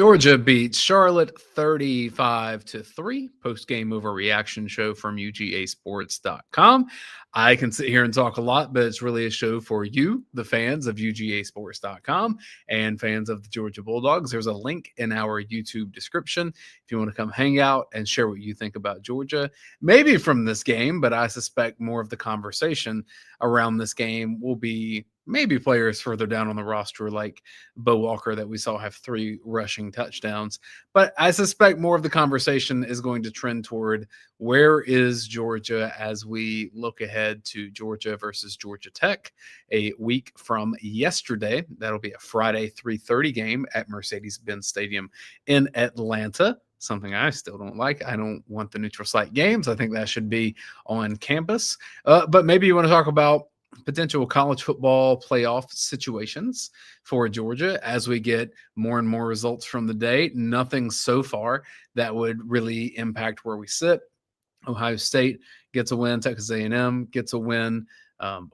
Georgia beats Charlotte 35-3. Post-game overreaction show from UGAsports.com. I can sit here and talk a lot, but it's really a show for you, the fans of UGAsports.com and fans of the Georgia Bulldogs. There's a link in our YouTube description if you want to come hang out and share what you think about Georgia, maybe from this game, but I suspect more of the conversation around this game will be maybe players further down on the roster like Bo Walker that we saw have 3 rushing touchdowns. But I suspect more of the conversation is going to trend toward where is Georgia as we look ahead to Georgia versus Georgia Tech a week from yesterday. That'll be a Friday 3:30 game at Mercedes-Benz Stadium in Atlanta. Something I still don't like. I don't want the neutral site games. I think that should be on campus. But maybe you want to talk about potential college football playoff situations for Georgia as we get more and more results from the day. Nothing so far that would really impact where we sit. Ohio State gets a win. Texas A&M gets a win.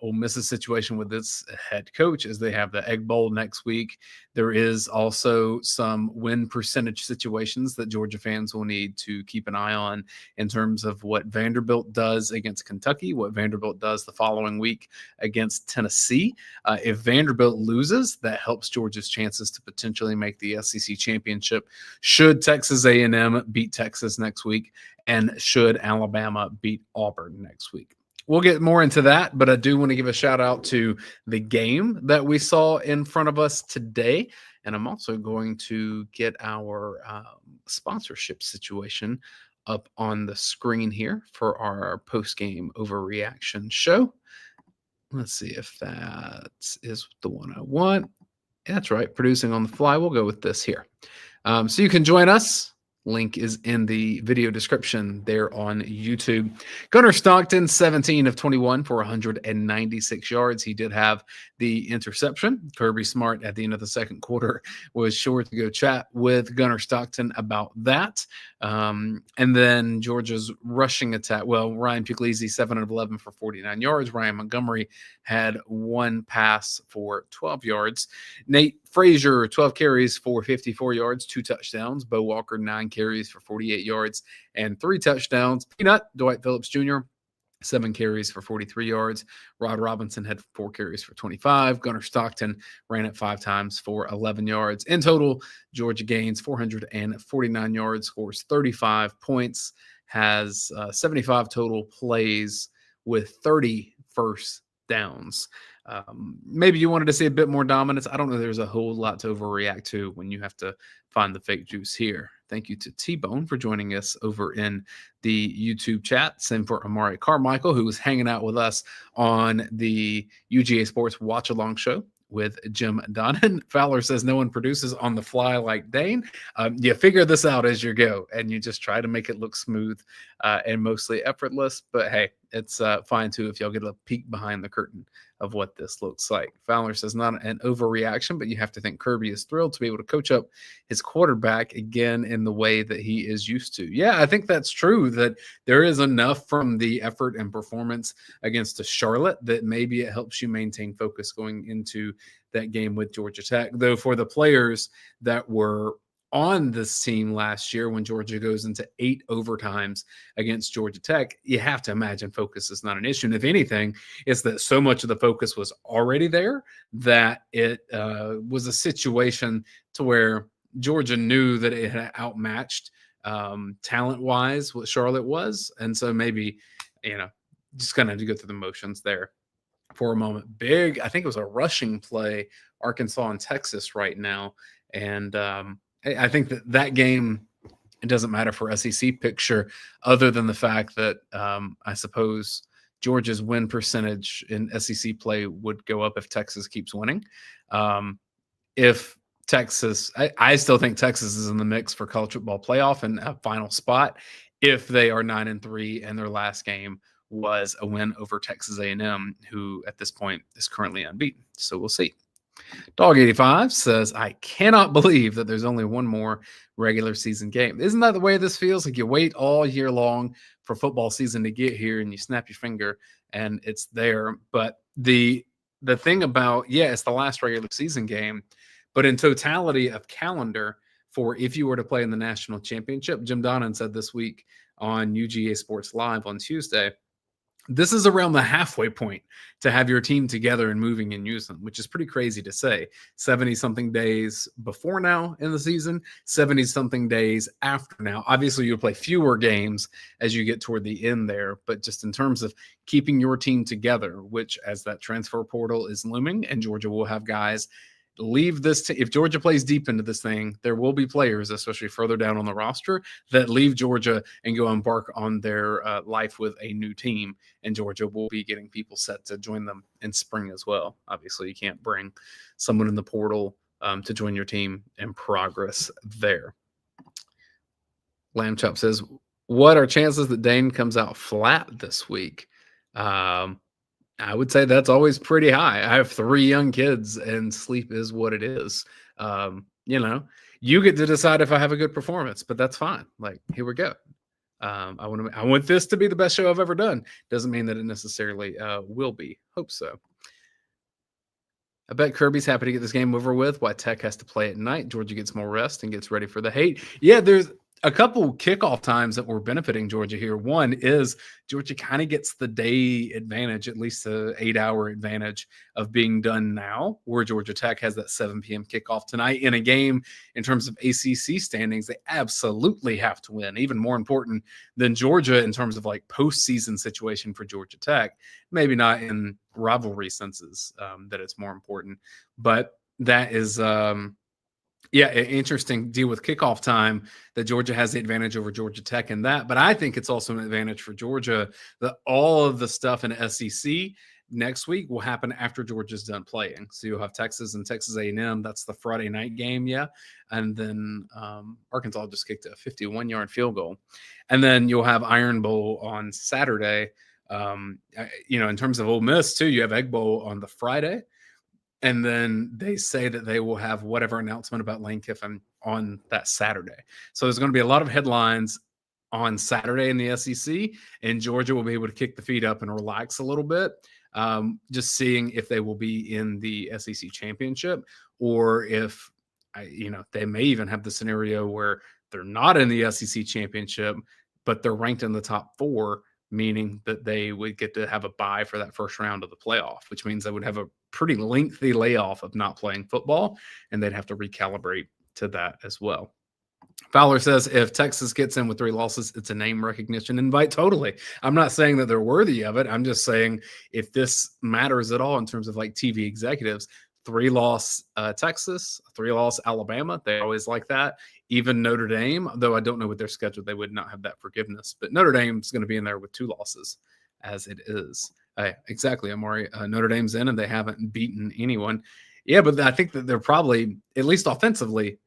Ole Miss's situation with its head coach as they have the Egg Bowl next week. There is also some win percentage situations that Georgia fans will need to keep an eye on in terms of what Vanderbilt does against Kentucky, what Vanderbilt does the following week against Tennessee. If Vanderbilt loses, that helps Georgia's chances to potentially make the SEC championship should Texas A&M beat Texas next week and should Alabama beat Auburn next week. We'll get more into that, but I do want to give a shout out to the game that we saw in front of us today. And I'm also going to get our sponsorship situation up on the screen here for our post-game overreaction show. Let's see if that is the one I want. That's right, producing on the fly. We'll go with this here. So you can join us. Link is in the video description there on YouTube. Gunnar Stockton, 17 of 21 for 196 yards. He did have the interception. Kirby Smart at the end of the second quarter was sure to go chat with Gunnar Stockton about that. And then Georgia's rushing attack. Well, Ryan Puglisi, 7 of 11 for 49 yards. Ryan Montgomery had 1 pass for 12 yards. Nate Frazier, 12 carries for 54 yards, 2 touchdowns. Bo Walker, 9 carries for 48 yards and 3 touchdowns. Peanut, Dwight Phillips Jr., 7 carries for 43 yards. Rod Robinson had 4 carries for 25. Gunnar Stockton ran it 5 times for 11 yards. In total, Georgia gains 449 yards, scores 35 points, has 75 total plays with 30 first downs. Maybe you wanted to see a bit more dominance. I don't know. There's a whole lot to overreact to when you have to find the fake juice here. Thank you to T-Bone for joining us over in the YouTube chat. Same for Amari Carmichael, who was hanging out with us on the UGA Sports Watch Along show with Jim Donnan. Fowler says no one produces on the fly like Dayne. You figure this out as you go, and you just try to make it look smooth and mostly effortless. But hey, it's fine too if y'all get a peek behind the curtain of what this looks like. Fowler says not an overreaction, but you have to think Kirby is thrilled to be able to coach up his quarterback again in the way that he is used to. Yeah, I think that's true, that there is enough from the effort and performance against a Charlotte that maybe it helps you maintain focus going into that game with Georgia Tech. Though for the players that were on this team last year, when Georgia goes into 8 overtimes against Georgia Tech, you have to imagine focus is not an issue. And if anything, it's that so much of the focus was already there that it was a situation to where Georgia knew that it had outmatched talent-wise what Charlotte was. And so maybe, just kind of have to go through the motions there for a moment. Big, I think it was a rushing play, Arkansas and Texas right now. And I think that game, it doesn't matter for SEC picture other than the fact that I suppose Georgia's win percentage in SEC play would go up if Texas keeps winning. If Texas, I still think Texas is in the mix for college football playoff and a final spot if they are 9-3 and their last game was a win over Texas A&M, who at this point is currently unbeaten. So we'll see. Dog85 says, I cannot believe that there's only one more regular season game. Isn't that the way this feels? Like you wait all year long for football season to get here and you snap your finger and it's there. But the thing about, it's the last regular season game, but in totality of calendar for if you were to play in the national championship. Jim Donnan said this week on UGA Sports Live on Tuesday, this is around the halfway point to have your team together and moving in unison, which is pretty crazy to say. 70-something days before now in the season, 70-something days after now. Obviously, you'll play fewer games as you get toward the end there, but just in terms of keeping your team together, which as that transfer portal is looming, and Georgia will have guys leave this. If Georgia plays deep into this thing, there will be players, especially further down on the roster, that leave Georgia and go embark on their life with a new team. And Georgia will be getting people set to join them in spring as well. Obviously, you can't bring someone in the portal to join your team in progress there. Lamb Chop says, what are chances that Dayne comes out flat this week? I would say that's always pretty high. I have 3 young kids, and sleep is what it is. You get to decide if I have a good performance, but that's fine. Like, here we go. I want this to be the best show I've ever done. Doesn't mean that it necessarily will be. Hope so. I bet Kirby's happy to get this game over with. Why Tech has to play at night. Georgia gets more rest and gets ready for the hate. Yeah, there's a couple kickoff times that were benefiting Georgia here. One is Georgia kind of gets the day advantage, at least the 8-hour advantage of being done now, where Georgia Tech has that 7 p.m. kickoff tonight in a game in terms of ACC standings. They absolutely have to win, even more important than Georgia in terms of like postseason situation for Georgia Tech. Maybe not in rivalry senses that it's more important, but that is an interesting deal with kickoff time that Georgia has the advantage over Georgia Tech in that. But I think it's also an advantage for Georgia that all of the stuff in SEC next week will happen after Georgia's done playing. So you'll have Texas and Texas A&M. That's the Friday night game, and then Arkansas just kicked a 51-yard field goal. And then you'll have Iron Bowl on Saturday. In terms of Ole Miss, too, you have Egg Bowl on the Friday. And then they say that they will have whatever announcement about Lane Kiffin on that Saturday. So there's going to be a lot of headlines on Saturday in the SEC, and Georgia will be able to kick the feet up and relax a little bit, just seeing if they will be in the SEC championship, or if, they may even have the scenario where they're not in the SEC championship, but they're ranked in the top 4, meaning that they would get to have a bye for that first round of the playoff, which means they would have a pretty lengthy layoff of not playing football, and they'd have to recalibrate to that as well. Fowler says, if Texas gets in with 3 losses, it's a name recognition invite. Totally. I'm not saying that they're worthy of it. I'm just saying if this matters at all in terms of like TV executives, 3-loss Texas, 3-loss Alabama. They always like that. Even Notre Dame, though I don't know what their schedule, they would not have that forgiveness. But Notre Dame's going to be in there with 2 losses as it is. Exactly, Amari. Notre Dame's in, and they haven't beaten anyone. Yeah, but I think that they're probably, at least offensively,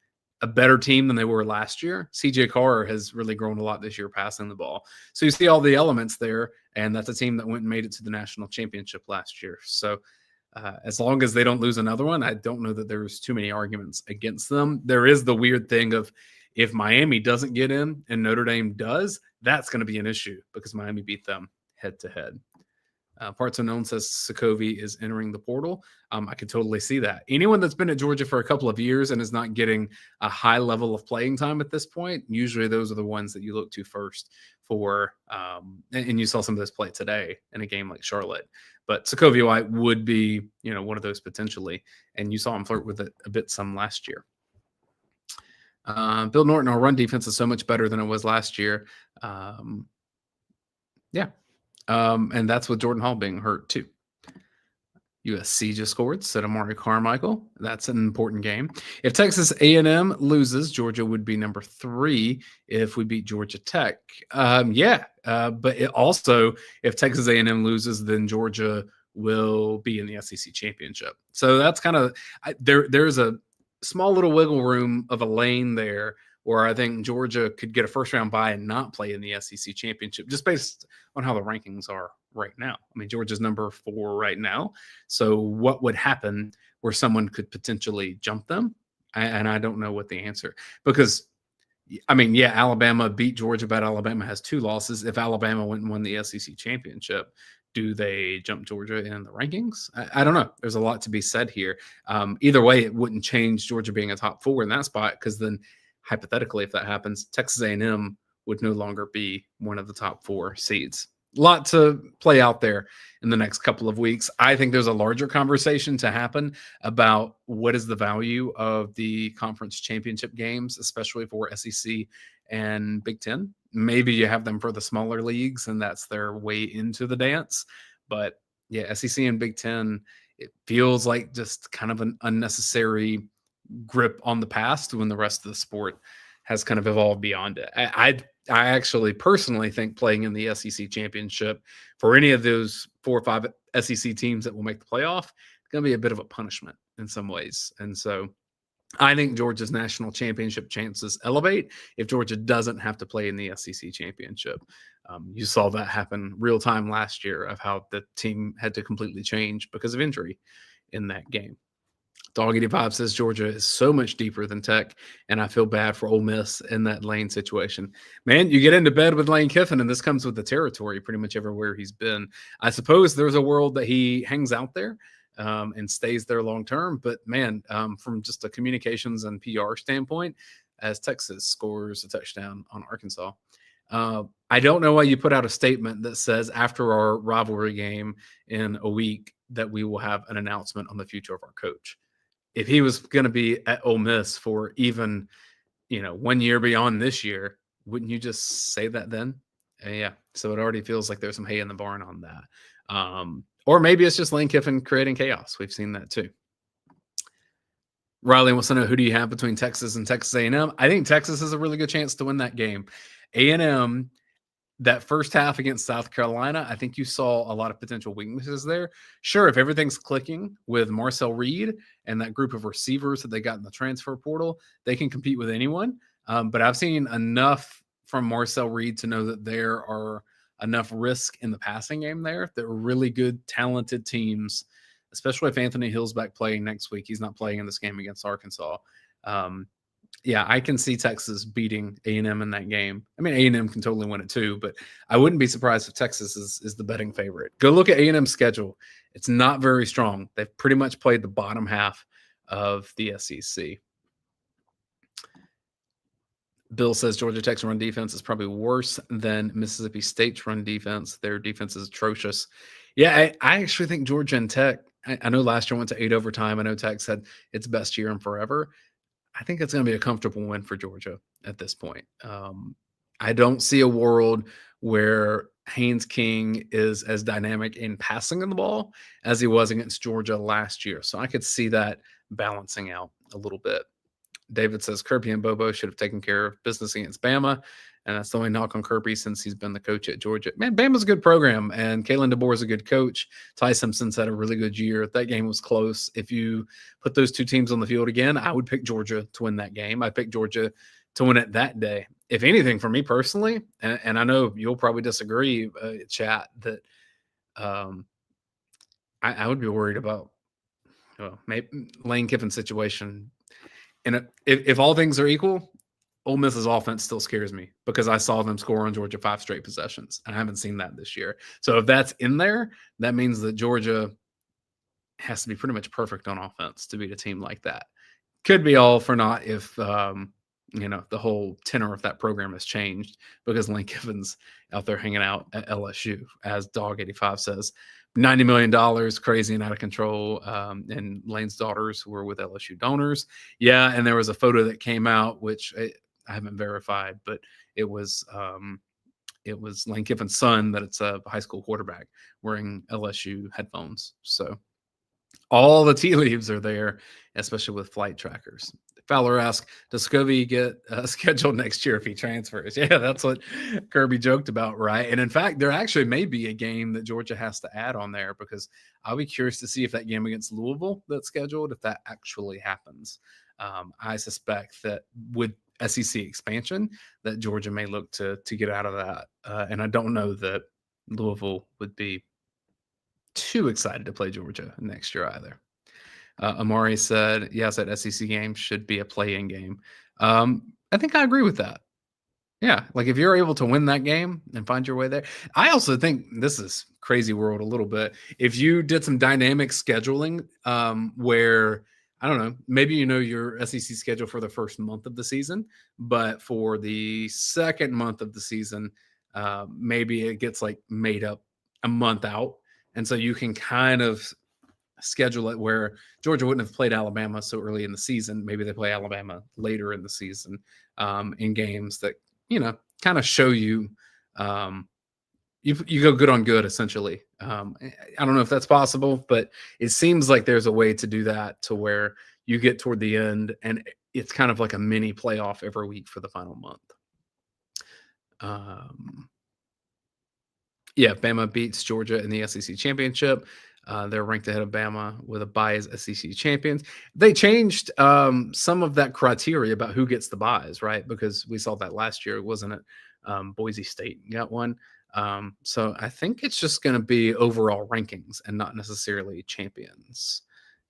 a better team than they were last year. CJ Carr has really grown a lot this year passing the ball. So you see all the elements there, and that's a team that went and made it to the national championship last year. So as long as they don't lose another one, I don't know that there's too many arguments against them. There is the weird thing of if Miami doesn't get in and Notre Dame does, that's going to be an issue because Miami beat them head-to-head. Parts Unknown says Sokovie is entering the portal. I could totally see that. Anyone that's been at Georgia for a couple of years and is not getting a high level of playing time at this point, usually those are the ones that you look to first for. And you saw some of this play today in a game like Charlotte. But Sokovie White would be, one of those potentially. And you saw him flirt with it a bit some last year. Bill Norton, our run defense is so much better than it was last year. And that's with Jordan Hall being hurt too. USC just scored, said Amari Carmichael. That's an important game. If Texas A&M loses, Georgia would be number 3 if we beat Georgia Tech. But it also, if Texas A&M loses, then Georgia will be in the SEC championship. So that's kind of there's a small little wiggle room of a lane there where I think Georgia could get a first-round bye and not play in the SEC championship, just based on how the rankings are right now. I mean, Georgia's number 4 right now. So what would happen where someone could potentially jump them? And I don't know what the answer. Because, Alabama beat Georgia, but Alabama has 2 losses. If Alabama went and won the SEC championship, do they jump Georgia in the rankings? I don't know. There's a lot to be said here. Either way, it wouldn't change Georgia being a top 4 in that spot, because then hypothetically, if that happens, Texas A&M would no longer be one of the top 4 seeds. A lot to play out there in the next couple of weeks. I think there's a larger conversation to happen about what is the value of the conference championship games, especially for SEC and Big Ten. Maybe you have them for the smaller leagues, and that's their way into the dance. But yeah, SEC and Big Ten, it feels like just kind of an unnecessary grip on the past when the rest of the sport has kind of evolved beyond it. I actually personally think playing in the SEC championship for any of those 4 or 5 SEC teams that will make the playoff, it's going to be a bit of a punishment in some ways. And so I think Georgia's national championship chances elevate if Georgia doesn't have to play in the SEC championship. You saw that happen real time last year of how the team had to completely change because of injury in that game. Dog85 says Georgia is so much deeper than Tech, and I feel bad for Ole Miss in that Lane situation. Man, you get into bed with Lane Kiffin, and this comes with the territory pretty much everywhere he's been. I suppose there's a world that he hangs out there and stays there long term. But man, from just a communications and PR standpoint, as Texas scores a touchdown on Arkansas, I don't know why you put out a statement that says after our rivalry game in a week that we will have an announcement on the future of our coach. If he was going to be at Ole Miss for even, 1 year beyond this year, wouldn't you just say that then? Yeah. So it already feels like there's some hay in the barn on that. Or maybe it's just Lane Kiffin creating chaos. We've seen that too. Riley wants to know, who do you have between Texas and Texas A&M? I think Texas has a really good chance to win that game. A&M, that first half against South Carolina, I think you saw a lot of potential weaknesses there. Sure, if everything's clicking with Marcel Reed and that group of receivers that they got in the transfer portal, they can compete with anyone. But I've seen enough from Marcel Reed to know that there are enough risk in the passing game there that are really good, talented teams, especially if Anthony Hill's back playing next week. He's not playing in this game against Arkansas. Yeah, I can see Texas beating A&M in that game. I mean, A&M can totally win it too, but I wouldn't be surprised if Texas is the betting favorite. Go look at A&M's schedule. It's not very strong. They've pretty much played the bottom half of the SEC. Bill says Georgia Tech's run defense is probably worse than Mississippi State's run defense. Their defense is atrocious. Yeah, I actually think Georgia and Tech, I know last year went to 8 overtime. I know Tech said its best year in forever. I think it's going to be a comfortable win for Georgia at this point. I don't see a world where Haynes King is as dynamic in passing the ball as he was against Georgia last year. So I could see that balancing out a little bit. David says Kirby and Bobo should have taken care of business against Bama. And that's the only knock on Kirby since he's been the coach at Georgia. Man, Bama's a good program, and Kalen DeBoer is a good coach. Ty Simpson's had a really good year. That game was close. If you put those two teams on the field again, I would pick Georgia to win that game. I'd pick Georgia to win it that day. If anything, for me personally, and I know you'll probably disagree, chat, that I would be worried about maybe Lane Kiffin's situation. And if all things are equal, Ole Miss's offense still scares me because I saw them score on Georgia 5 straight possessions. And I haven't seen that this year. So if that's in there, that means that Georgia has to be pretty much perfect on offense to beat a team like that. Could be all for naught if, the whole tenor of that program has changed because Lane Kiffin's out there hanging out at LSU, as Dog85 says. $90 million, crazy and out of control. And Lane's daughters were with LSU donors. Yeah, and there was a photo that came out, which I haven't verified, but it was Lane Kiffin's son, that it's a high school quarterback wearing LSU headphones. So all the tea leaves are there, especially with flight trackers. Fowler asks, does Scovey get scheduled next year if he transfers? Yeah, that's what Kirby joked about, right? And in fact, there actually may be a game that Georgia has to add on there because I'll be curious to see if that game against Louisville that's scheduled, if that actually happens. I suspect that with SEC expansion that Georgia may look to get out of that. And I don't know that Louisville would be too excited to play Georgia next year either. Amari said, yes, that SEC game should be a play-in game. I think I agree with that. Yeah, like if you're able to win that game and find your way there. I also think this is crazy world a little bit. If you did some dynamic scheduling where I don't know, maybe you know your SEC schedule for the first month of the season, but for the second month of the season, maybe it gets like made up a month out. And so you can kind of schedule it where Georgia wouldn't have played Alabama so early in the season. Maybe they play Alabama later in the season in games that, kind of show you, you go good on good, essentially. I don't know if that's possible, but it seems like there's a way to do that to where you get toward the end and it's kind of like a mini playoff every week for the final month. Yeah, Bama beats Georgia in the SEC championship. They're ranked ahead of Bama with a bye as SEC champions. They changed some of that criteria about who gets the byes, right? Because we saw that last year, wasn't it? Boise State got one. So I think it's just going to be overall rankings and not necessarily champions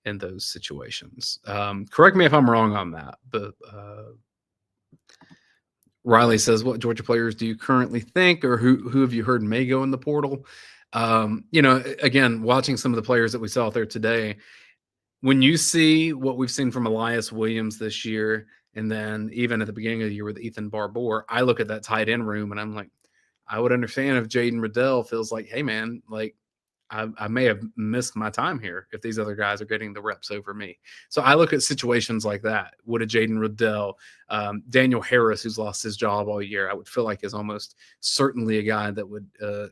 in those situations. Correct me if I'm wrong on that, but Riley says, what Georgia players do you currently think, or who have you heard may go in the portal? Again, watching some of the players that we saw out there today, when you see what we've seen from Elias Williams this year, and then even at the beginning of the year with Ethan Barbour, I look at that tight end room and I'm like, I would understand if Jaden Riddell feels like, hey man, like I may have missed my time here if these other guys are getting the reps over me. So I look at situations like that. Would a Jaden Riddell, Daniel Harris, who's lost his job all year, I would feel like is almost certainly a guy that would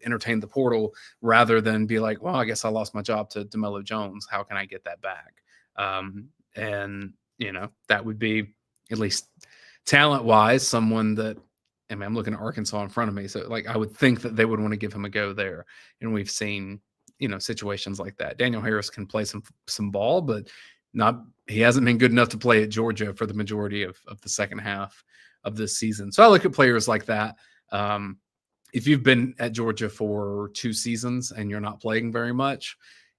entertain the portal rather than be like, well, I guess I lost my job to DeMello Jones. How can I get that back? And that would be, at least talent-wise, someone that, I mean, I'm looking at Arkansas in front of me. So, like, I would think that they would want to give him a go there. And we've seen, situations like that. Daniel Harris can play some ball, but he hasn't been good enough to play at Georgia for the majority of the second half of this season. So I look at players like that. If you've been at Georgia for 2 seasons and you're not playing very much,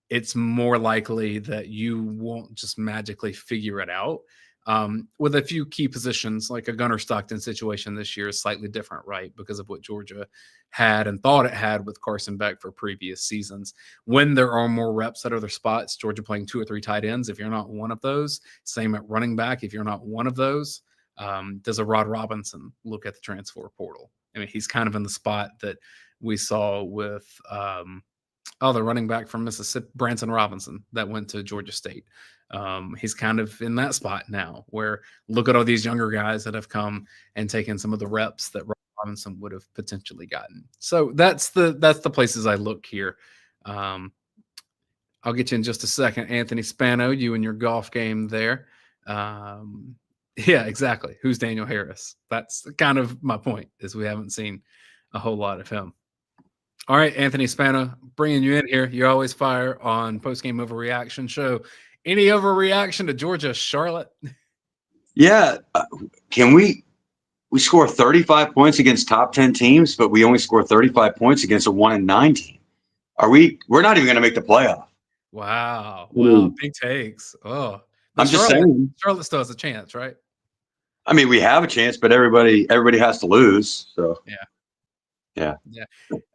it's more likely that you won't just magically figure it out. With a few key positions, like a Gunnar Stockton situation this year is slightly different, right? Because of what Georgia had and thought it had with Carson Beck for previous seasons. When there are more reps at other spots, Georgia playing 2 or 3 tight ends, if you're not one of those, same at running back, if you're not one of those, does a Rod Robinson look at the transfer portal? I mean, he's kind of in the spot that we saw with the running back from Mississippi, Branson Robinson, that went to Georgia State. He's kind of in that spot now where look at all these younger guys that have come and taken some of the reps that Robinson would have potentially gotten. So that's the places I look here. I'll get you in just a second. Anthony Spano, you and your golf game there. Yeah, exactly. Who's Daniel Harris? That's kind of my point, is we haven't seen a whole lot of him. All right, Anthony Spano, bringing you in here. You always fire on Postgame Overreaction show. Any overreaction to Georgia Charlotte? Yeah. Can we score 35 points against top 10 teams, but we only score 35 points against a 1-9 team? We're not even going to make the playoff. Wow. Big takes. Oh, I'm just saying. Charlotte still has a chance, right? I mean, we have a chance, but everybody has to lose. So yeah.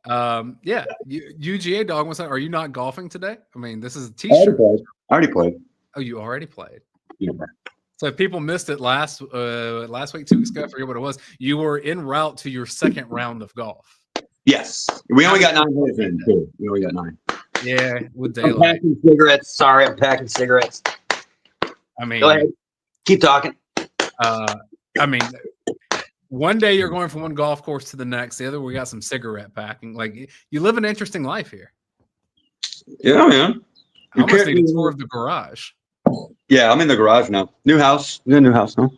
UGA dog. Are you not golfing today? I mean, this is a t-shirt. I already played. Oh, you already played? Yeah. So if people missed it last week, 2 weeks ago, I forget what it was. You were en route to your second round of golf. Yes. We only got 9 holes in, too. We only got 9. Yeah, with daylight. I'm packing cigarettes. Sorry, I'm packing cigarettes. I mean, go ahead. Keep talking. I mean, one day you're going from one golf course to the next. The other, we got some cigarette packing. Like, you live an interesting life here. Yeah, man. I almost need a tour of the garage. Yeah, I'm in the garage now. New house. We're in a new house now.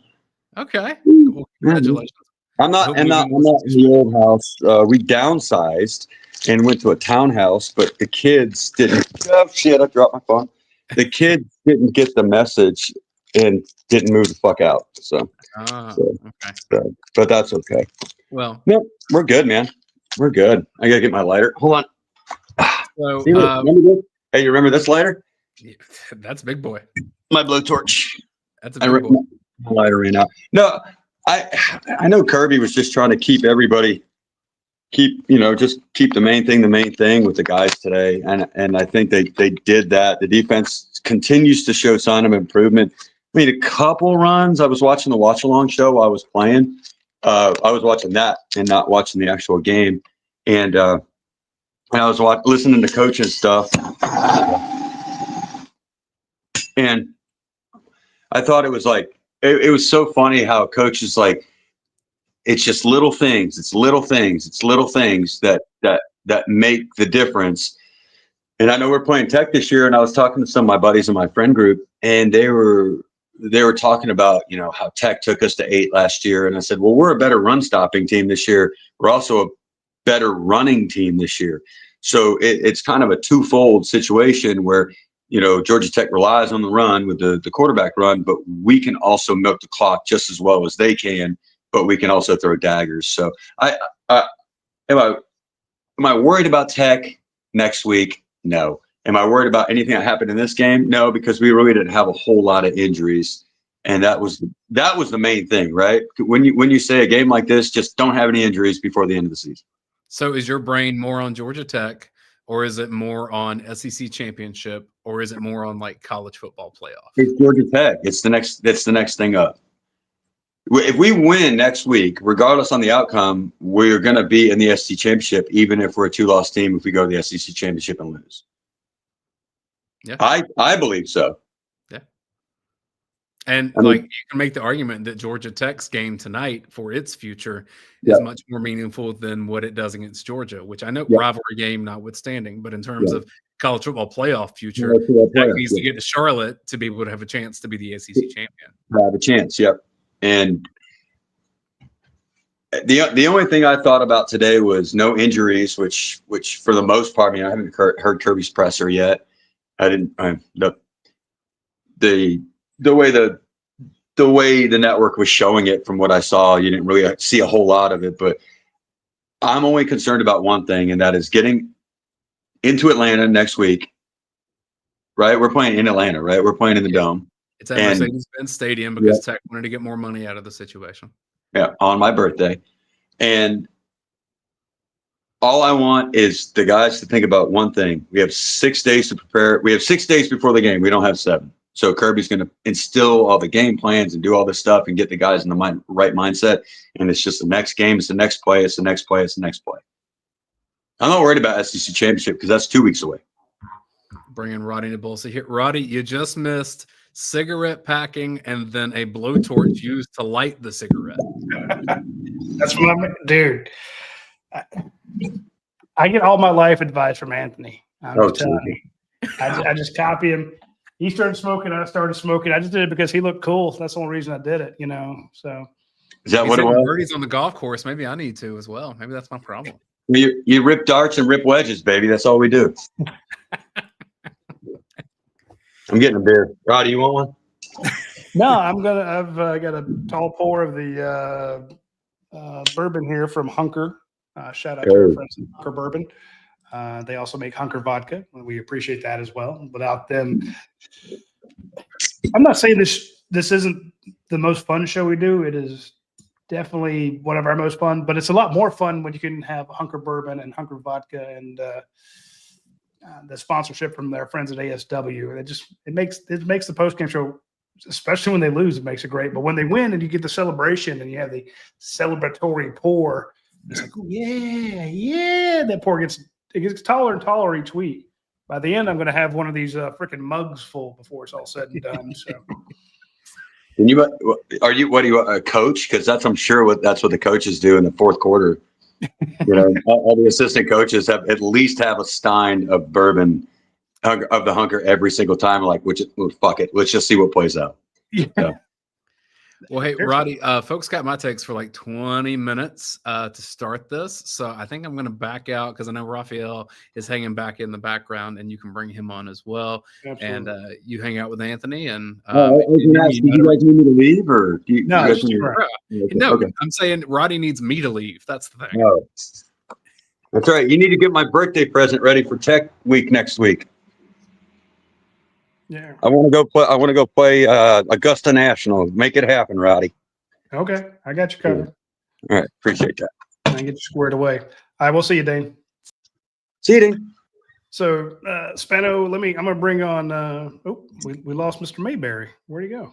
Okay. Well, congratulations. I'm not in the old house. We downsized and went to a townhouse, but the kids didn't. Oh, shit, I dropped my phone. The kids didn't get the message and didn't move the fuck out. So, okay. But that's okay. Well, no, we're good, man. We're good. I gotta get my lighter. Hold on. So, hey, you remember this lighter? Yeah, that's big boy. My blowtorch. That's a big boy. My lighter right now. No, I know Kirby was just trying to keep everybody, just keep the main thing with the guys today, and I think they did that. The defense continues to show sign of improvement. I mean, a couple runs. I was watching the watch along show while I was playing. I was watching that and not watching the actual game. And I was listening to coaching stuff. And I thought it was like, it was so funny how coach is like, it's just little things. It's little things. It's little things that make the difference. And I know we're playing Tech this year, and I was talking to some of my buddies in my friend group, and they were talking about, you know, how Tech took us to 8 last year. And I said, well, we're a better run stopping team this year. We're also a better running team this year. So it's kind of a twofold situation where, you know, Georgia Tech relies on the run with the quarterback run, but we can also milk the clock just as well as they can, but we can also throw daggers. So am I worried about Tech next week? No. Am I worried about anything that happened in this game? No, because we really didn't have a whole lot of injuries. And that was the main thing, right? When you say a game like this, just don't have any injuries before the end of the season. So is your brain more on Georgia Tech, or is it more on SEC championship, or is it more on like college football playoff? It's Georgia Tech. It's the next thing up. If we win next week, regardless on the outcome, we're going to be in the SEC championship, even if we're a 2-loss team, if we go to the SEC championship and lose. Yeah, I believe so. Yeah. And like, you can make the argument that Georgia Tech's game tonight for its future is much more meaningful than what it does against Georgia, which I know rivalry game notwithstanding, but in terms of college football playoff future, Tech needs to get to Charlotte to be able to have a chance to be the SEC champion. Have a chance, yep. And the only thing I thought about today was no injuries, which for the most part, I mean, I haven't heard Kirby's presser yet. I didn't. The way the network was showing it, from what I saw, you didn't really see a whole lot of it. But I'm only concerned about one thing, and that is getting into Atlanta next week. Right, we're playing in Atlanta. Right, we're playing in the Dome. It's at Mercedes-Benz Stadium because Tech wanted to get more money out of the situation. Yeah, on my birthday. And all I want is the guys to think about one thing. We have 6 days to prepare. We have 6 days before the game. We don't have 7. So Kirby's going to instill all the game plans and do all this stuff and get the guys in the right mindset. And it's just the next game. It's the next play. It's the next play. It's the next play. I'm not worried about SEC championship because that's 2 weeks away. Bringing Radi Nabulsi here. Roddy, you just missed cigarette packing and then a blowtorch used to light the cigarette. That's what I'm, dude. I get all my life advice from Anthony. I'm just telling you. I just copy him. He started smoking. I started smoking. I just did it because he looked cool. That's the only reason I did it, you know. So is that what it was? Birdies on the golf course. Maybe I need to as well. Maybe that's my problem. You rip darts and rip wedges, baby. That's all we do. I'm getting a beer. Roddy, you want one? No, I've got a tall pour of the bourbon here from Hunker. Shout out to our friends at Hunker Bourbon. They also make Hunker vodka. We appreciate that as well. Without them, I'm not saying this isn't the most fun show we do. It is definitely one of our most fun, but it's a lot more fun when you can have Hunker Bourbon and Hunker vodka and the sponsorship from their friends at ASW. It makes the postgame show, especially when they lose, it makes it great. But when they win and you get the celebration and you have the celebratory pour, it's like, oh, yeah. That pour gets taller and taller each week. By the end, I'm going to have one of these freaking mugs full before it's all said and done. So, and are you a coach? Because I'm sure that's what the coaches do in the fourth quarter. You know, all the assistant coaches have a stein of bourbon of the Hunker every single time. Like, fuck it, let's just see what plays out. Yeah. So. Well, hey, Roddy, folks got my takes for like 20 minutes to start this. So I think I'm going to back out because I know Raphael is hanging back in the background and you can bring him on as well. Absolutely. And you hang out with Anthony. And do you guys need me to leave or do you guys need No, okay. I'm saying Roddy needs me to leave. That's the thing. Oh. That's right. You need to get my birthday present ready for Tech Week next week. Yeah, I want to go play Augusta National. Make it happen, Roddy. Okay, I got you covered. All right, appreciate that. I get you squared away. All right, we'll see you, Dane. See you, Dane. So, Spano, I'm going to bring on, we lost Mr. Mayberry. Where'd he go?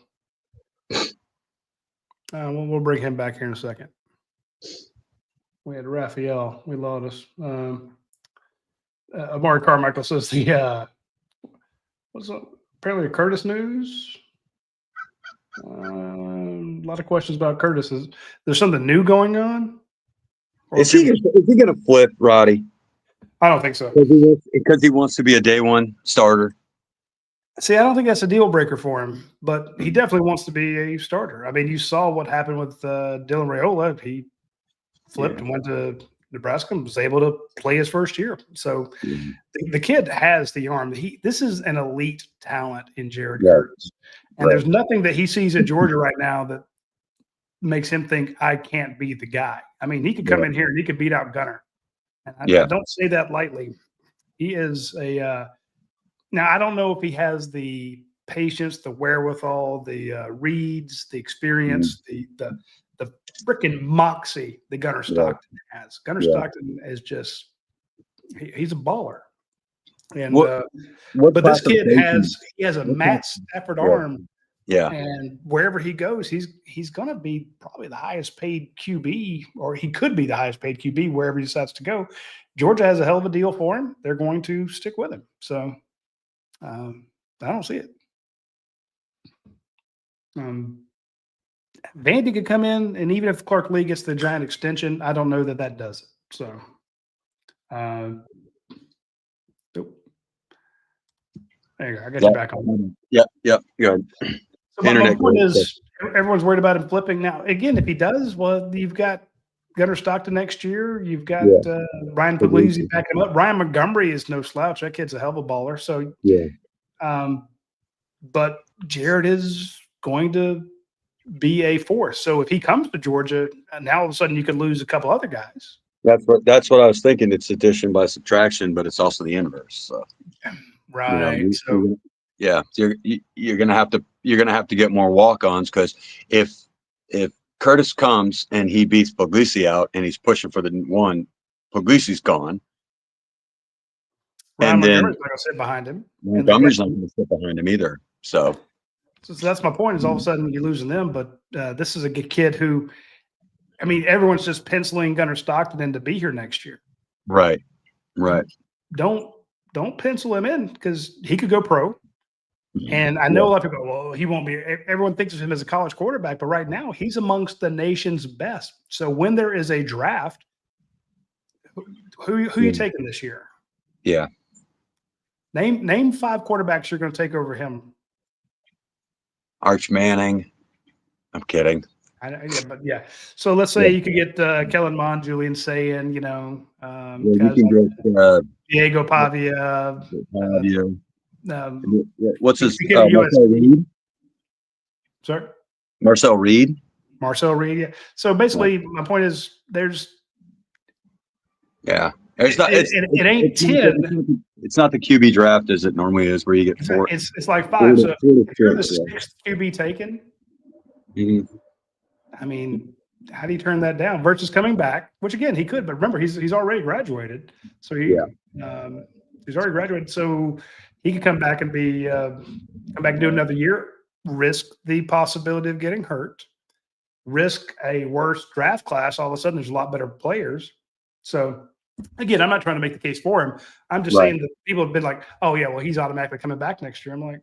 We'll bring him back here in a second. We had Raphael. We lost us. Amari Carmichael says what's up? Apparently the Curtis news. A lot of questions about Curtis. Is there something new going on? Is he going to flip, Roddy? I don't think so. Because he wants to be a day one starter. See, I don't think that's a deal breaker for him, but he definitely wants to be a starter. I mean, you saw what happened with Dylan Raiola. He flipped and went to Nebraska and was able to play his first year. So the kid has the arm. This is an elite talent in Jared Curtis. And there's nothing that he sees at Georgia right now that makes him think I can't be the guy. I mean, he could come in here and he could beat out Gunner. And I don't say that lightly. He is now I don't know if he has the patience, the wherewithal, the reads, the experience, the freaking moxie that Gunner Stockton has. Gunner Stockton is just he's a baller. And but this kid has a Matt Stafford arm. Yeah. And wherever he goes, he's going to be probably the highest paid QB, or he could be the highest paid QB wherever he decides to go. Georgia has a hell of a deal for him. They're going to stick with him. So I don't see it. Vandy could come in, and even if Clark Lee gets the giant extension, I don't know that does it. So there you go. I got you back on. Yep. Good. So my point is, everyone's worried about him flipping. Now, again, if he does, well, you've got Gunner Stockton next year. You've got Ryan Puglisi backing him up. Ryan Montgomery is no slouch. That kid's a hell of a baller. So, but Jared is going to be a force. So if he comes to Georgia, now all of a sudden you could lose a couple other guys. That's what I was thinking. It's addition by subtraction, but it's also the inverse. So. Right. You're gonna have to get more walk-ons, because if Curtis comes and he beats Puglisi out and he's pushing for the one, Puglisi's gone. Ryan and then Montgomery's not gonna sit behind him. Montgomery's not gonna sit behind him either. So that's my point, is all of a sudden you're losing them. But this is a good kid who, I mean, everyone's just penciling Gunner Stockton in to be here next year. Right. Don't pencil him in, because he could go pro. And I know a lot of people go, well, he won't be. Everyone thinks of him as a college quarterback, but right now he's amongst the nation's best. So when there is a draft, who are you taking this year? Yeah. Name 5 quarterbacks you're going to take over him. Arch Manning. I'm kidding. So let's say you could get Kellen Mond, Julian Sayin, you can get Diego Pavia. What's his Marcel Reed? Sorry? Marcel Reed. Marcel Reed, yeah. So basically, my point is there's It's not, it ain't 10. It's not the QB draft as it normally is, where you get 4. It's like 5. So if you're the 6th QB taken, I mean, how do you turn that down? Versus coming back, which again he could, but remember he's already graduated, so he's already graduated, so he could come back and do another year, risk the possibility of getting hurt, risk a worse draft class. All of a sudden, there's a lot better players. So again, I'm not trying to make the case for him. I'm just saying that people have been like, "Oh yeah, well he's automatically coming back next year." I'm like,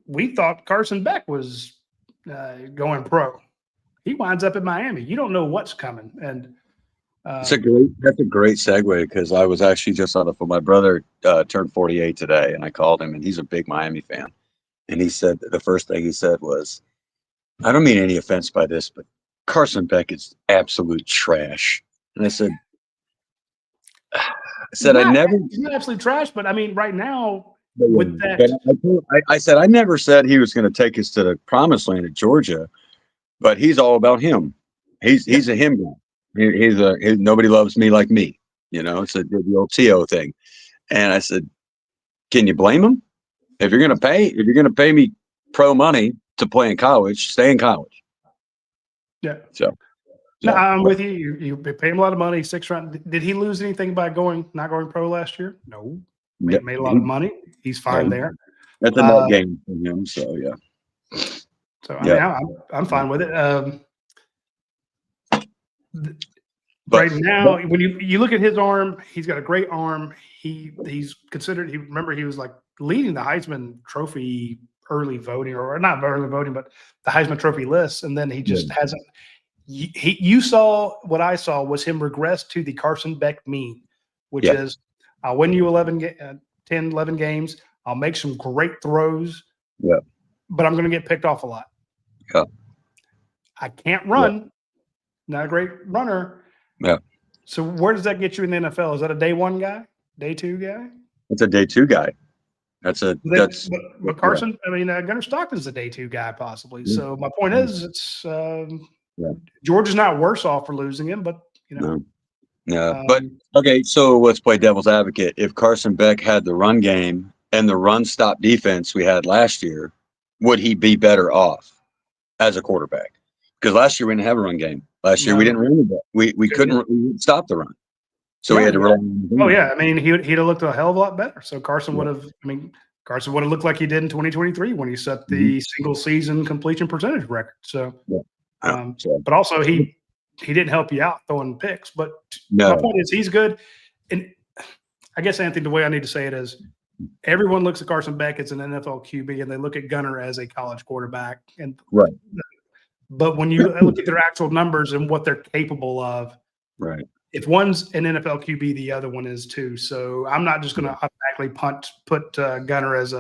we thought Carson Beck was going pro. He winds up in Miami. You don't know what's coming. And that's a great segue, because I was actually just on the phone. My brother turned 48 today, and I called him, and he's a big Miami fan. And he said, the first thing he said was, "I don't mean any offense by this, but Carson Beck is absolute trash." And I said, he's not absolute trash, but I mean, right now, with that, I said, I never said he was going to take us to the promised land at Georgia, but he's all about him. He's a him guy. He's nobody loves me like me. It's the old T.O. thing. And I said, can you blame him? If you're going to pay me pro money to play in college, stay in college. Yeah. So No, I'm with you. You pay him a lot of money, 6th round. Did he lose anything by not going pro last year? No. Made a lot of money. He's fine there. That's a net game for him. So yeah. So I mean, I'm fine with it. Right now, when you look at his arm, he's got a great arm. He's considered. Remember he was like leading the Heisman Trophy early voting, or not early voting, but the Heisman Trophy list, and then he just hasn't. You saw what I saw was him regress to the Carson Beck mean, which is I'll win you 10, 11 games. I'll make some great throws, but I'm going to get picked off a lot. Yeah. I can't run. Not a great runner. Yeah. So where does that get you in the NFL? Is that a day 1 guy? Day 2 guy? It's a day 2 guy. But Carson, I mean, Gunnar Stockton's a day 2 guy possibly. So my point is, it's Georgia's not worse off for losing him, but but okay. So let's play devil's advocate. If Carson Beck had the run game and the run stop defense we had last year, would he be better off as a quarterback? Because last year we didn't have a run game. Last year we didn't run the ball. We couldn't stop the run. So we had to rely on the game. I mean, he'd have looked a hell of a lot better. So Carson would have. I mean, Carson would have looked like he did in 2023 when he set the single season completion percentage record. So, but also he didn't help you out throwing picks. But my point is, he's good. And I guess, Anthony, the way I need to say it is, everyone looks at Carson Beck as an NFL QB, and they look at Gunnar as a college quarterback. And but when you look at their actual numbers and what they're capable of, if one's an NFL QB, the other one is too. So I'm not just going to automatically put Gunnar as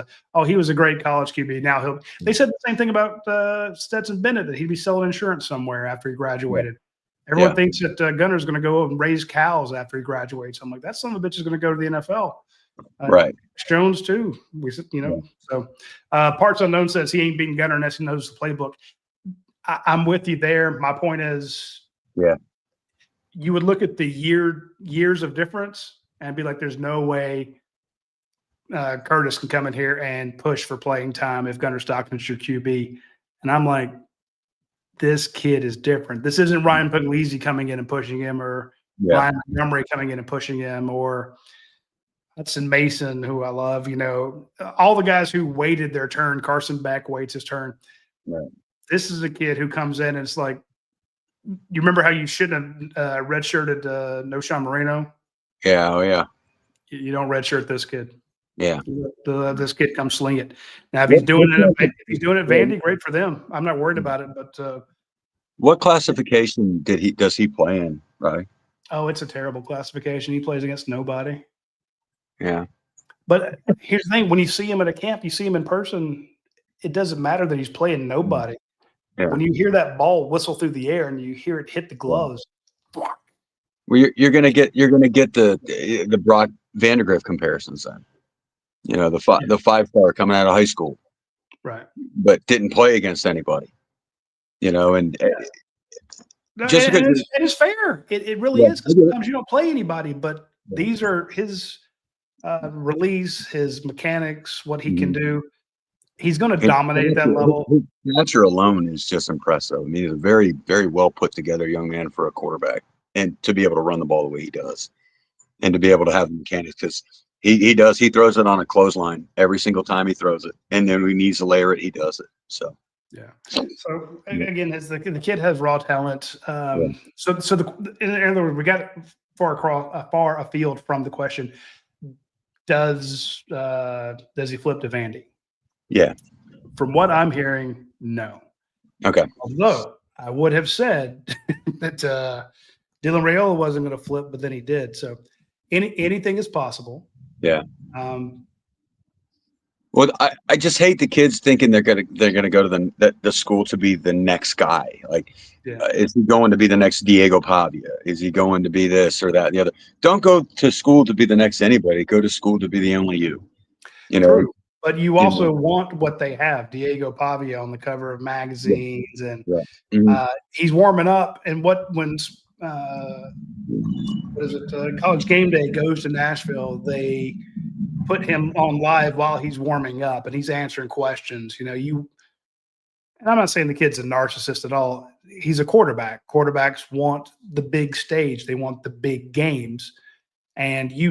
he was a great college QB. Now they said the same thing about Stetson Bennett, that he'd be selling insurance somewhere after he graduated. Everyone thinks that Gunnar's going to go and raise cows after he graduates. I'm like, that son of a bitch is going to go to the NFL. Jones too. So Parts Unknown says he ain't beating Gunnar unless he knows the playbook. I'm with you there. My point is, you would look at the years of difference and be like, there's no way Curtis can come in here and push for playing time if Gunnar Stockton's your QB. And I'm like, this kid is different. This isn't Ryan Puglisi coming in and pushing him, or Ryan Montgomery coming in and pushing him, or Hudson Mason, who I love. All the guys who waited their turn. Carson Beck waits his turn. This is a kid who comes in and it's like, you remember how you shouldn't have redshirted Noshawn Moreno? You don't redshirt this kid. This kid comes sling it. Now, if he's doing it at Vandy, great for them. I'm not worried about it. But what classification does he play in? Right? Oh, it's a terrible classification. He plays against nobody. Yeah. But here's the thing: when you see him at a camp, you see him in person. It doesn't matter that he's playing nobody. When you hear that ball whistle through the air and you hear it hit the gloves, well, you're gonna get the Brock Vandegrift comparisons then. The 5-star coming out of high school, but didn't play against anybody. And it's fair. It really is. Sometimes you don't play anybody, but these are his release, his mechanics, what he can do. He's going to dominate at that level. His stature alone is just impressive. I mean, he's a very, very well put together young man for a quarterback, and to be able to run the ball the way he does, and to be able to have the mechanics, because he throws it on a clothesline every single time he throws it, and then when he needs to layer it, he does it. So So again, the kid has raw talent. So in other words, we got far afield from the question: does he flip to Vandy? Yeah. From what I'm hearing, no. Okay. Although I would have said that Dylan Raiola wasn't going to flip, but then he did. So anything is possible. Yeah. Well, I just hate the kids thinking they're gonna go to the school to be the next guy. Like, is he going to be the next Diego Pavia? Is he going to be this or that and the other? Don't go to school to be the next anybody. Go to school to be the only you. True. But you also want what they have, Diego Pavia on the cover of magazines, and he's warming up. And when College Game Day goes to Nashville, they put him on live while he's warming up, and he's answering questions. And I'm not saying the kid's a narcissist at all. he's a quarterback. Quarterbacks want the big stage. They want the big games. And this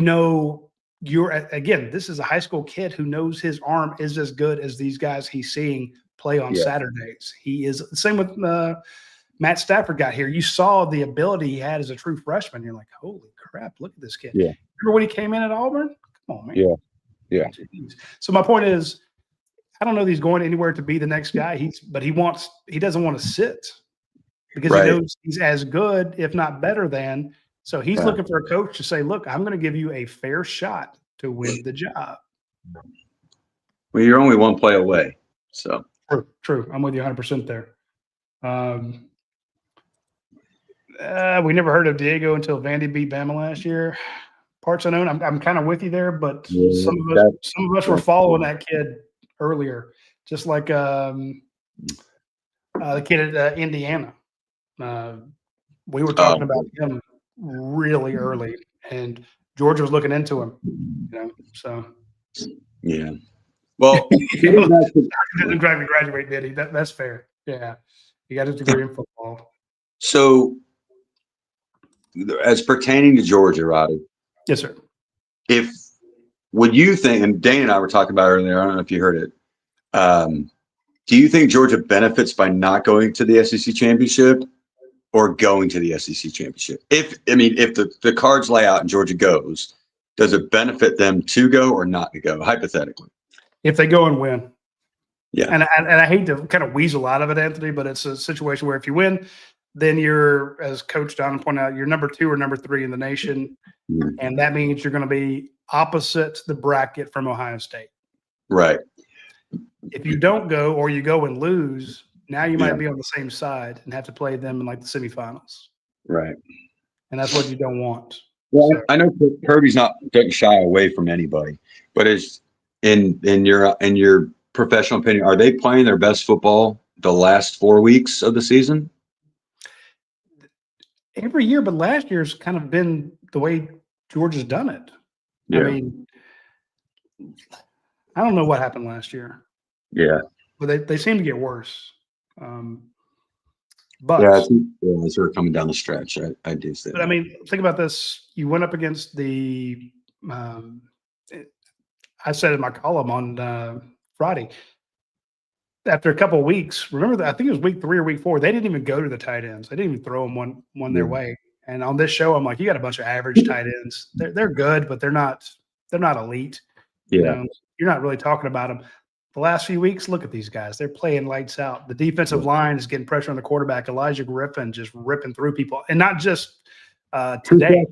is a high school kid who knows his arm is as good as these guys he's seeing play on Saturdays. He is the same with Matt Stafford got here. You saw the ability he had as a true freshman. You're like, holy crap, look at this kid. Yeah. Remember when he came in at Auburn? Come on, man. Yeah. Yeah. Jeez. So my point is, I don't know that he's going anywhere to be the next guy. He doesn't want to sit because he knows he's as good, if not better than. So he's looking for a coach to say, look, I'm going to give you a fair shot to win the job. Well, you're only one play away. So true. I'm with you 100% there. We never heard of Diego until Vandy beat Bama last year. Parts unknown. I'm kind of with you there, but some of us were following that kid earlier, just like the kid at Indiana. We were talking about him really early, and Georgia was looking into him. So yeah. Well, he didn't graduate, did he? That's fair. Yeah, he got his degree in football. So, as pertaining to Georgia, Roddy. Yes, sir. Would you think, and Dane and I were talking about earlier, I don't know if you heard it. Do you think Georgia benefits by not going to the SEC championship or going to the SEC championship? If the cards lay out and Georgia goes, does it benefit them to go or not to go, hypothetically? If they go and win. Yeah. And I hate to kind of weasel out of it, Anthony, but it's a situation where if you win, then you're, as Coach Don pointed out, you're number 2 or number 3 in the nation. Mm-hmm. And that means you're going to be opposite the bracket from Ohio State. Right. If you don't go or you go and lose, now you might be on the same side and have to play them in like the semifinals. Right. And that's what you don't want. Well, I know Kirby's doesn't shy away from anybody, but is in your professional opinion, are they playing their best football the last 4 weeks of the season? Every year, but last year's kind of been the way Georgia's done it. Yeah. I mean, I don't know what happened last year. Yeah. But they seem to get worse. But as we're coming down the stretch, I do see. But I mean, think about this. You went up against the I said in my column on Friday, after a couple of weeks, remember that I think it was week 3 or week 4, they didn't even go to the tight ends. They didn't even throw them one their way. And on this show, I'm like, you got a bunch of average tight ends. They're good, but they're not elite. Yeah. You're not really talking about them. The last few weeks, look at these guys. They're playing lights out. The defensive line is getting pressure on the quarterback. Elijah Griffin just ripping through people. And not just today.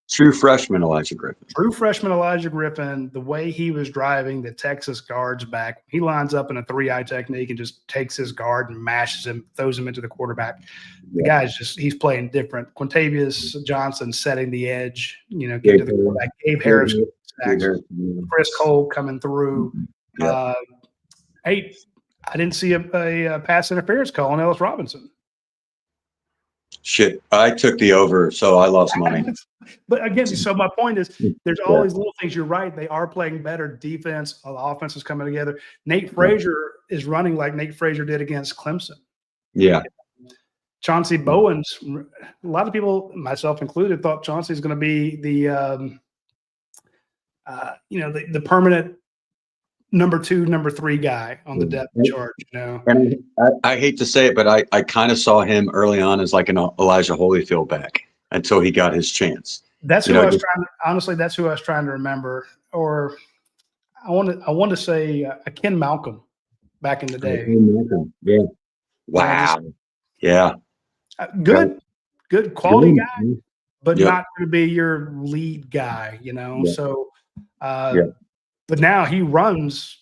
True freshman Elijah Griffin. True freshman Elijah Griffin, the way he was driving the Texas guards back, he lines up in a 3-eye technique and just takes his guard and mashes him, throws him into the quarterback. The guy's he's playing different. Quintavious Johnson setting the edge, getting to the quarterback. Gabe Harris, Chris Cole coming through. Yeah. Hey, I didn't see a pass interference call on Ellis Robinson. Shit, I took the over, so I lost money. But again, so my point is there's all these little things. You're right. They are playing better defense. The offense is coming together. Nate Frazier is running like Nate Frazier did against Clemson. Yeah. Chauncey Bowens, a lot of people, myself included, thought Chauncey's going to be the permanent number 2, number 3 guy on the depth chart. And I hate to say it, but I kind of saw him early on as like an Elijah Holyfield back until he got his chance. That's who I was trying. Honestly, that's who I was trying to remember. Or I want to say Ken Malcolm back in the day. Yeah. Wow. Yeah. Good quality guy, but not going to be your lead guy. So. But now he runs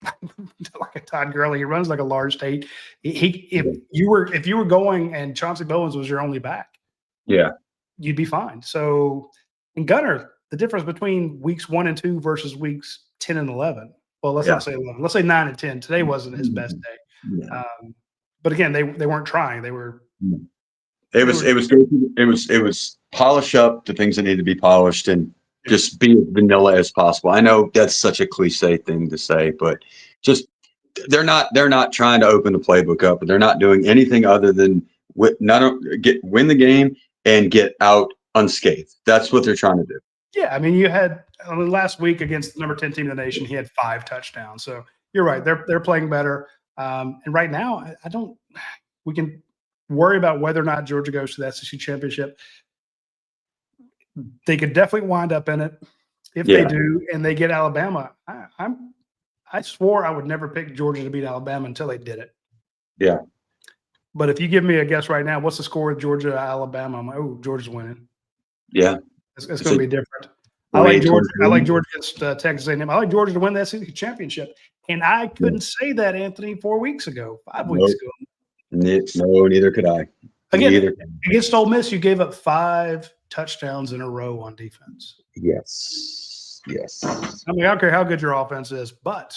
like a Todd Gurley. He runs like a large state. If you were going and Chauncey Bowens was your only back, you'd be fine. So in Gunner, the difference between weeks 1 and 2 versus weeks 10 and 11. Well, let's not say 11. Let's say 9 and 10. Today wasn't his best day. Yeah. But again, they weren't trying. They were. It was polish up the things that need to be polished and just be as vanilla as possible. I know that's such a cliche thing to say, but just they're not trying to open the playbook up, but they're not doing anything other than win the game and get out unscathed. That's what they're trying to do. Yeah, I mean, you had last week against the number 10 team in the nation, he had 5 touchdowns. So you're right; they're playing better. And right now, I don't. We can worry about whether or not Georgia goes to the SEC championship. They could definitely wind up in it if they do, and they get Alabama. I swore I would never pick Georgia to beat Alabama until they did it. Yeah. But if you give me a guess right now, what's the score of Georgia Alabama? I'm like, oh, Georgia's winning. Yeah. It's going to be different. I like Georgia. I like Georgia against Texas A&M. I like Georgia to win the SEC championship, and I couldn't say that, Anthony, 4 weeks ago, 5 weeks ago. No, neither could I. Again, against Ole Miss, you gave up 5 touchdowns in a row on defense. Yes. I mean, I don't care how good your offense is, but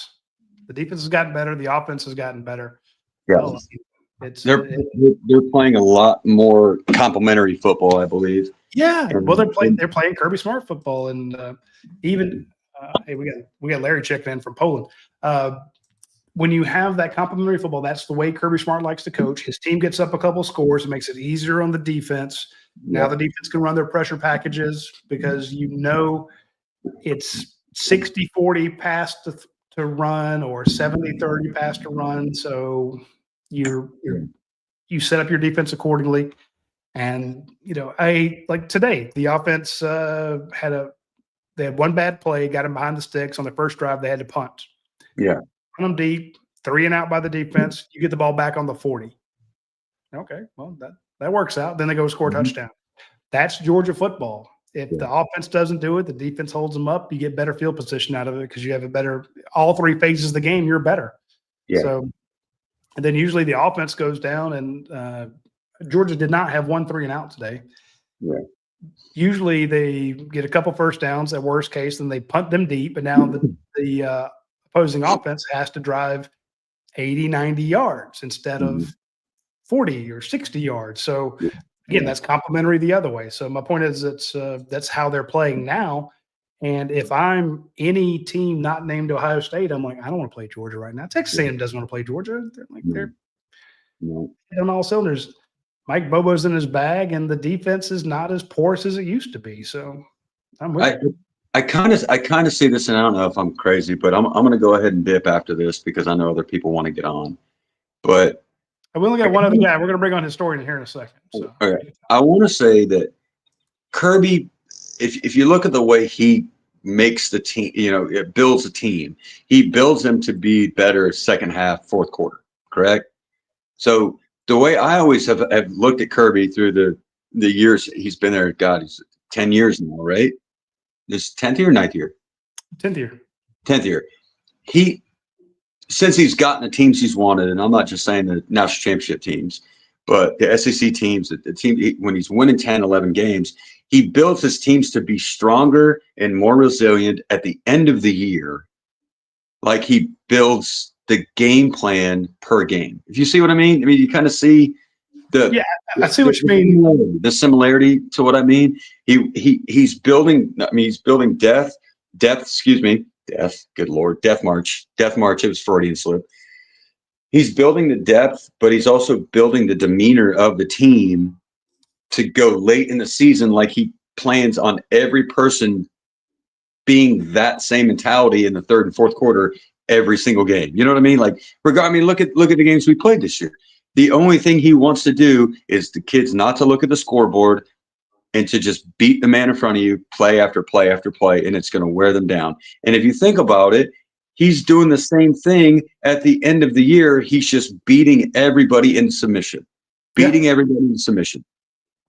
the defense has gotten better. The offense has gotten better. Yeah. Well, they're playing a lot more complimentary football, I believe. Yeah. Well, they're playing Kirby Smart football, and even hey, we got Larry checking in from Poland. When you have that complimentary football, that's the way Kirby Smart likes to coach. His team gets up a couple scores. It makes it easier on the defense. Now the defense can run their pressure packages because it's 60-40 pass to run or 70-30 pass to run. So you set up your defense accordingly. And like today, the offense they had one bad play, got them behind the sticks on the first drive. They had to punt. Yeah. Run them deep, 3 and out by the defense. You get the ball back on the 40. Okay, well that works out. Then they go score a touchdown. That's Georgia football. If the offense doesn't do it, the defense holds them up. You get better field position out of it because you have all 3 phases of the game. You're better. Yeah. So, and then usually the offense goes down, and Georgia did not have 1 3 and out today. Yeah. Usually they get a couple first downs at worst case, and they punt them deep. And now the opposing offense has to drive 80, 90 yards instead of 40 or 60 yards. So again, that's complementary the other way. So my point is that's how they're playing now. And if I'm any team not named Ohio State, I'm like, I don't want to play Georgia right now. Texas A&M doesn't want to play Georgia. They're on all cylinders. Mike Bobo's in his bag, and the defense is not as porous as it used to be. So I'm with you. I kind of see this, and I don't know if I'm crazy, but I'm going to go ahead and dip after this because I know other people want to get on. But we only got one other guy. We're going to bring on historian here in a second. So. Okay. I want to say that Kirby, if you look at the way he makes the team, it builds a team. He builds them to be better second half, fourth quarter, correct? So the way I always have looked at Kirby through the years he's been there, God, he's 10 years now, right? This 10th year or 9th year? 10th year. 10th year. Since he's gotten the teams he's wanted, and I'm not just saying the national championship teams, but the SEC teams, the team, when he's winning 10, 11 games, he builds his teams to be stronger and more resilient at the end of the year. Like he builds the game plan per game. If you see what I mean? I mean, you kind of see I see what you mean. The similarity to what I mean. He's building. I mean, he's building depth. Good Lord, Death March. It was Freudian slip. He's building the depth, but he's also building the demeanor of the team to go late in the season. Like he plans on every person being that same mentality in the third and fourth quarter every single game. You know what I mean? Like, look at the games we played this year. The only thing he wants to do is the kids not to look at the scoreboard and to just beat the man in front of you, play after play after play, and it's going to wear them down. And if you think about it, he's doing the same thing at the end of the year. He's just beating everybody in submission.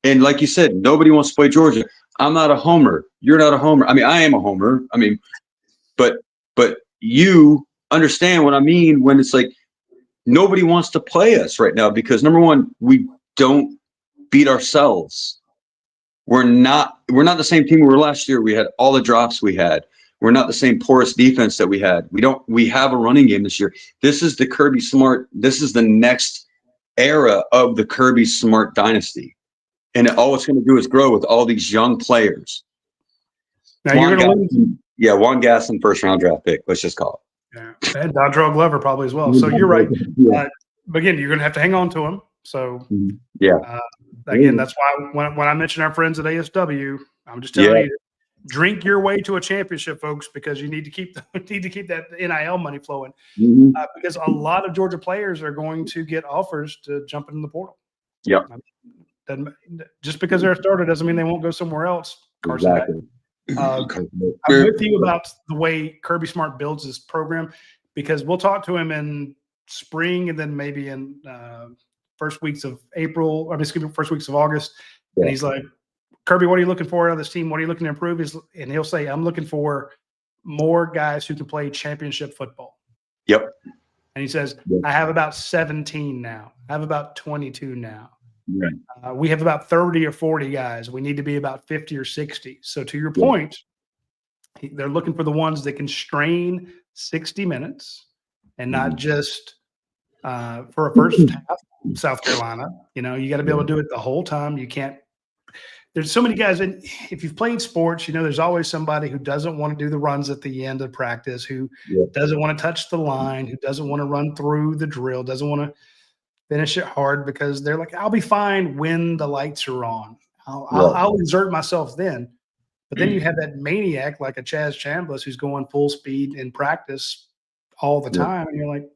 And like you said, nobody wants to play Georgia. I'm not a homer. You're not a homer. I mean, I am a homer. I mean, but you understand what I mean when it's like nobody wants to play us right now because, number one, we don't beat ourselves. We're not the same team we were last year. We had all the drops we had. We're not the same porous defense that we had. We have a running game this year. This is the Kirby Smart. This is the next era of the Kirby Smart dynasty. And all it's going to do is grow with all these young players. Now you're going to lose. Yeah, Juan Gasson, first round draft pick. Let's just call it. Yeah, and Dontrell Glover probably as well. So you're right. But again, you're going to have to hang on to him. So, yeah. Again, that's why when I mention our friends at ASW, I'm just telling you, drink your way to a championship, folks, because you need to keep that NIL money flowing. Because a lot of Georgia players are going to get offers to jump in the portal. Yep. Just because they're a starter doesn't mean they won't go somewhere else. Carson Beck. Exactly. I'm with you about the way Kirby Smart builds his program, because we'll talk to him in spring and then maybe in first weeks of August. And he's like, Kirby, what are you looking for out of this team? What are you looking to improve? And he'll say, I'm looking for more guys who can play championship football. Yep. And he says, I have about 17 now. I have about 22 now. Right. We have about 30 or 40 guys. We need to be about 50 or 60. So to your point, they're looking for the ones that can strain 60 minutes and not just for a first half. South Carolina, you got to be able to do it the whole time. You can't. There's so many guys, and if you've played sports, there's always somebody who doesn't want to do the runs at the end of practice, who doesn't want to touch the line, who doesn't want to run through the drill, doesn't want to finish it hard, because they're like, I'll be fine when the lights are on. I'll exert myself then. But then you have that maniac like a Chaz Chambliss who's going full speed in practice all the time, and you're like,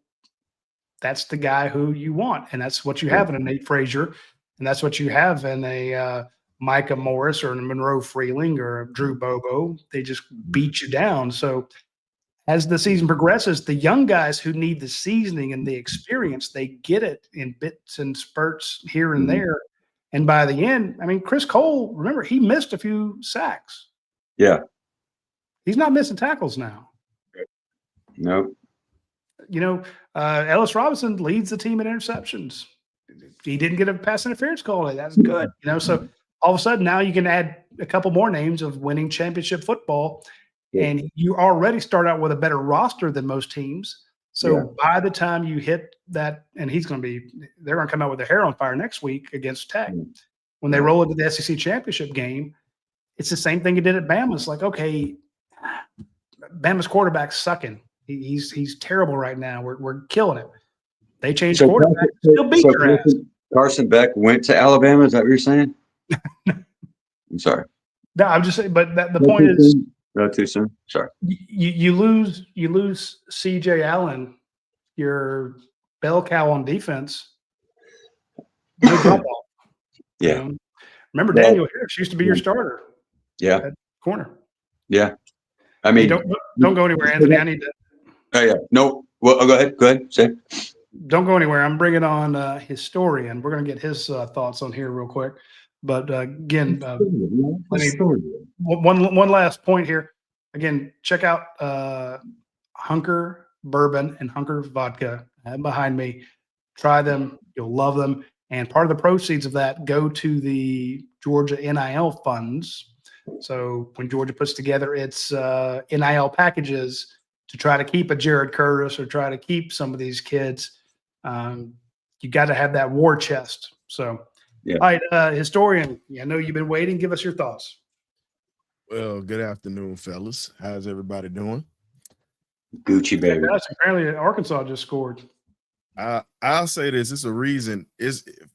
that's the guy who you want, and that's what you have in a Nate Frazier, and that's what you have in a Micah Morris or a Monroe Freeling or a Drew Bobo. They just beat you down. So as the season progresses, the young guys who need the seasoning and the experience, they get it in bits and spurts here and there. And by the end, Chris Cole, remember, he missed a few sacks. Yeah. He's not missing tackles now. Nope. Ellis Robinson leads the team in interceptions. He didn't get a pass interference call today. That's good. So all of a sudden now you can add a couple more names of winning championship football, and you already start out with a better roster than most teams. So by the time you hit that, and they're going to come out with their hair on fire next week against Tech. When they roll into the SEC championship game, it's the same thing you did at Bama. It's like, okay, Bama's quarterback's sucking. He's terrible right now. We're killing him. They changed quarterback. Still beat your ass. Carson Beck went to Alabama. Is that what you're saying? I'm sorry. No, I'm just saying. But the point is, not too soon. Sorry. You lose CJ Allen, your bell cow on defense. No drop off. Yeah. Remember, Daniel Harris used to be your starter. Yeah. At corner. Yeah. Don't go anywhere, Anthony. I need to. Oh yeah. No. Well, go ahead. Go ahead. Say. Don't go anywhere. I'm bringing on historian. We're going to get his thoughts on here real quick. But again, one last point here. Again, check out Hunker Bourbon and Hunker Vodka behind me. Try them. You'll love them. And part of the proceeds of that go to the Georgia NIL funds. So when Georgia puts together its NIL packages to try to keep a Jared Curtis or try to keep some of these kids, you got to have that war chest. So, all right, historian, I know you've been waiting. Give us your thoughts. Well, good afternoon, fellas. How's everybody doing? Gucci, baby. Apparently, Arkansas just scored. I'll say this. It's a reason.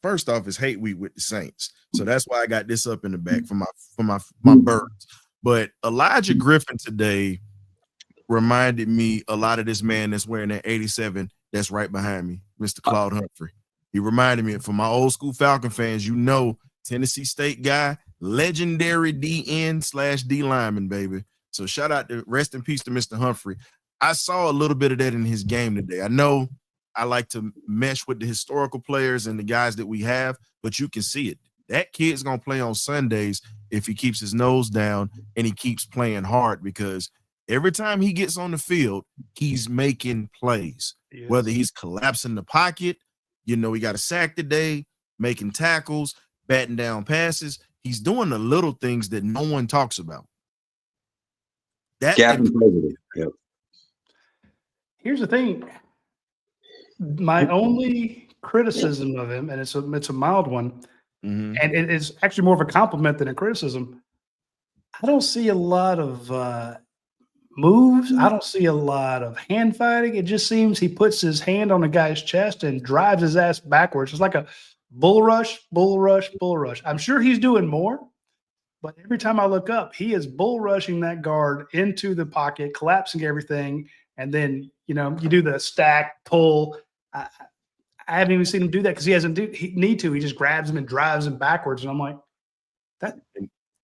First off, it's hate week with the Saints. So that's why I got this up in the back for my birds. But Elijah Griffin today reminded me a lot of this man that's wearing that 87 that's right behind me, Mr. Claude Humphrey. He reminded me, for my old school Falcon fans, Tennessee State guy, legendary DN/D lineman, baby. So shout out to rest in peace to Mr. Humphrey. I saw a little bit of that in his game today. I know I like to mesh with the historical players and the guys that we have, but you can see it. That kid's going to play on Sundays if he keeps his nose down and he keeps playing hard, because every time he gets on the field, he's making plays. Yes. Whether he's collapsing the pocket, he got a sack today, making tackles, batting down passes. He's doing the little things that no one talks about. Yep. Here's the thing. My only criticism of him, and it's a mild one, and it is actually more of a compliment than a criticism. I don't see a lot of moves. I don't see a lot of hand fighting. It just seems he puts his hand on a guy's chest and drives his ass backwards. It's like a bull rush, bull rush, bull rush. I'm sure he's doing more, but every time I look up, he is bull rushing that guard into the pocket, collapsing everything, and then you do the stack pull. I haven't even seen him do that because he need to. He just grabs him and drives him backwards, and I'm like, that.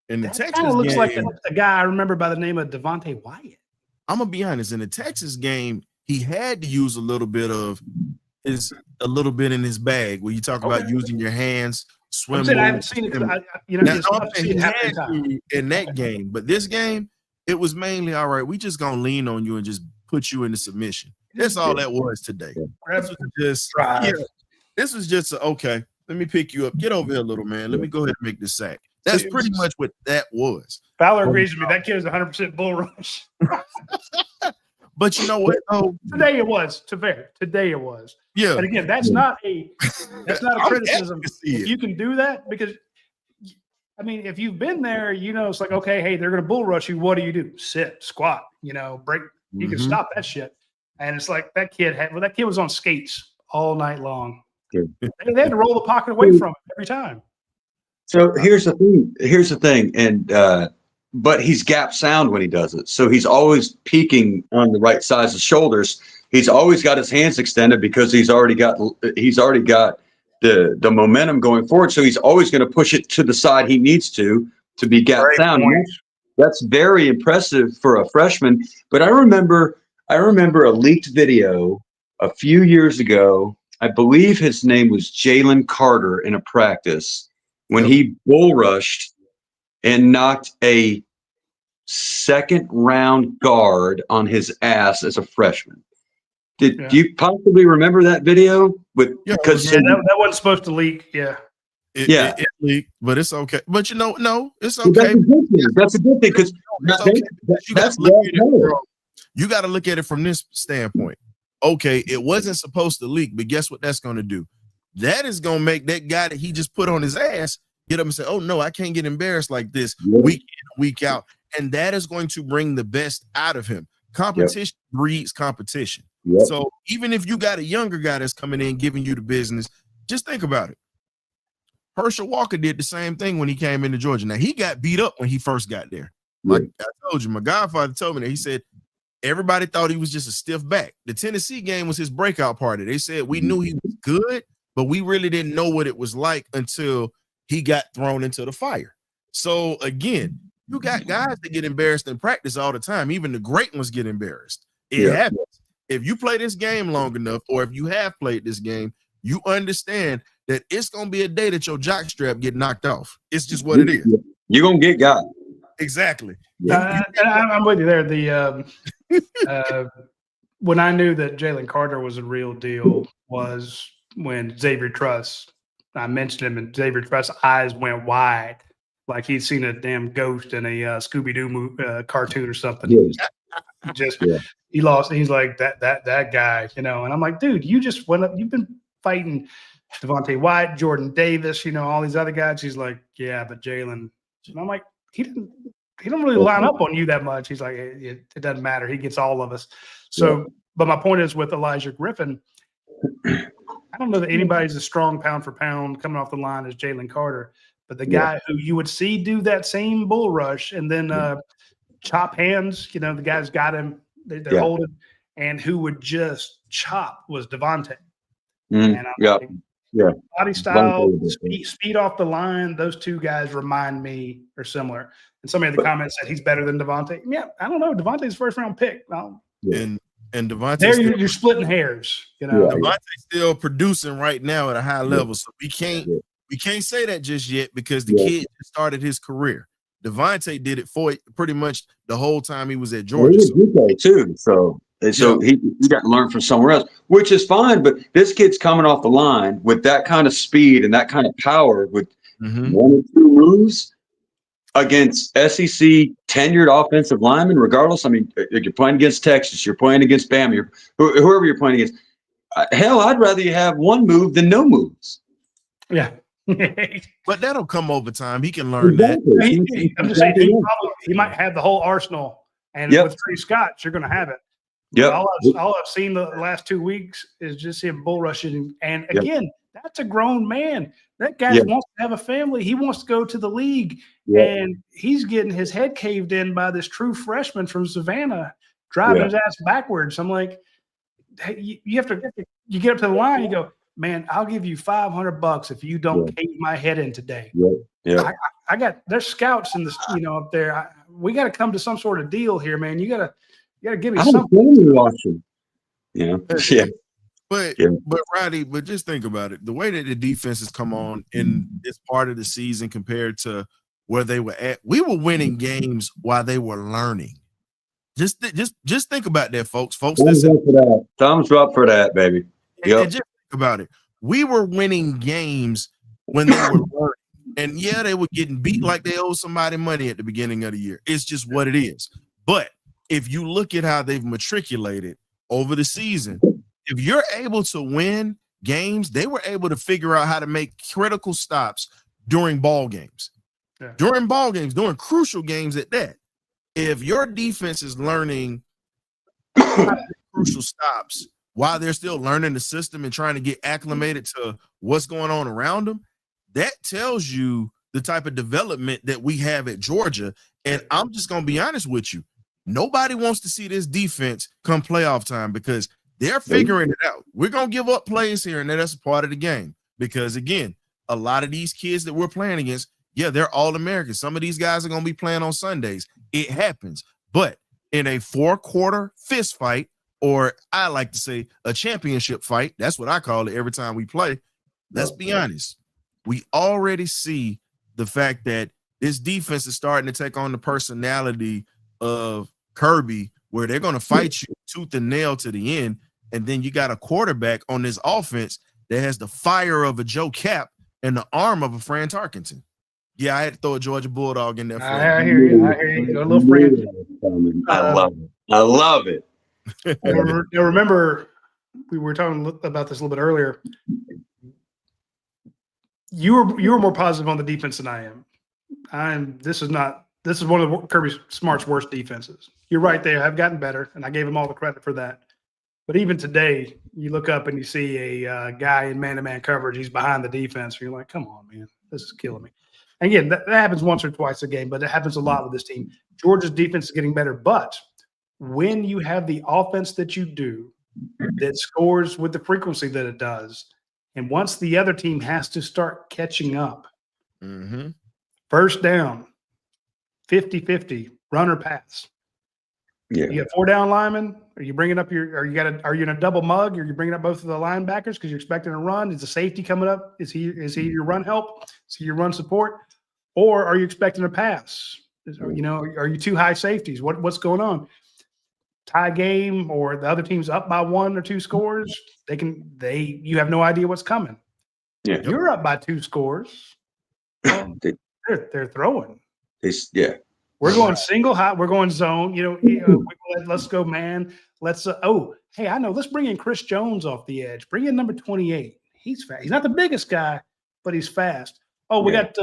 In the That Texas kind of looks game, like a guy I remember by the name of Devontae Wyatt. I'm gonna be honest. In the Texas game, he had to use a little bit in his bag. When you talk about using your hands, swim. I haven't seen it. He had to in that game, but this game, it was mainly all right. We just gonna lean on you and just put you into submission. That's all that was today. This was just okay. Let me pick you up. Get over here, little man. Let me go ahead and make this sack. That's pretty much what that was. Fowler agrees with me. That kid is 100% bull rush. But you know what? Oh, today it was. Today it was. Yeah. And again, that's not a criticism. If you can do that, because I mean, if you've been there, it's like, okay, hey, they're going to bull rush you. What do? Sit, squat, break. You can stop that shit. And it's like that kid was on skates all night long. Yeah. They had to roll the pocket away from him every time. So here's the thing, and but he's gap sound when he does it. So he's always peaking on the right size of shoulders. He's always got his hands extended because he's already got the momentum going forward. So he's always going to push it to the side he needs to be gap sound. That's very impressive for a freshman. But I remember a leaked video a few years ago. I believe his name was Jalen Carter in a practice when he bull rushed and knocked a second round guard on his ass as a freshman. Do you possibly remember that video? Because that wasn't supposed to leak. Yeah. It leaked, but it's okay. But no, it's okay. That's a good thing because you got to look at it from this standpoint. Okay, it wasn't supposed to leak, but guess what that's going to do? That is going to make that guy that he just put on his ass get up and say, oh, no, I can't get embarrassed like this week in, week out. And that is going to bring the best out of him. Competition breeds competition. So even if you got a younger guy that's coming in giving you the business, just think about it. Herschel Walker did the same thing when he came into Georgia. Now, he got beat up when he first got there. Like I told you, my godfather told me that. He said, everybody thought he was just a stiff back. The Tennessee game was his breakout party. They said we knew he was good, but we really didn't know what it was like until he got thrown into the fire. So again, you got guys that get embarrassed in practice all the time. Even the great ones get embarrassed. It happens. If you play this game long enough, or if you have played this game, you understand that it's going to be a day that your jockstrap get knocked off. It's just what it is. You're going to get got. Exactly. I'm with you there. When I knew that Jalen Carter was a real deal was when Xavier Truss, I mentioned him, and Xavier Truss' eyes went wide, like he'd seen a damn ghost in a Scooby-Doo cartoon or something. He lost. He's like that guy, and I'm like, dude, you just went up. You've been fighting Devontae White, Jordan Davis, all these other guys. He's like, yeah, but Jalen. And I'm like, he don't really line up on you that much. He's like, it doesn't matter. He gets all of us. So, but my point is with Elijah Griffin, I don't know that anybody's as strong pound for pound coming off the line as Jalen Carter, but the guy who you would see do that same bull rush and then chop hands, the guy's got him, they're holding, and who would just chop was Devontae. And body style, speed off the line, those two guys remind me are similar. And somebody in the comments said he's better than Devontae. Yeah, I don't know. Devontae's first round pick. And Devontae, there you're splitting hairs. Devontae's still producing right now at a high level, so we can't say that just yet because the kid started his career. Devontae did it for pretty much the whole time he was at Georgia. Too. So he got to learn from somewhere else, which is fine. But this kid's coming off the line with that kind of speed and that kind of power with one or two moves against SEC tenured offensive linemen, regardless. I mean, you're playing against Texas, you're playing against Bama, whoever you're playing against. Hell, I'd rather you have one move than no moves. Yeah. But that'll come over time. He can learn that. I'm just saying he might have the whole arsenal. And with Trey Scott, you're going to have it. All I've seen the last 2 weeks is just him bull rushing. And again, That's a grown man. That guy Yeah. wants to have a family. He wants to go to the league, Yeah. and he's getting his head caved in by this true freshman from Savannah driving his ass backwards. I'm like, hey, you have to. You get up to the line, you go, man, I'll give you $500 if you don't cave my head in today. Yeah. I got there's scouts in this, up there. We got to come to some sort of deal here, man. You got to give me something. I'm watching. Yeah. But Roddy, but just think about it. The way that the defense has come on in this part of the season compared to where they were at, we were winning games while they were learning. Just think about that, folks. Thumbs up for that, baby. And just think about it. We were winning games when they were learning. And yeah, they were getting beat like they owe somebody money at the beginning of the year. It's just what it is. But if you look at how they've matriculated over the season, if you're able to win games, they were able to figure out how to make critical stops during ball games. Yeah. During ball games, during crucial games at that. If your defense is learning crucial stops while they're still learning the system and trying to get acclimated to what's going on around them, that tells you the type of development that we have at Georgia. And I'm just going to be honest with you. Nobody wants to see this defense come playoff time because they're figuring it out. We're going to give up plays here, and that's a part of the game. Because, again, a lot of these kids that we're playing against, yeah, they're All-Americans. Some of these guys are going to be playing on Sundays. It happens. But in a 4-quarter fist fight, or I like to say a championship fight, that's what I call it every time we play, let's be honest. We already see the fact that this defense is starting to take on the personality of Kirby, where they're going to fight you tooth and nail to the end. And then you got a quarterback on this offense that has the fire of a Joe Cap and the arm of a Fran Tarkenton. Yeah, I had to throw a Georgia Bulldog in there. I hear you. A little Fran. I love it. I remember we were talking about this a little bit earlier. You were more positive on the defense than I am. This is one of Kirby Smart's worst defenses. You're right, they have gotten better, and I gave him all the credit for that. But even today, you look up and you see a guy in man-to-man coverage. He's behind the defense. And you're like, come on, man, this is killing me. And again, that happens once or twice a game, but it happens a lot with this team. Georgia's defense is getting better, but when you have the offense that you do that scores with the frequency that it does, and once the other team has to start catching up, first down, 50-50, run or pass. Yeah. You got 4 down linemen. Are you bringing up are you in a double mug? Are you bringing up both of the linebackers because you're expecting a run? Is the safety coming up? Is he your run help? Is he your run support? Or are you expecting a pass? Are you too high safeties? What's going on? Tie game, or the other team's up by 1 or 2 scores. You have no idea what's coming. Yeah. If you're up by 2 scores, well, they're throwing. We're going single high. We're going zone. Let's go man. Let's. Hey, I know. Let's bring in Chris Jones off the edge. Bring in number 28. He's fast. He's not the biggest guy, but he's fast. We got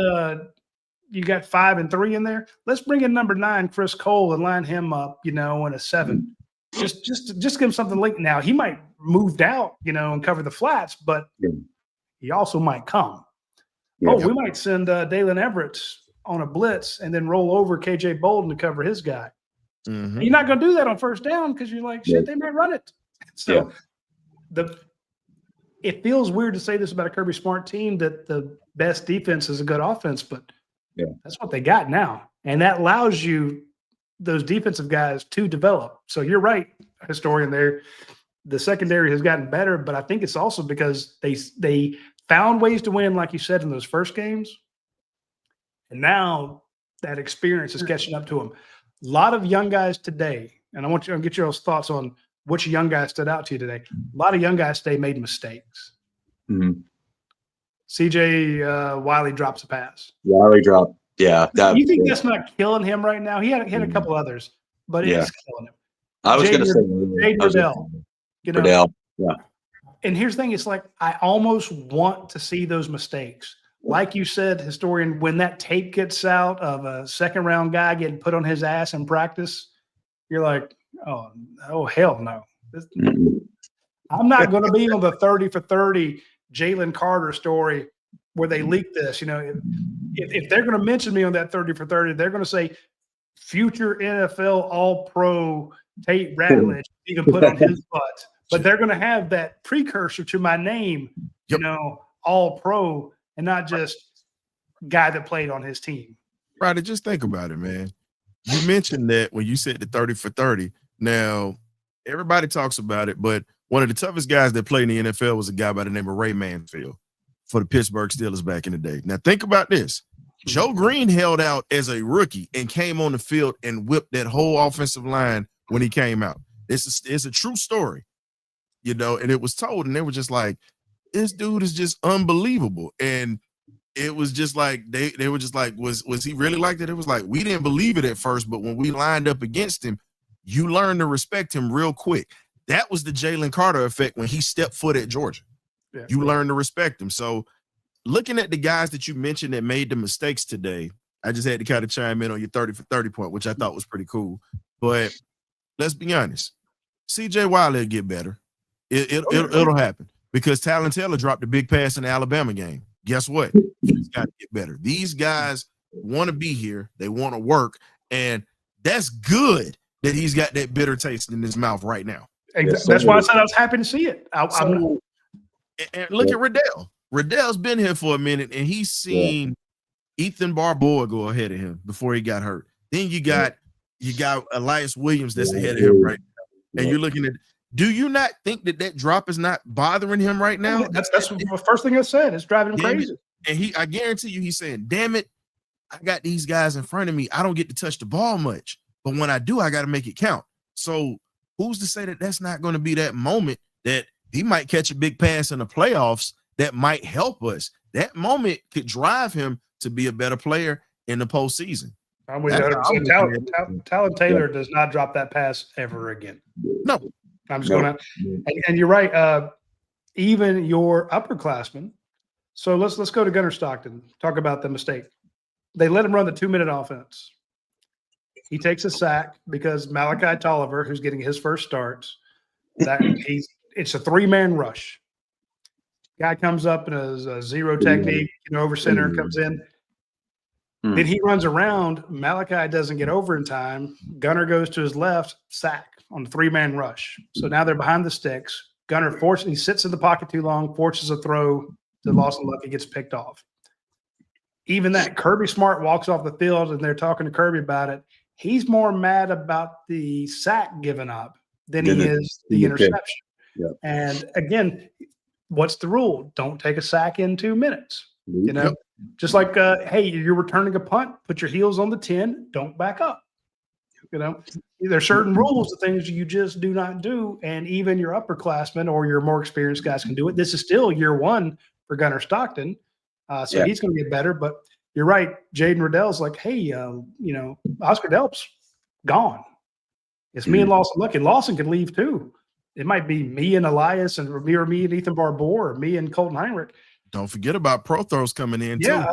you got 5 and 3 in there. Let's bring in number 9, Chris Cole, and line him up. In a 7. Just give him something late. Now he might move out, and cover the flats, but he also might come. We might send Daylen Everett on a blitz and then roll over KJ Bolden to cover his guy. Mm-hmm. You're not going to do that on first down because you're like, shit, they might run it. So it feels weird to say this about a Kirby Smart team that the best defense is a good offense, but that's what they got now. And that allows you those defensive guys to develop. So you're right, historian there. The secondary has gotten better, but I think it's also because they found ways to win, like you said, in those first games. And now that experience is catching up to them. A lot of young guys today, and I want you to get your thoughts on which young guys stood out to you today. A lot of young guys today made mistakes. Mm-hmm. CJ Wiley drops a pass. Wiley dropped. Yeah. You think that's not killing him right now? He had a couple others, but it's killing him. I was going to say Jade Riddell. Riddell. Yeah. And here's the thing. It's like I almost want to see those mistakes. Like you said, historian, when that tape gets out of a second-round guy getting put on his ass in practice, you're like, oh hell no. I'm not going to be on the 30 for 30 Jalen Carter story where they leaked this. If they're going to mention me on that 30 for 30, they're going to say future NFL All-Pro Tate Ratledge. You can put on his butt, but they're going to have that precursor to my name, All-Pro, and not just guy that played on his team. Right. Just think about it, man. You mentioned that when you said the 30 for 30. Now, everybody talks about it, but one of the toughest guys that played in the NFL was a guy by the name of Ray Manfield for the Pittsburgh Steelers back in the day. Now, think about this. Joe Green held out as a rookie and came on the field and whipped that whole offensive line when he came out. It's a true story, and it was told, and they were just like, this dude is just unbelievable. And it was just like, they were just like, was he really like that? It was like, we didn't believe it at first, but when we lined up against him, you learn to respect him real quick. That was the Jalen Carter effect when he stepped foot at Georgia. Yeah. You learn to respect him. So looking at the guys that you mentioned that made the mistakes today, I just had to kind of chime in on your 30 for 30 point, which I thought was pretty cool. But let's be honest. CJ Wiley will get better. It'll happen because Talon Taylor dropped a big pass in the Alabama game. Guess what? He's got to get better. These guys want to be here. They want to work. And that's good that he's got that bitter taste in his mouth right now. Exactly. That's why I said I was happy to see it. And look at Riddell. Riddell's been here for a minute, and he's seen Ethan Barbour go ahead of him before he got hurt. Then you got Elias Williams that's ahead of him right now. And you're looking at, do you not think that drop is not bothering him right now? That's the first thing I said. It's driving him crazy. And I guarantee you, he's saying, damn it, I got these guys in front of me. I don't get to touch the ball much. But when I do, I got to make it count. So who's to say that that's not going to be that moment that he might catch a big pass in the playoffs that might help us? That moment could drive him to be a better player in the postseason. I'm with you. Talon Taylor does not drop that pass ever again. No. I'm just going to – and you're right. Even your upperclassmen. So let's go to Gunnar Stockton, talk about the mistake. They let him run the 2-minute offense. He takes a sack because Malachi Tolliver, who's getting his first starts, it's a 3-man rush. Guy comes up in a zero technique, over center, comes in. Then he runs around. Malachi doesn't get over in time. Gunnar goes to his left, sack on the 3-man rush. So now they're behind the sticks. Gunnar he sits in the pocket too long, forces a throw to Lawson Lucky, gets picked off. Even that, Kirby Smart walks off the field, and they're talking to Kirby about it. He's more mad about the sack given up than he is the interception. Yeah. And again, what's the rule? Don't take a sack in 2 minutes. Just like, hey, you're returning a punt, put your heels on the 10, don't back up. There are certain rules of things you just do not do, and even your upperclassmen or your more experienced guys can do it. This is still year one for Gunnar Stockton, so he's going to get better. But you're right, Jaden Riddell's like, hey, Oscar Delp's gone. It's me and Lawson Lucky. Lawson could leave too. It might be me and Elias and me and Ethan Barbour, or me and Colton Heinrich. Don't forget about Prothros coming in too.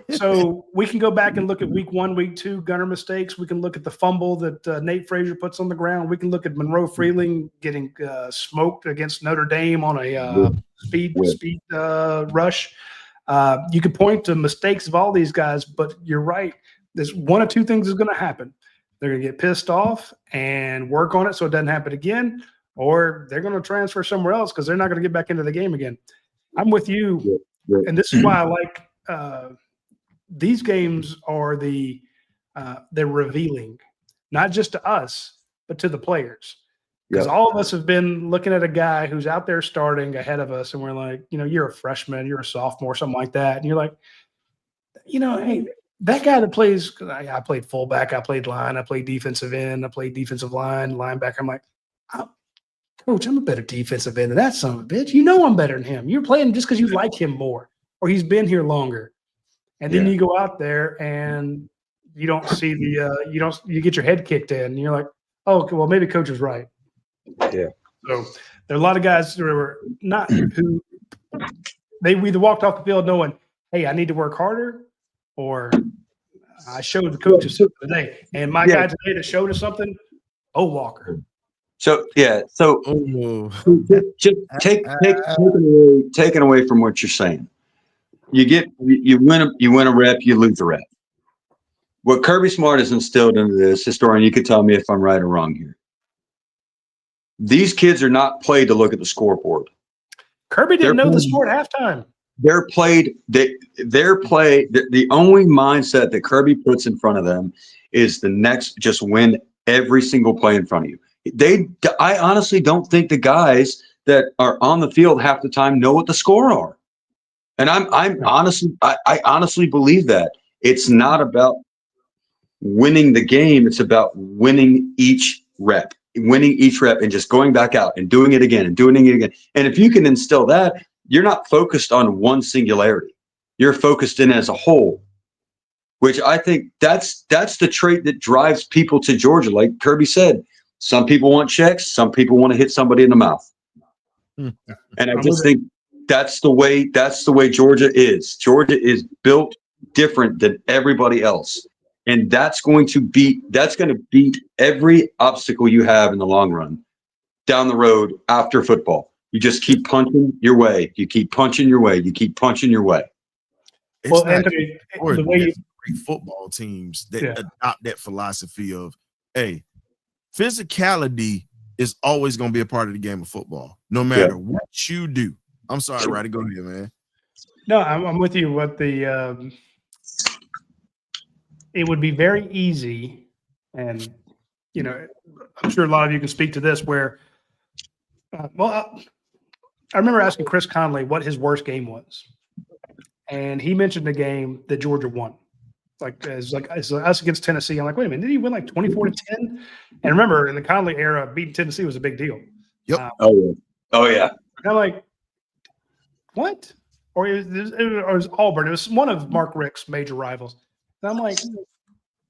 So we can go back and look at week 1, week 2 Gunnar mistakes. We can look at the fumble that Nate Frazier puts on the ground. We can look at Monroe Freeling getting smoked against Notre Dame on a speed rush. You could point to mistakes of all these guys, but you're right. There's one of two things is going to happen. They're going to get pissed off and work on it so it doesn't happen again, or they're going to transfer somewhere else because they're not going to get back into the game again. I'm with you, and this is why I like these games are they're revealing, not just to us, but to the players. Because all of us have been looking at a guy who's out there starting ahead of us, and we're like, you're a freshman, you're a sophomore, something like that. And you're like, hey, that guy that plays – I played fullback, I played line, I played defensive end, I played defensive line, linebacker. I'm like, Coach, I'm a better defensive end than that son of a bitch. I'm better than him. You're playing just because you like him more or he's been here longer. And then you go out there and you don't see you get your head kicked in and you're like, oh, okay, well, maybe Coach is right. Yeah. So there are a lot of guys who are they either walked off the field knowing, hey, I need to work harder, or I showed the coaches something today. And my guy today that showed us something, Walker. So yeah, so Oh, just taken away from what you're saying. You win a rep, you lose a rep. What Kirby Smart has instilled into this, historian, you could tell me if I'm right or wrong here. These kids are not played to look at the scoreboard. Kirby didn't know the score at halftime. The only mindset that Kirby puts in front of them is the next, just win every single play in front of you. I honestly don't think the guys that are on the field half the time know what the score are. And I honestly believe that it's not about winning the game. It's about winning each rep and just going back out and doing it again and doing it again. And if you can instill that, you're not focused on one singularity. You're focused in as a whole, which I think that's the trait that drives people to Georgia. Like Kirby said, some people want checks. Some people want to hit somebody in the mouth. And I just think that's the way Georgia is. Georgia is built different than everybody else. And that's going to beat every obstacle you have in the long run down the road after football. You just keep punching your way. You keep punching your way. You keep punching your way. Well, Anthony, the way great football teams that adopt that philosophy of, hey, physicality is always going to be a part of the game of football, no matter what you do. I'm sorry, Radi, go ahead, man. No, I'm with you. It would be very easy, and I'm sure a lot of you can speak to this. Where, I remember asking Chris Conley what his worst game was, and he mentioned the game that Georgia won. It's us against Tennessee. I'm like, wait a minute, did he win like 24-10? And remember, in the Conley era, beating Tennessee was a big deal. Yep. Oh yeah. And I'm like, what? Or it was Auburn. It was one of Mark Richt's major rivals. And I'm like,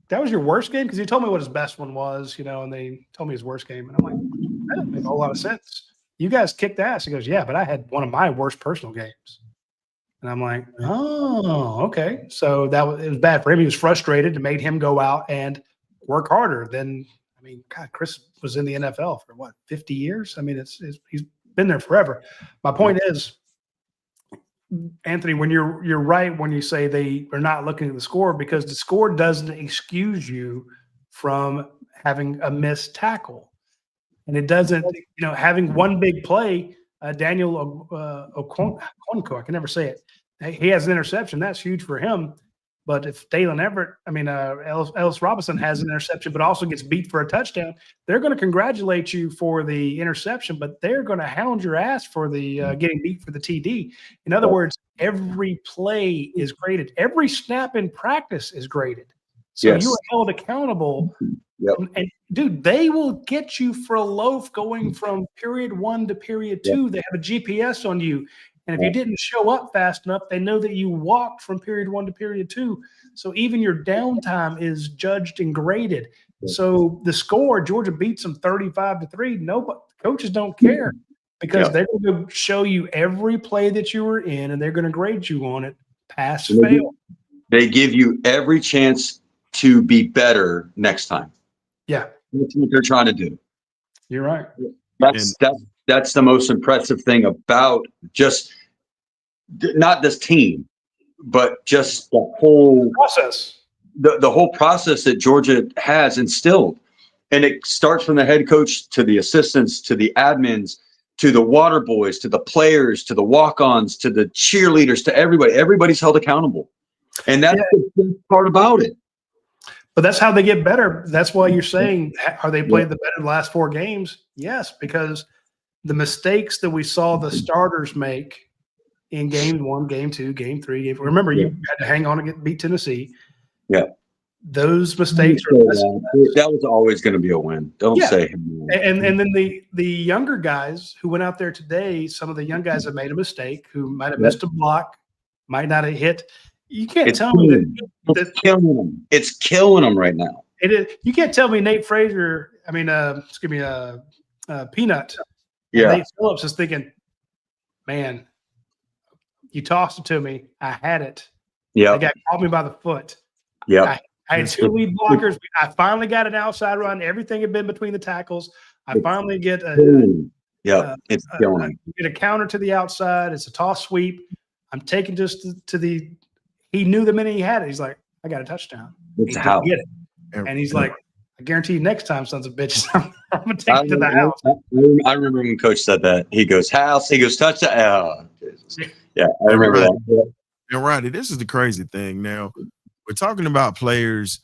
that was your worst game? Because he told me what his best one was, and they told me his worst game. And I'm like, that doesn't make a whole lot of sense. You guys kicked ass. He goes, yeah, but I had one of my worst personal games. And I'm like, oh, okay. So it was bad for him. He was frustrated. It made him go out and work harder than, God, Chris was in the NFL for what, 50 years? He's been there forever. My point is, Anthony, when you're right when you say they are not looking at the score, because the score doesn't excuse you from having a missed tackle, and it doesn't. Having one big play, Daniel Okonkwo, I can never say it. He has an interception. That's huge for him. But if Ellis Robinson has an interception, but also gets beat for a touchdown, they're going to congratulate you for the interception, but they're going to hound your ass for the getting beat for the TD. In other words, every play is graded. Every snap in practice is graded. So you are held accountable. Yep. And dude, they will get you for a loaf going from period 1 to period 2. They have a GPS on you. And if you didn't show up fast enough, they know that you walked from period 1 to period 2. So even your downtime is judged and graded. So the score, Georgia beats them 35-3. Nobody, coaches don't care, because they're going to show you every play that you were in, and they're going to grade you on it, pass, fail. They give you every chance to be better next time. Yeah. That's what they're trying to do. You're right. That's the most impressive thing about just not this team, but just the whole process. The whole process that Georgia has instilled. And it starts from the head coach to the assistants, to the admins, to the water boys, to the players, to the walk-ons, to the cheerleaders, to everybody. Everybody's held accountable. And that's the best part about it. But that's how they get better. That's why you're saying, are they played the better last 4 games? Yes, because the mistakes that we saw the starters make in game 1, game 2, game 3, game 4. Remember, you had to hang on to beat Tennessee. Yeah. Those mistakes are that was always going to be a win. Don't say him. And then the younger guys who went out there today, some of the young guys have made a mistake, who might have missed a block, might not have hit. You can't tell me that it's killing them. It's killing them right now. It is. You can't tell me Nate Frazier. Peanut. Yeah. Nate Phillips is thinking, man, you tossed it to me. I had it. Yeah. The guy caught me by the foot. Yeah. I had 2 lead blockers. I finally got an outside run. Everything had been between the tackles. I finally get it's going. get a counter to the outside. It's a toss sweep. I'm taking just to the. He knew the minute he had it. He's like, I got a touchdown. It's He a didn't house. get it, and he's like, I guarantee you next time, sons of bitches, I'm gonna take it to the house. I remember when Coach said that. He goes house. He goes touchdown. Oh, Jesus. Yeah, I remember that. And Roddy, this is the crazy thing. Now we're talking about players.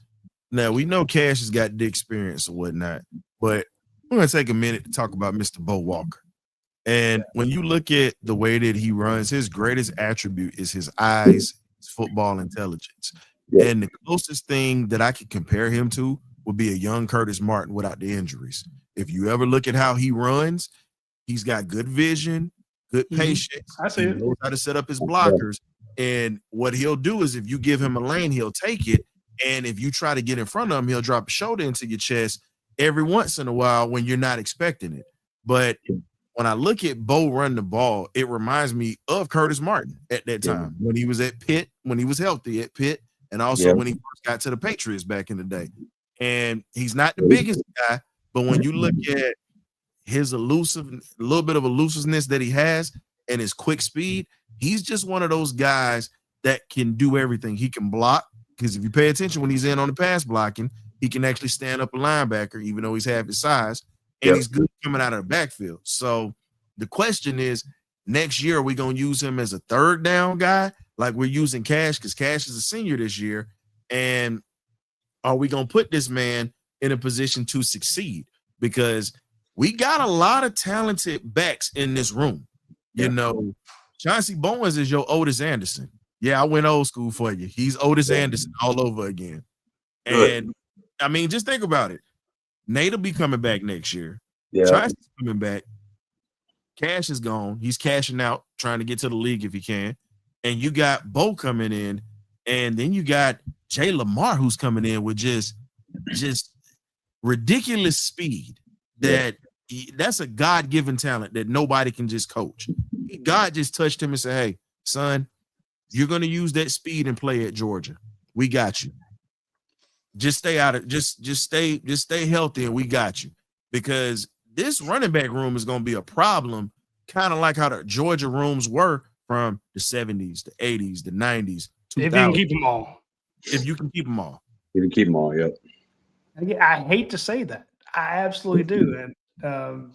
Now we know Cash has got the experience or whatnot, but we're gonna take a minute to talk about Mr. Bo Walker. And when you look at the way that he runs, his greatest attribute is his eyes, his football intelligence. Yeah. And the closest thing that I could compare him to would be a young Curtis Martin without the injuries. If you ever look at how he runs, he's got good vision, good patience. I see he it. knows how to set up his blockers. And what he'll do is if you give him a lane, he'll take it. And if you try to get in front of him, he'll drop a shoulder into your chest every once in a while when you're not expecting it. But when I look at Bo run the ball, it reminds me of Curtis Martin at that time when he was at Pitt, when he was healthy at Pitt, and also when he first got to the Patriots back in the day. And he's not the biggest guy, but when you look at his elusive, a little bit of elusiveness that he has and his quick speed, he's just one of those guys that can do everything. He can block, because if you pay attention when he's in on the pass blocking, he can actually stand up a linebacker, even though he's half his size. And he's good coming out of the backfield. So the question is, next year, are we going to use him as a third down guy like we're using Cash, because Cash is a senior this year? And are we going to put this man in a position to succeed? Because we got a lot of talented backs in this room. You know, Chauncey Bowens is your Otis Anderson. Yeah, I went old school for you. He's Otis Anderson all over again. And, I mean, just think about it. Nate will be coming back next year. Chauncey's coming back. Cash is gone. He's cashing out, trying to get to the league if he can. And you got Bo coming in. And then you got Jay Lamar, who's coming in with just ridiculous speed. That's a God-given talent that nobody can just coach. God just touched him and said, hey, son, you're going to use that speed and play at Georgia. We got you. Just stay out of just stay healthy, and we got you. Because this running back room is going to be a problem, kind of like how the Georgia rooms were from the 70s, the 80s, the 90s, 2000s. If you can keep them all. If you can keep them all. You can keep them all, Again, I hate to say that. I absolutely do. And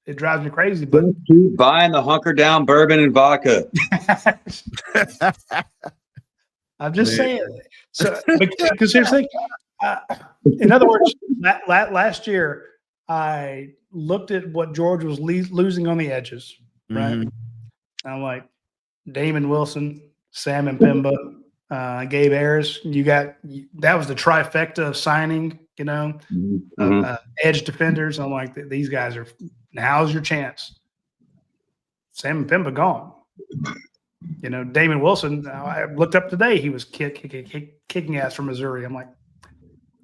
it drives me crazy. But keep buying the hunker down bourbon and vodka. I'm just saying. So, because here's the thing. In other words, last year, I looked at what George was losing on the edges, right? Mm-hmm. I'm like, Damon Wilson, Sam and Pimba, Gabe Ayers. That was the trifecta of signing, edge defenders. I'm like, these guys are. Now's your chance. Sam and Pimba gone. Damon Wilson. I looked up today. He was kicking ass from Missouri. I'm like,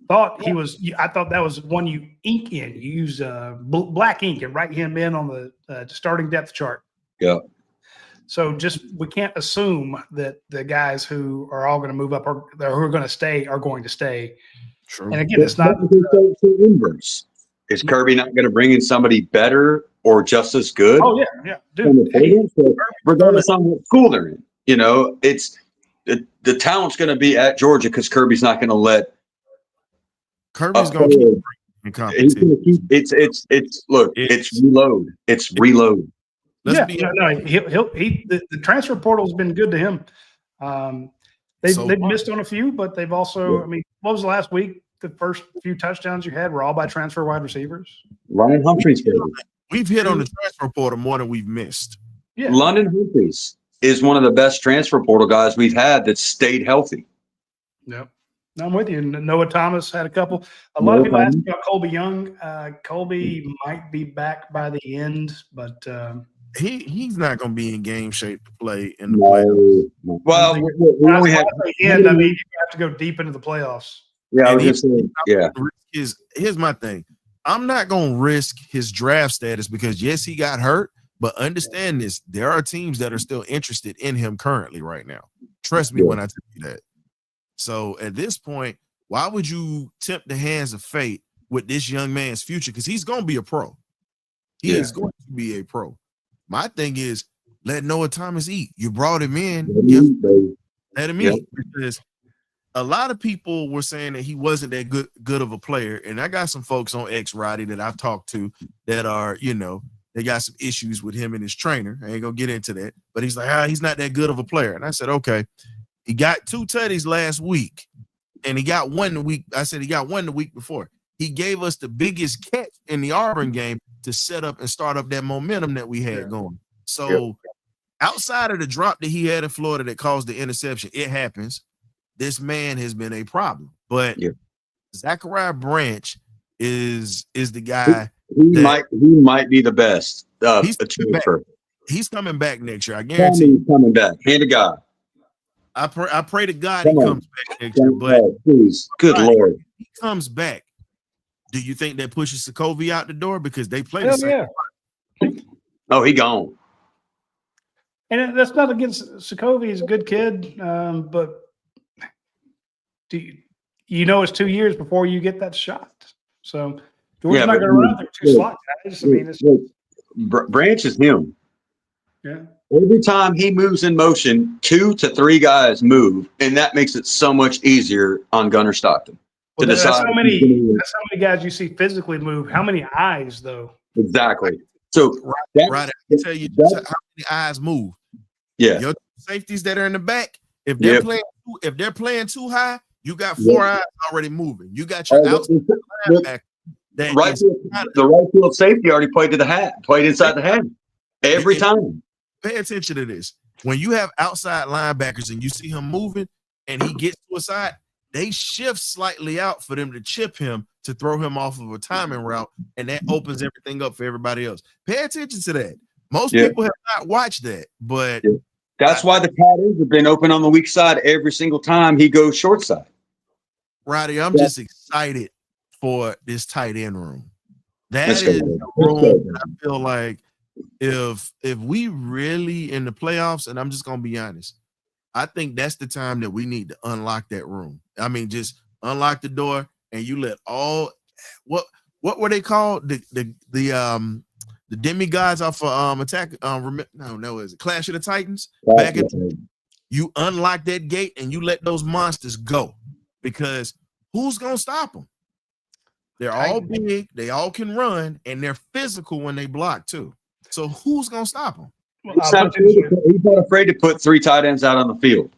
I thought that was one you ink in. You use black ink and write him in on the starting depth chart. Yeah. So we can't assume that the guys who are all going to move up or who are going to stay are going to stay. True. And again, it's not so inverse. Is Kirby not going to bring in somebody better or just as good? Oh yeah, dude. Regardless on what school they're in, it's the talent's going to be at Georgia because Kirby's not going to let. Kirby's going to keep bringing competition. It's reload. It's reload. The transfer portal's been good to him. They've missed on a few, but they've also. I mean, what was the last week? The first few touchdowns you had were all by transfer wide receivers. Ryan Humphreys. We've hit on the transfer portal more than we've missed. Yeah. London Humphreys is one of the best transfer portal guys we've had that stayed healthy. Yep. I'm with you. Noah Thomas had a couple. A lot of people ask about Colby Young. Colby might be back by the end, but he's not going to be in game shape to play in the playoffs. Well, we only have you have to go deep into the playoffs. Yeah, I was just saying. Yeah. Here's my thing. I'm not going to risk his draft status because, yes, he got hurt, but understand this. There are teams that are still interested in him currently right now. Trust me when I tell you that. So at this point, why would you tempt the hands of fate with this young man's future? Because he's going to be a pro. He is going to be a pro. My thing is, let Noah Thomas eat. You brought him in. Let him eat. Because a lot of people were saying that he wasn't that good of a player. And I got some folks on X, Roddy, that I've talked to that are, they got some issues with him and his trainer. I ain't going to get into that. But he's like, he's not that good of a player. And I said, okay. He got 2 tutties last week. And he got one the week. I said he got one the week before. He gave us the biggest catch in the Auburn game to set up and start up that momentum that we had going. So outside of the drop that he had in Florida that caused the interception, it happens. This man has been a problem. But Zachariah Branch is the guy. He might be the best. He's coming back next year. I guarantee he's coming back. Hand to God. I pray to God he comes back next year. But please, good Lord, he comes back. Do you think that pushes Sokovia out the door because they play the same? Oh, he gone. And that's not against Sokovia. He's a good kid, but it's 2 years before you get that shot. So Georgia's not going to run there 2 slot guys. I mean, Branch is him. Yeah. Every time he moves in motion, 2 to 3 guys move, and that makes it so much easier on Gunnar Stockton to decide. That's how many guys you see physically move. How many eyes, though? Exactly. So, I can tell you how many eyes move. Yeah. Your safeties that are in the back, if they're playing too high, you got 4 eyes already moving. You got your outside linebacker. The right field safety already played inside the hat every time. Pay attention to this. When you have outside linebackers and you see him moving and he gets to a side, they shift slightly out for them to chip him to throw him off of a timing route, and that opens everything up for everybody else. Pay attention to that. Most people have not watched that, but that's why the tight ends have been open on the weak side every single time he goes short side. Roddy, I'm just excited for this tight end room. That is a room that I feel like if we really in the playoffs, and I'm just gonna be honest, I think that's the time that we need to unlock that room. I mean, just unlock the door and you let all what were they called? The demigods off of Attack is it Clash of the Titans? You unlock that gate and you let those monsters go, because who's gonna stop them? They're all big, they all can run, and they're physical when they block too. So who's gonna stop them? He's not afraid to put 3 tight ends out on the field.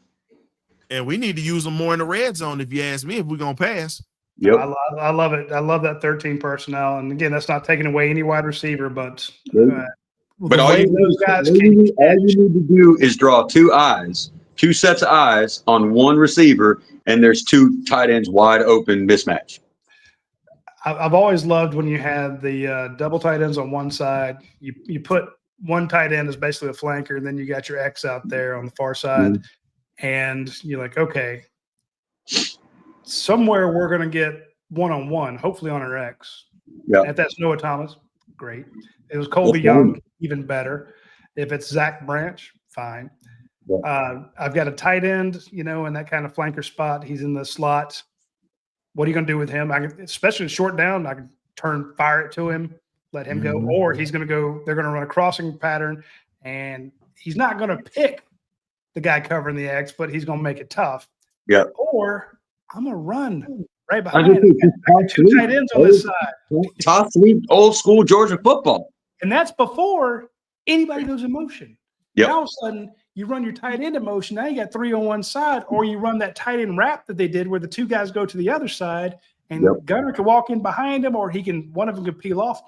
And we need to use them more in the red zone, if you ask me, if we're gonna pass. Yep. I love it. I love that 13 personnel. And again, that's not taking away any wide receiver, but all you need to do is draw 2 sets of eyes on one receiver, and there's 2 tight ends wide open mismatch. I've always loved when you have the double tight ends on one side. You put one tight end as basically a flanker, and then you got your X out there on the far side, and you're like, okay, somewhere we're going to get one-on-one, hopefully on our X. Yeah. If that's Noah Thomas, great. If it was Colby Young, even better. If it's Zach Branch, fine. Yeah. I've got a tight end, in that kind of flanker spot. He's in the slot. What are you going to do with him? Especially in short down, I can fire it to him, let him go, or he's going to go. They're going to run a crossing pattern, and he's not going to pick the guy covering the X, but he's going to make it tough. Yeah. Or I'm going to run right behind him. I got 2 tight ends on this side. Top 3 old school Georgia football. And that's before anybody goes in motion. Yep. Now all of a sudden, you run your tight end in motion. Now you got 3 on one side, or you run that tight end wrap that they did where the 2 guys go to the other side, and Gunner can walk in behind him, or one of them could peel off.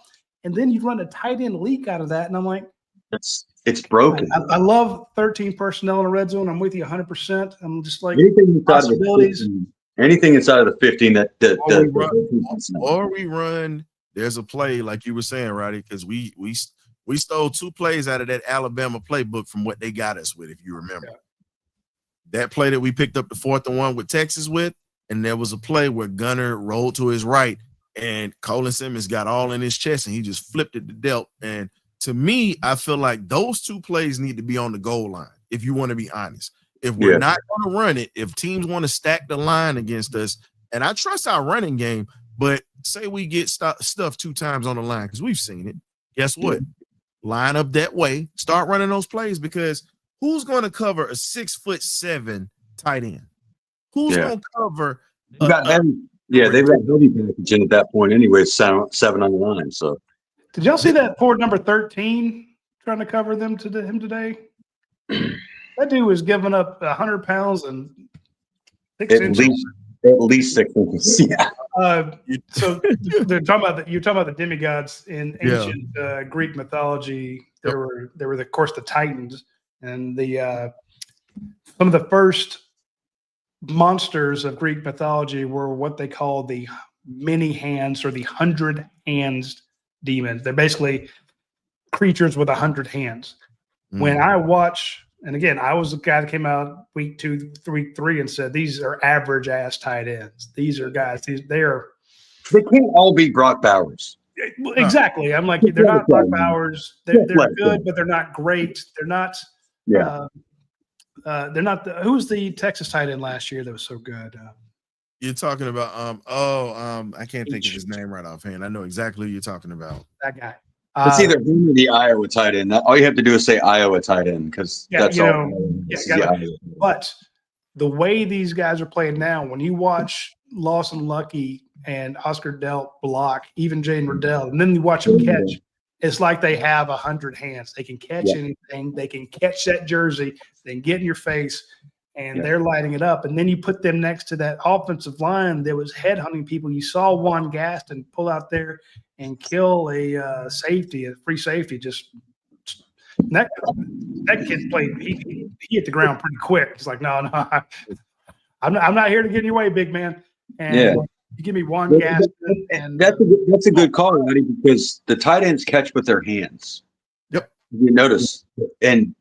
And then you run a tight end leak out of that. And I'm like, it's broken. I love 13 personnel in the red zone. I'm with you 100%. I'm just like anything inside of the 15 or we run. There's a play like you were saying, Roddy, because we stole 2 plays out of that Alabama playbook from what they got us with, if you remember. Yeah. That play that we picked up the 4th and 1 with Texas with, and there was a play where Gunner rolled to his right and Colin Simmons got all in his chest and he just flipped it to Delp. And to me, I feel like those 2 plays need to be on the goal line, if you want to be honest. If we're not going to run it, if teams want to stack the line against us, and I trust our running game, but say we get stuffed 2 times on the line, because we've seen it. guess what? Line up that way, start running those plays, because who's going to cover a 6'7" tight end? Who's going to cover? They've got heavy packaging at that point anyway, 7 on the line. So, did y'all see that poor number 13 trying to cover him today? That dude was giving up 100 pounds and 6 inches. At least 6 inches. Yeah. So you're talking about the demigods in ancient Greek mythology. There were of course the Titans, and the some of the first monsters of Greek mythology were what they call the many hands or the 100 hands demons. They're basically creatures with 100 hands. When I watch, and again, I was the guy that came out week 2, week 3 and said, these are average ass tight ends. These are guys, they can't all be Brock Bowers. Exactly. I'm like, they're not Brock Bowers. They're good, but they're not great. They're not, who's the Texas tight end last year that was so good? You're talking about, I can't think of his name right offhand. I know exactly who you're talking about. That guy. It's either him or the Iowa tight end. All you have to do is say Iowa tight end, because that's all. But the way these guys are playing now, when you watch Lawson Lucky and Oscar Delt block, even Jaden Riddell, and then you watch them catch, it's like they have 100 hands. They can catch anything. They can catch that jersey. They can get in your face, and they're lighting it up. And then you put them next to that offensive line that was headhunting people. You saw Juan Gaston pull out there and kill a free safety. That kid played. He hit the ground pretty quick. He's like, no, I'm not here to get in your way, big man. And you give me Juan Gaston, and that's a good call, Radi, because the tight ends catch with their hands. Yep, you notice, and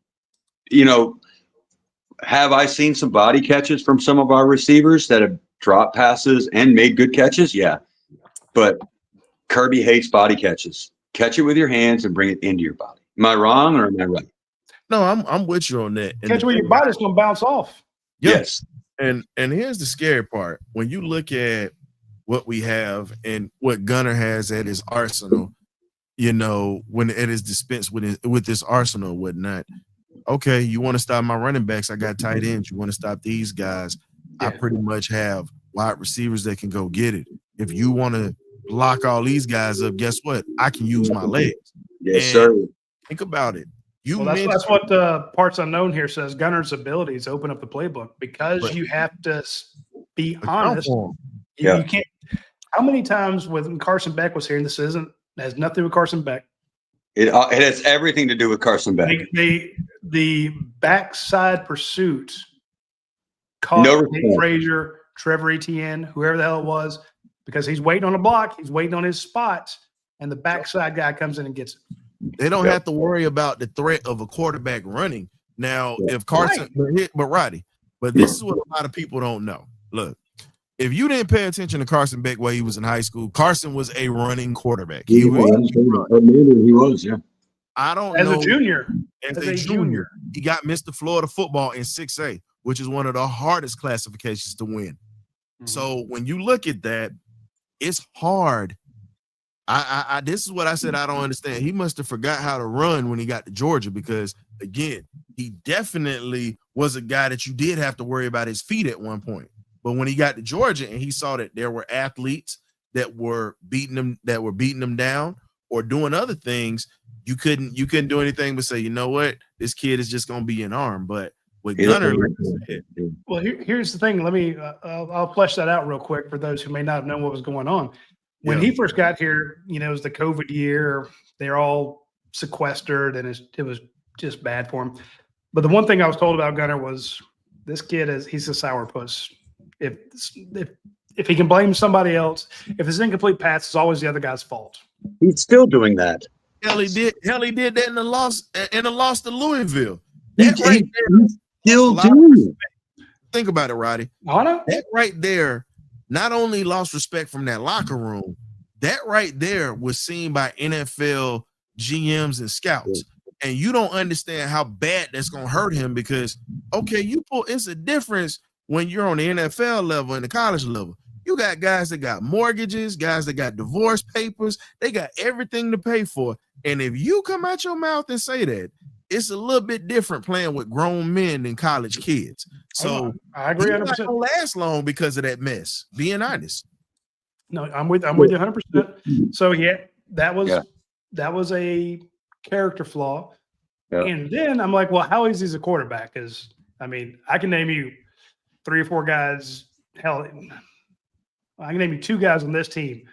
have I seen some body catches from some of our receivers that have dropped passes and made good catches? Yeah, but Kirby hates body catches. Catch it with your hands and bring it into your body. Am I wrong or am I right? No, I'm with you on that. Catch it with your body's gonna bounce off. Yes. And here's the scary part. When you look at what we have and what Gunner has at his arsenal, when it is dispensed with this arsenal and whatnot. Okay, you want to stop my running backs? I got tight ends. You want to stop these guys? I pretty much have wide receivers that can go get it. If you want to lock all these guys up, guess what? I can use my legs. Yes, sir. Think about it. That's what Parts Unknown here says. Gunner's abilities open up the playbook, because you have to be honest. You can't. How many times when Carson Beck was here, and this has nothing to do with Carson Beck. It has everything to do with Carson Beck. The backside pursuit caught Nate Frazier, Trevor Etienne, whoever the hell it was, because he's waiting on a block, he's waiting on his spot, and the backside guy comes in and gets it. They don't have to worry about the threat of a quarterback running. Now, if Carson, but this is what a lot of people don't know. Look, if you didn't pay attention to Carson Beck while he was in high school, Carson was a running quarterback. He was, yeah. I don't know. As a junior, he got Mr. Florida football in 6A, which is one of the hardest classifications to win. Mm-hmm. So when you look at that, it's hard. This is what I said I don't understand. He must have forgot how to run when he got to Georgia, because, again, he definitely was a guy that you did have to worry about his feet at one point. But when he got to Georgia and he saw that there were athletes that were beating him down or doing other things, you couldn't do anything but say, you know what, this kid is just going to be an arm. But with Gunner, well, here's the thing. Let me I'll flesh that out real quick for those who may not know what was going on. When he first got here, it was the COVID year. They're all sequestered, and it was just bad for him. But the one thing I was told about Gunner was, this kid he's a sourpuss. If he can blame somebody else, if it's incomplete pass, it's always the other guy's fault. He's still doing that. Hell, he did that in the loss to Louisville. Still doing it. Think about it, Roddy. That right there not only lost respect from that locker room, that right there was seen by NFL GMs and scouts. And you don't understand how bad that's going to hurt him, because, okay, it's a difference when you're on the NFL level and the college level. You got guys that got mortgages, guys that got divorce papers. They got everything to pay for. And if you come out your mouth and say that, it's a little bit different playing with grown men than college kids. So I agree 100%. Not gonna last long because of that mess. Being honest. No, I'm with you 100%. So that was a character flaw. Yeah. And then I'm like, well, how is he a quarterback? Because I mean, I can name you 3 or 4 guys. Hell, I can name you 2 guys on this team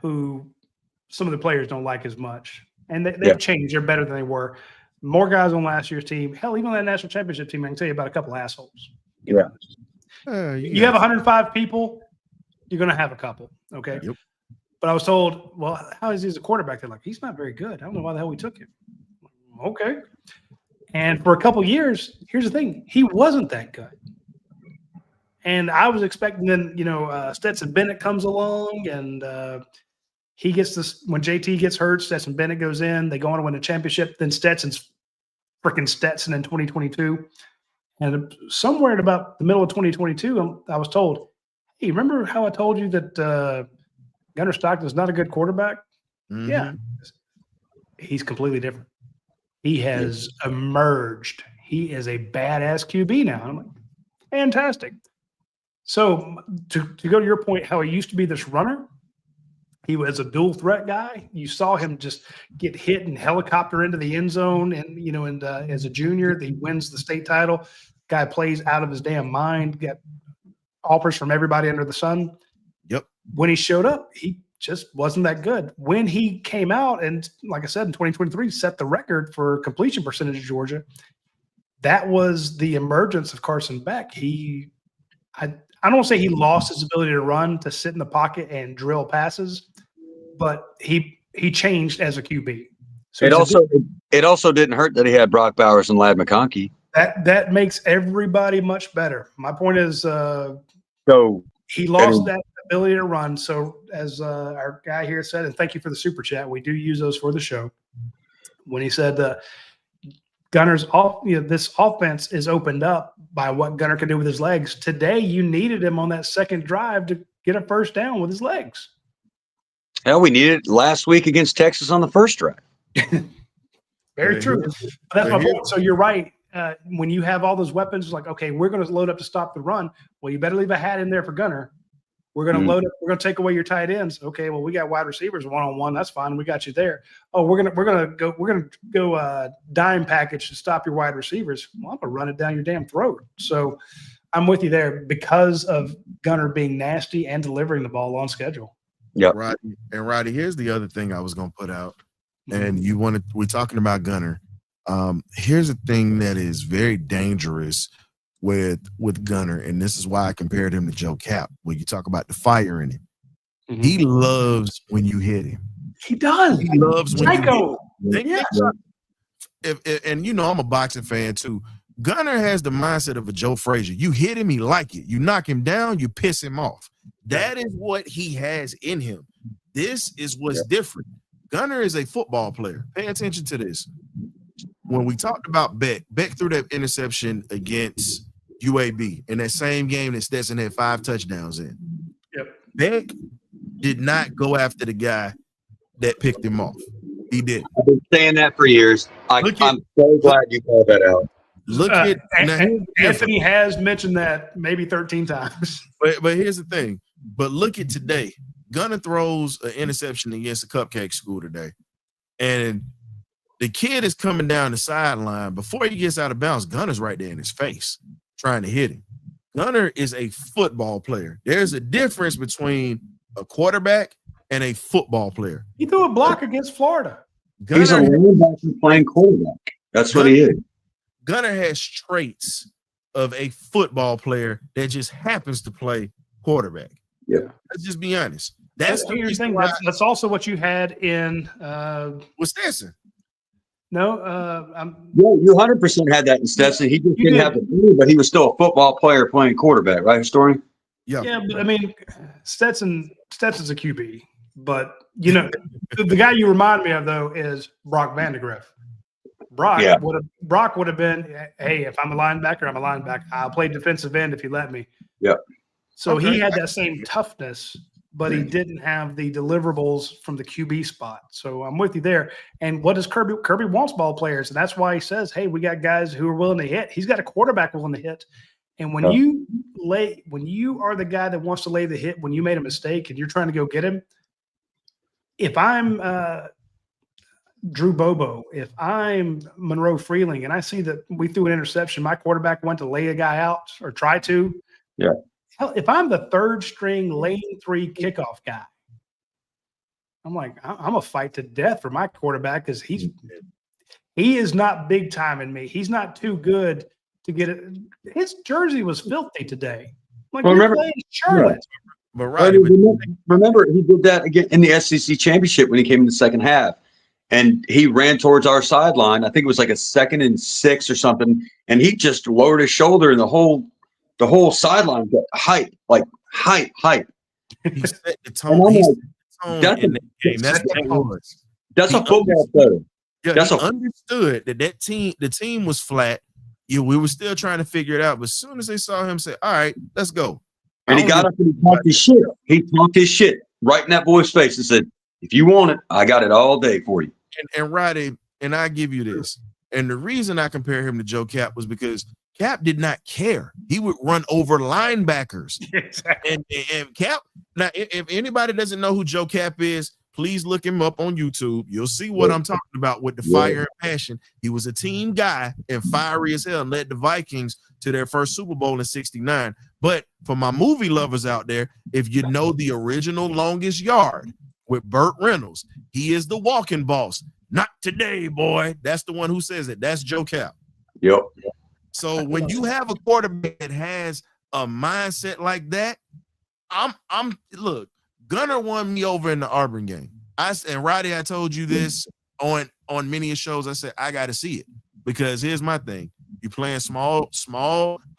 who some of the players don't like as much, and they've changed. They're better than they were. More guys on last year's team. Hell, even on that national championship team, I can tell you about a couple of assholes. You have 105 people, you're going to have a couple. Okay. Yep. But I was told, well, how is he as a quarterback? They're like, he's not very good. I don't know why the hell we took him. Okay. And for a couple of years, here's the thing. He wasn't that good. And I was expecting then, Stetson Bennett comes along and he gets this, when JT gets hurt, Stetson Bennett goes in, they go on to win a championship. Then Stetson's freaking Stetson in 2022. And somewhere at about the middle of 2022, I was told, hey, remember how I told you that Gunnar Stockton's not a good quarterback? Mm-hmm. Yeah. He's completely different. He has emerged. He is a badass QB now. I'm like, fantastic. So to go to your point, how he used to be this runner, he was a dual threat guy. You saw him just get hit and helicopter into the end zone. And, as a junior, he wins the state title. Guy plays out of his damn mind, got offers from everybody under the sun. Yep. When he showed up, he just wasn't that good. When he came out and, like I said, in 2023, set the record for completion percentage of Georgia, that was the emergence of Carson Beck. I don't want to say he lost his ability to run, to sit in the pocket and drill passes, but he changed as a QB. So it also didn't hurt that he had Brock Bowers and Ladd McConkey. That makes everybody much better. My point is, he lost that ability to run. So as our guy here said, and thank you for the super chat, we do use those for the show. When he said Gunner's this offense is opened up by what Gunner can do with his legs. Today, you needed him on that second drive to get a first down with his legs. Hell, we needed it last week against Texas on the first drive. Very true. That's my point. So you're right. When you have all those weapons, it's like, okay, we're going to load up to stop the run. Well, you better leave a hat in there for Gunner. We're going to load up. We're going to take away your tight ends. Okay, well, we got wide receivers 1-on-1. That's fine. We got you there. Oh, we're going to go dime package to stop your wide receivers. Well, I'm going to run it down your damn throat. So I'm with you there because of Gunner being nasty and delivering the ball on schedule. Yeah. Roddy, here's the other thing I was going to put out. And we're talking about Gunner. Here's a thing that is very dangerous with Gunner, and this is why I compared him to Joe Cap. When you talk about the fire in him, he loves when you hit him. He does. He loves when you hit him. And I'm a boxing fan too. Gunner has the mindset of a Joe Frazier. You hit him, he like it. You knock him down, you piss him off. That is what he has in him. This is what's different. Gunner is a football player. Pay attention to this. When we talked about Beck threw that interception against UAB in that same game that Stetson had 5 touchdowns in. Yep. Beck did not go after the guy that picked him off. He did. I've been saying that for years. I'm so glad you called that out. Anthony has mentioned that maybe 13 times. But here's the thing. But look at today. Gunner throws an interception against a cupcake school today. And the kid is coming down the sideline. Before he gets out of bounds, Gunner's right there in his face trying to hit him. Gunner is a football player. There's a difference between a quarterback and a football player. He threw a block against Florida. He's a linebacker playing quarterback. That's what he is. Gunner has traits of a football player that just happens to play quarterback. Yeah. Let's just be honest. That's the reason thing. That's also what you had in Wisconsin. No, you 100% had that in Stetson. He just didn't have the money, but he was still a football player playing quarterback, right, historian? Yeah, but I mean, Stetson's a QB, but the guy you remind me of though is Brock Vandegrift. Brock would have been, hey, if I'm a linebacker, I'm a linebacker. I'll play defensive end if you let me. Yeah. So he had that same toughness, but he didn't have the deliverables from the QB spot. So I'm with you there. And what does Kirby? Kirby wants ball players, and that's why he says, "Hey, we got guys who are willing to hit." He's got a quarterback willing to hit. And when you are the guy that wants to lay the hit when you made a mistake and you're trying to go get him, if I'm Drew Bobo, if I'm Monroe Freeling, and I see that we threw an interception, my quarterback went to lay a guy out or try to. Yeah. Hell, if I'm the third string lane 3 kickoff guy, I'm like, I'm a fight to death for my quarterback because he is not big time in me. He's not too good to get it. His jersey was filthy today. Like, well, remember playing Charlotte. Yeah. Remember, he did that again in the SEC championship when he came in the second half. And he ran towards our sideline. I think it was like a 2nd and 6 or something. And he just lowered his shoulder, and the whole sideline got hype. He set the tone. That's a football player. Yeah, understood that the team was flat. Yeah, we were still trying to figure it out. But as soon as they saw him say, "All right, let's go," and he got up and he talked his shit. He talked his shit right in that boy's face and said, "If you want it, I got it all day for you." And Roddy, and I give you this. And the reason I compare him to Joe Cap was because Cap did not care. He would run over linebackers. Exactly. And Cap, now, if anybody doesn't know who Joe Cap is, please look him up on YouTube. You'll see what I'm talking about with the fire and passion. He was a team guy and fiery as hell and led the Vikings to their first Super Bowl in '69. But for my movie lovers out there, if you know the original Longest Yard with Burt Reynolds, he is the walking boss. Not today, boy. That's the one who says it. That's Joe Cap. Yep. So when you have a quarterback that has a mindset like that, look, Gunner won me over in the Auburn game. And Roddy, I told you this on many shows. I said, I got to see it because here's my thing. You're playing small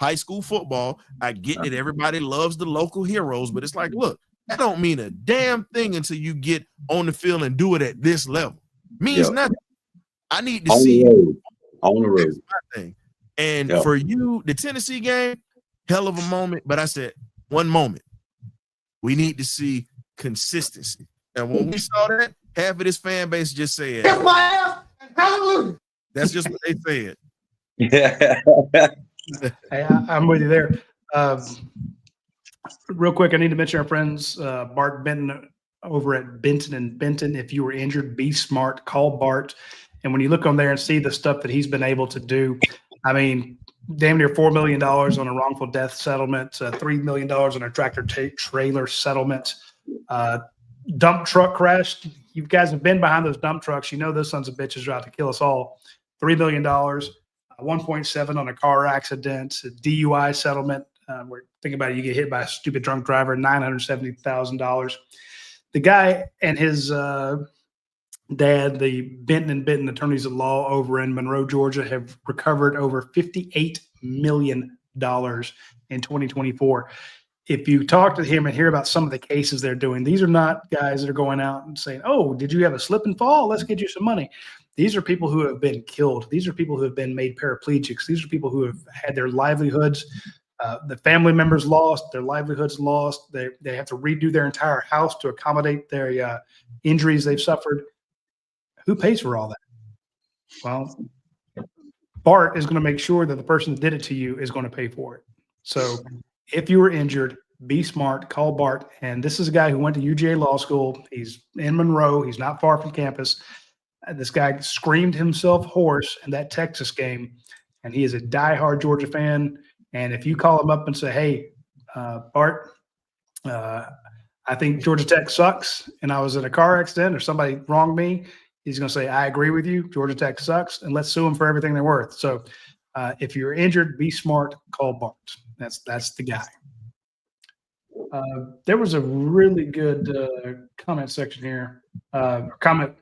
high school football. I get that everybody loves the local heroes, but it's like, look, that don't mean a damn thing until you get on the field and do it at this level. Means nothing. I need to see you on the road. That's my thing. And for you, the Tennessee game, hell of a moment. But I said, one moment. We need to see consistency. And when we saw that, half of this fan base just said, "Kiss my ass and hallelujah." That's just what they said. Hey, I'm with you there. Real quick, I need to mention our friends, Bart Benton over at Benton and Benton. If you were injured, be smart, call Bart. And when you look on there and see the stuff that he's been able to do, I mean, damn near $4 million on a wrongful death settlement, $3 million on a tractor trailer settlement. Dump truck crash. You guys have been behind those dump trucks. You know those sons of bitches are out to kill us all. $3 million, 1.7 on a car accident, a DUI settlement. We're thinking about it, you get hit by a stupid drunk driver, $970,000. The guy and his dad, the Benton and Benton attorneys at law over in Monroe, Georgia, have recovered over $58 million in 2024. If you talk to him and hear about some of the cases they're doing, these are not guys that are going out and saying, "Oh, did you have a slip and fall? Let's get you some money." These are people who have been killed. These are people who have been made paraplegics. These are people who have had their livelihoods, the family members lost, their livelihoods lost. They have to redo their entire house to accommodate their injuries they've suffered. Who pays for all that? Well, Bart is going to make sure that the person that did it to you is going to pay for it. So if you were injured, be smart, call Bart. And this is a guy who went to UGA Law School. He's in Monroe. He's not far from campus. This guy screamed himself hoarse in that Texas game, and he is a diehard Georgia fan. And if you call him up and say, "Hey, Bart, I think Georgia Tech sucks, and I was in a car accident or somebody wronged me," he's going to say, "I agree with you. Georgia Tech sucks, and let's sue them for everything they're worth." So if you're injured, be smart, call Bart. That's the guy. There was a really good comment section here. Comment.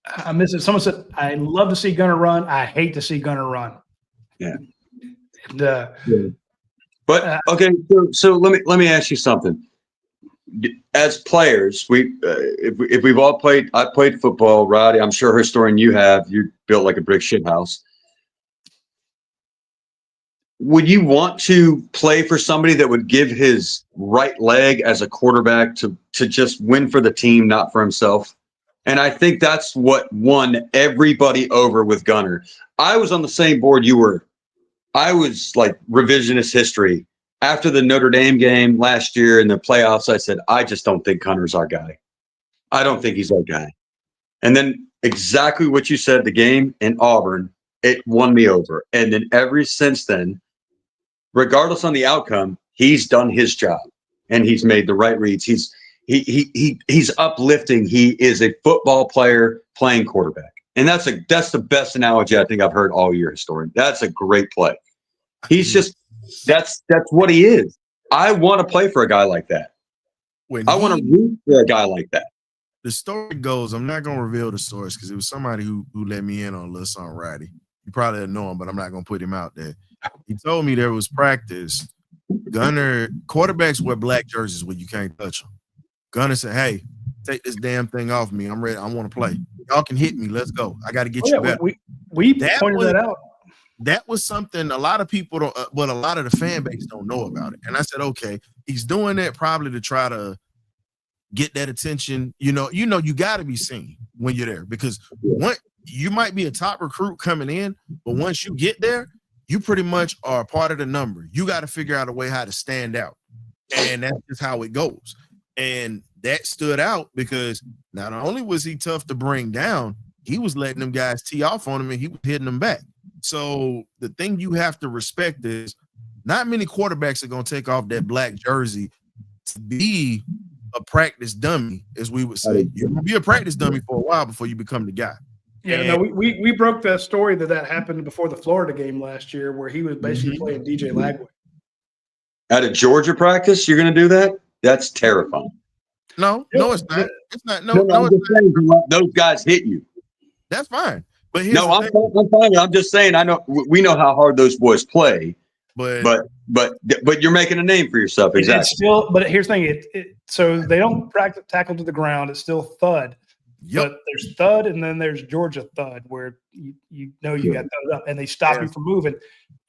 I missed it. Someone said, "I love to see Gunner run. I hate to see Gunner run." Yeah. And, but okay, so let me ask you something. As players, if we've all played, I played football, Roddy. I'm sure, historian, you have. You built like a brick shit house. would you want to play for somebody that would give his right leg as a quarterback to just win for the team, not for himself? And I think that's what won everybody over with Gunner. I was on the same board you were. I was like revisionist history. After the Notre Dame game last year in the playoffs, I said, I just don't think Gunner's our guy. I don't think he's our guy. And then exactly what you said, the game in Auburn, it won me over. And then ever since then, regardless on the outcome, he's done his job and he's made the right reads. He's uplifting. He is a football player playing quarterback. And that's the best analogy I think I've heard all year, historian. That's a great play. He's just that's what he is. I want to play for a guy like that. I want to root for a guy like that. The story goes, I'm not going to reveal the source because it was somebody who let me in on a little something, Radi. You probably didn't know him, but I'm not going to put him out there. He told me there was practice. Gunner, quarterbacks wear black jerseys where you can't touch them. Gunner said, hey, take this damn thing off me. I'm ready. I want to play. Y'all can hit me. Let's go. I got to get you better. We pointed that out. That was something a lot of people don't, but a lot of the fan base don't know about it. And I said, okay, he's doing that probably to try to get that attention. You got to be seen when you're there because you might be a top recruit coming in, but once you get there, you pretty much are part of the number. You got to figure out a way how to stand out. And that's just how it goes. And that stood out because not only was he tough to bring down, he was letting them guys tee off on him and he was hitting them back. So the thing you have to respect is not many quarterbacks are going to take off that black jersey to be a practice dummy, as we would say. You're going to be a practice dummy for a while before you become the guy. Yeah, no, we broke that story that happened before the Florida game last year where he was basically playing DJ Lagway. At a Georgia practice, you're going to do that? That's terrifying. No, it's not. It's not. No, those guys hit you. That's fine. But I'm fine. I'm just saying. I know we know how hard those boys play, but you're making a name for yourself. Exactly. It's still, but here's the thing. So they don't practice tackle to the ground. It's still thud. Yep. But there's thud, and then there's Georgia thud, where you got thudded up, and they stop you from moving.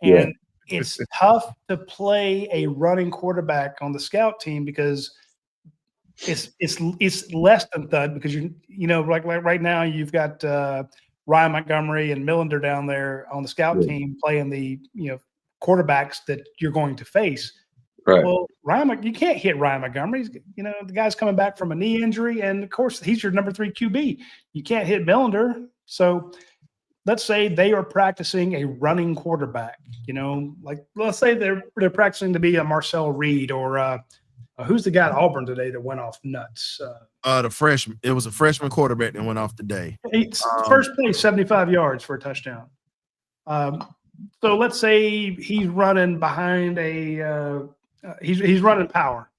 And it's tough to play a running quarterback on the scout team because it's less than thud because like right now you've got Ryan Montgomery and Millender down there on the scout team playing the quarterbacks that you're going to face. Right. Well, you can't hit Ryan Montgomery. The guy's coming back from a knee injury, and of course he's your number 3 QB. You can't hit Millender. So let's say they are practicing a running quarterback. Like let's say they're practicing to be a Marcel Reed or who's the guy at Auburn today that went off nuts? The freshman. It was a freshman quarterback that went off today. First play, 75 yards for a touchdown. So let's say he's running behind he's running power,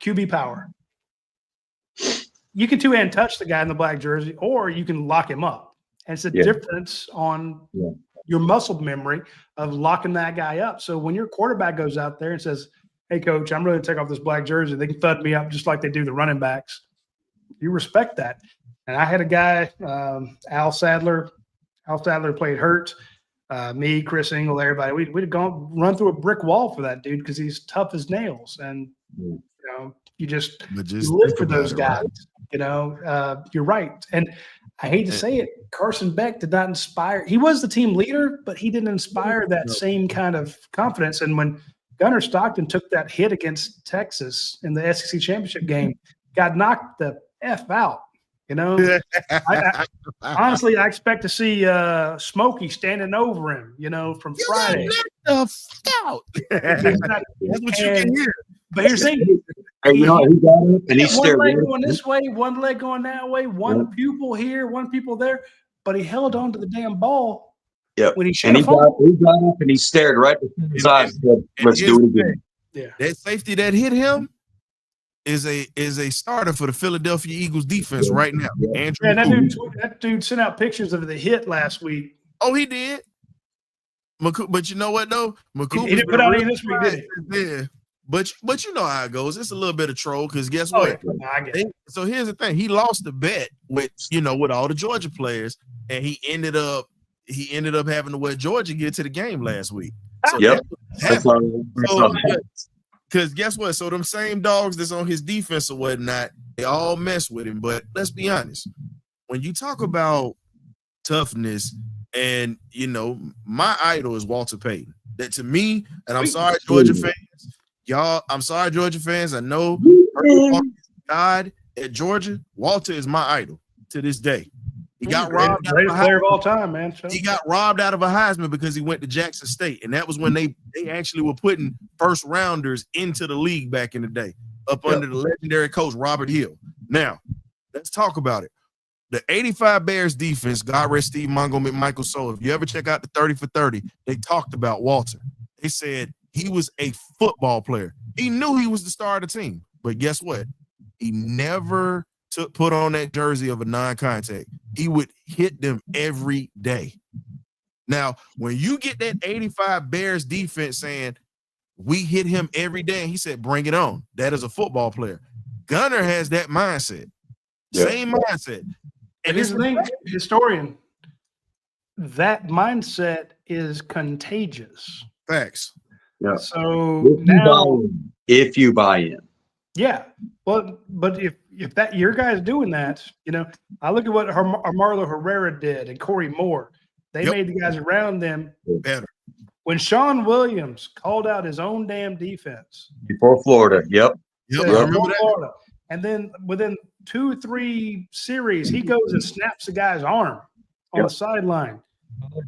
QB power. You can two-hand touch the guy in the black jersey, or you can lock him up. And it's a difference on your muscle memory of locking that guy up. So when your quarterback goes out there and says, hey, coach, I'm ready to take off this black jersey, they can thud me up just like they do the running backs. You respect that. And I had a guy, Al Sadler. Al Sadler played hurt. Me, Chris Engel, everybody. We'd run through a brick wall for that dude because he's tough as nails. And you just live for those guys. You're right. And I hate to say it, Carson Beck did not inspire. He was the team leader, but he didn't inspire that same kind of confidence. And when Gunnar Stockton took that hit against Texas in the SEC championship game, got knocked the F out. Honestly, I expect to see Smokey standing over him, from Friday. That's what you can hear. But here's the thing. He got up and he stared. One leg going this way, one leg going that way, one pupil here, one pupil there. But he held on to the damn ball. Yep. When he got up and he stared right between his eyes. Let's do it again. Yeah. That safety that hit him is a starter for the Philadelphia Eagles defense right now. Andrew that dude sent out pictures of the hit last week. Oh, he did. But you know what though? He didn't put out any this week, did he? Yeah. But you know how it goes. It's a little bit of troll because guess what? I get it. So here's the thing. He lost the bet with all the Georgia players, and he ended up having to let Georgia get to the game last week. So Yep. that That's all. because guess what? So them same dogs that's on his defense or whatnot, they all mess with him. But let's be honest, when you talk about toughness, and my idol is Walter Payton. That to me, and I'm sorry, Georgia fans, y'all. I'm sorry, Georgia fans. I know God at Georgia. Walter is my idol to this day. He got robbed. Greatest player of all time, man. He got robbed out of a Heisman because he went to Jackson State, and that was when they actually were putting first rounders into the league back in the day, up under the legendary coach Robert Hill. Now, let's talk about it. The 85 Bears defense, God rest Steve Montgomery, Michael Soul. If you ever check out the 30 for 30, they talked about Walter. They said he was a football player. He knew he was the star of the team, but guess what? He never put on that jersey of a non-contact. He would hit them every day. Now, when you get that 85 Bears defense saying we hit him every day, and he said, bring it on. That is a football player. Gunner has that mindset. Yeah. Same mindset. And here's the thing, historian, that mindset is contagious. Facts. Yeah. So now, if you buy in. yeah, but if that your guy's doing that, I look at what Marlo Herrera did and Corey Moore. They made the guys around them better. When Sean Williams called out his own damn defense before Florida, yep. I remember that. Florida, and then within 2-3 series, he goes and snaps the guy's arm on the sideline.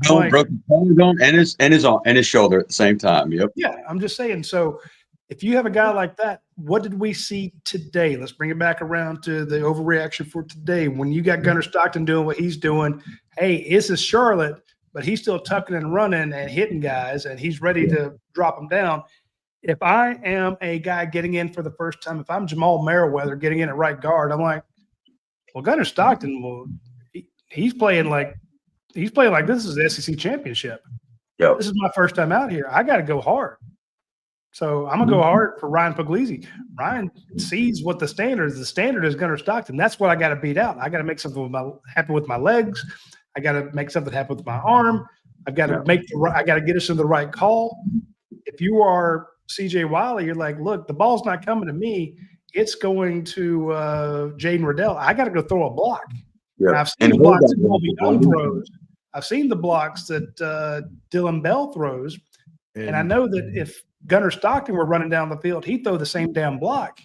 Broke his collarbone and his shoulder at the same time. Yep. Yeah, I'm just saying. So if you have a guy like that, what did we see today? Let's bring it back around to the overreaction for today. When you got Gunnar Stockton doing what he's doing, hey, this is Charlotte, but he's still tucking and running and hitting guys, and he's ready to drop them down. If I am a guy getting in for the first time, if I'm Jamal Merriweather getting in at right guard, I'm like, well, Gunnar Stockton, he's playing like this is the SEC championship. Yep. This is my first time out here. I got to go hard. So I'm going to go hard for Ryan Puglisi. Ryan sees what the standard is. The standard is Gunnar Stockton. That's what I got to beat out. I got to make something happen with my legs. I got to make something happen with my arm. I've got to I got to get us in the right call. If you are CJ Wiley, you're like, look, the ball's not coming to me. It's going to Jaden Riddell. I got to go throw a block. Yeah. I've seen the blocks that Colby Young throws. I've seen the blocks that Dylan Bell throws. And I know that if Gunnar Stockton were running down the field, he'd throw the same damn block.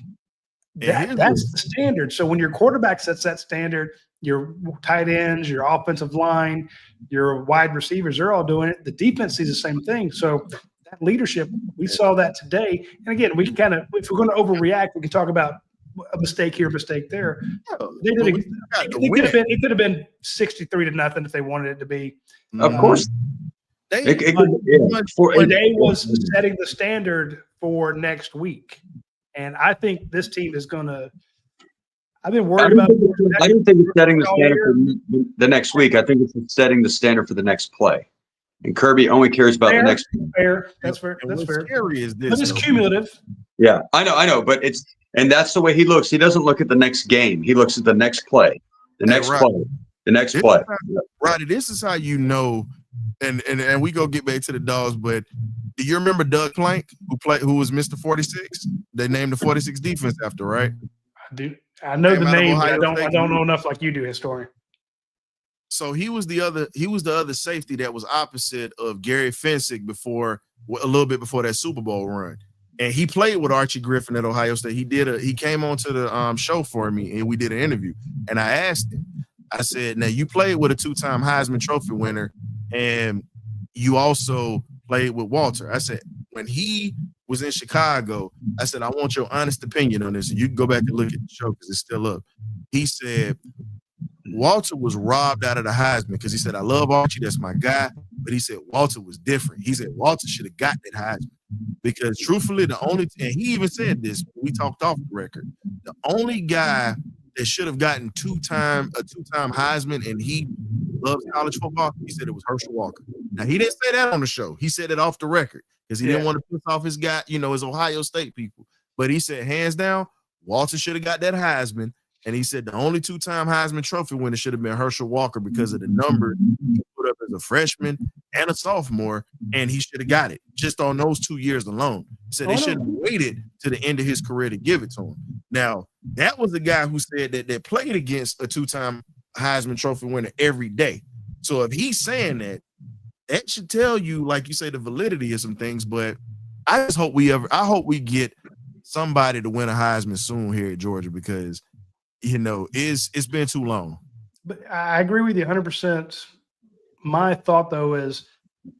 That's the standard. So when your quarterback sets that standard, your tight ends, your offensive line, your wide receivers, they're all doing it. The defense sees the same thing. So that leadership, we saw that today. And again, we can kind of, if we're going to overreact, we can talk about a mistake here, mistake there. It could have been 63-0 if they wanted it to be. Of course. Day was setting the standard for next week. And I think this team is going to – I've been worried about – I don't think it's setting the standard for the next week. I think it's setting the standard for the next play. And Kirby only cares about the next play. Fair. That's fair. That's fair. Scary is this? But it's cumulative. Yeah, I know. But and that's the way he looks. He doesn't look at the next game. He looks at the next play. The next play. Roddy, this is how you know – and we go get back to the dogs, but do you remember Doug Plank, who was Mr. 46? They named the 46 defense after, right? I know the name, but I don't know enough like you do, historian. So he was the other safety that was opposite of Gary Fensick a little bit before that Super Bowl run. And he played with Archie Griffin at Ohio State. He came onto the show for me and we did an interview. And I asked him, I said, now you played with a 2-time Heisman Trophy winner and you also played with Walter. I said, when he was in Chicago, I said, I want your honest opinion on this. And you can go back and look at the show because it's still up. He said, Walter was robbed out of the Heisman because he said, I love Archie. That's my guy. But he said, Walter was different. He said, Walter should have got that Heisman because truthfully, and he even said this, we talked off the record, the only guy that should have gotten a two-time Heisman and he loves college football, he said it was Herschel Walker. Now, he didn't say that on the show. He said it off the record because he didn't want to piss off his guy, his Ohio State people. But he said, hands down, Walter should have got that Heisman. And he said the only 2-time Heisman Trophy winner should have been Herschel Walker because of the numbers he put up as a freshman and a sophomore, and he should have got it just on those 2 years alone. He said they should have waited to the end of his career to give it to him. Now, that was the guy who said that played against a 2-time Heisman Trophy winner every day. So if he's saying that, that should tell you, like you say, the validity of some things. But I hope we get somebody to win a Heisman soon here at Georgia, because it's been too long. But I agree with you 100%. My thought, though, is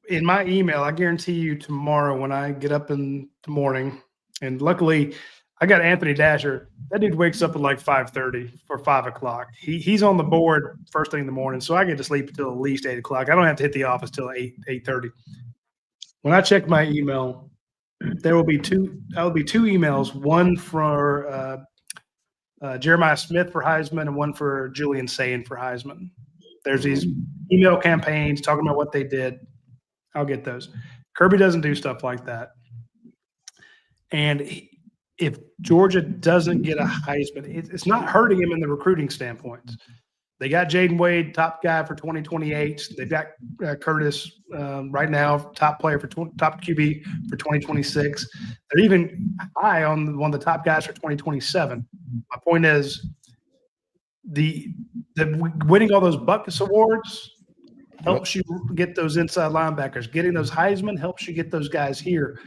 in my email, I guarantee you tomorrow when I get up in the morning, and luckily I got Anthony Dasher. That dude wakes up at like 5:30 or 5 o'clock. He's on the board first thing in the morning, so I get to sleep until at least 8 o'clock. I don't have to hit the office till 8:30. When I check my email, there will be two emails, one for Jeremiah Smith for Heisman and one for Julian Sayin for Heisman. There's these email campaigns talking about what they did. I'll get those. Kirby doesn't do stuff like that. And if Georgia doesn't get a Heisman, it's not hurting him in the recruiting standpoint. They got Jaden Wade, top guy for 2028. They've got Curtis right now, top player for top QB for 2026. They're even high on one of the top guys for 2027. My point is, the winning all those Butkus awards helps you get those inside linebackers. Getting those Heisman helps you get those guys here,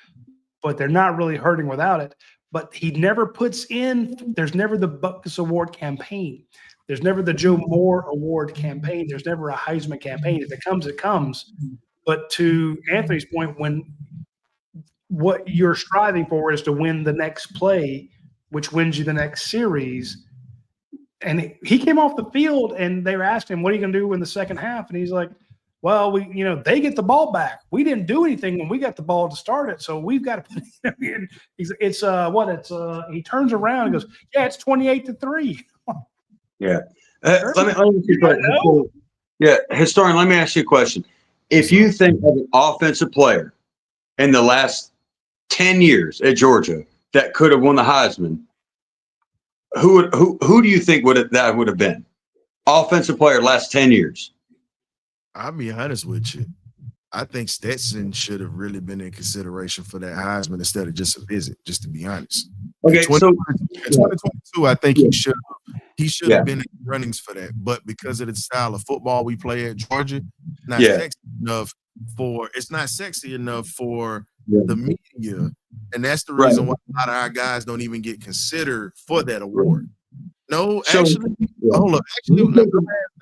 but they're not really hurting without it. But he never puts in. There's never the Butkus Award campaign. There's never the Joe Moore Award campaign. There's never a Heisman campaign. If it comes, it comes. But to Anthony's point, when what you're striving for is to win the next play, which wins you the next series, and he came off the field and they were asking him, what are you going to do in the second half? And he's like, well, they get the ball back. We didn't do anything when we got the ball to start it, so we've got to put it in. He turns around and goes, yeah, it's 28-3. Yeah. Historian, let me ask you a question. If you think of an offensive player in the last 10 years at Georgia that could have won the Heisman, who do you think that would have been? Offensive player last 10 years. I'll be honest with you. I think Stetson should have really been in consideration for that Heisman instead of just a visit, just to be honest. Okay, in 2022, I think he should have been in the runnings for that. But because of the style of football we play at Georgia, it's not sexy enough for the media. And that's the reason why a lot of our guys don't even get considered for that award. No, actually, hold up. Actually, let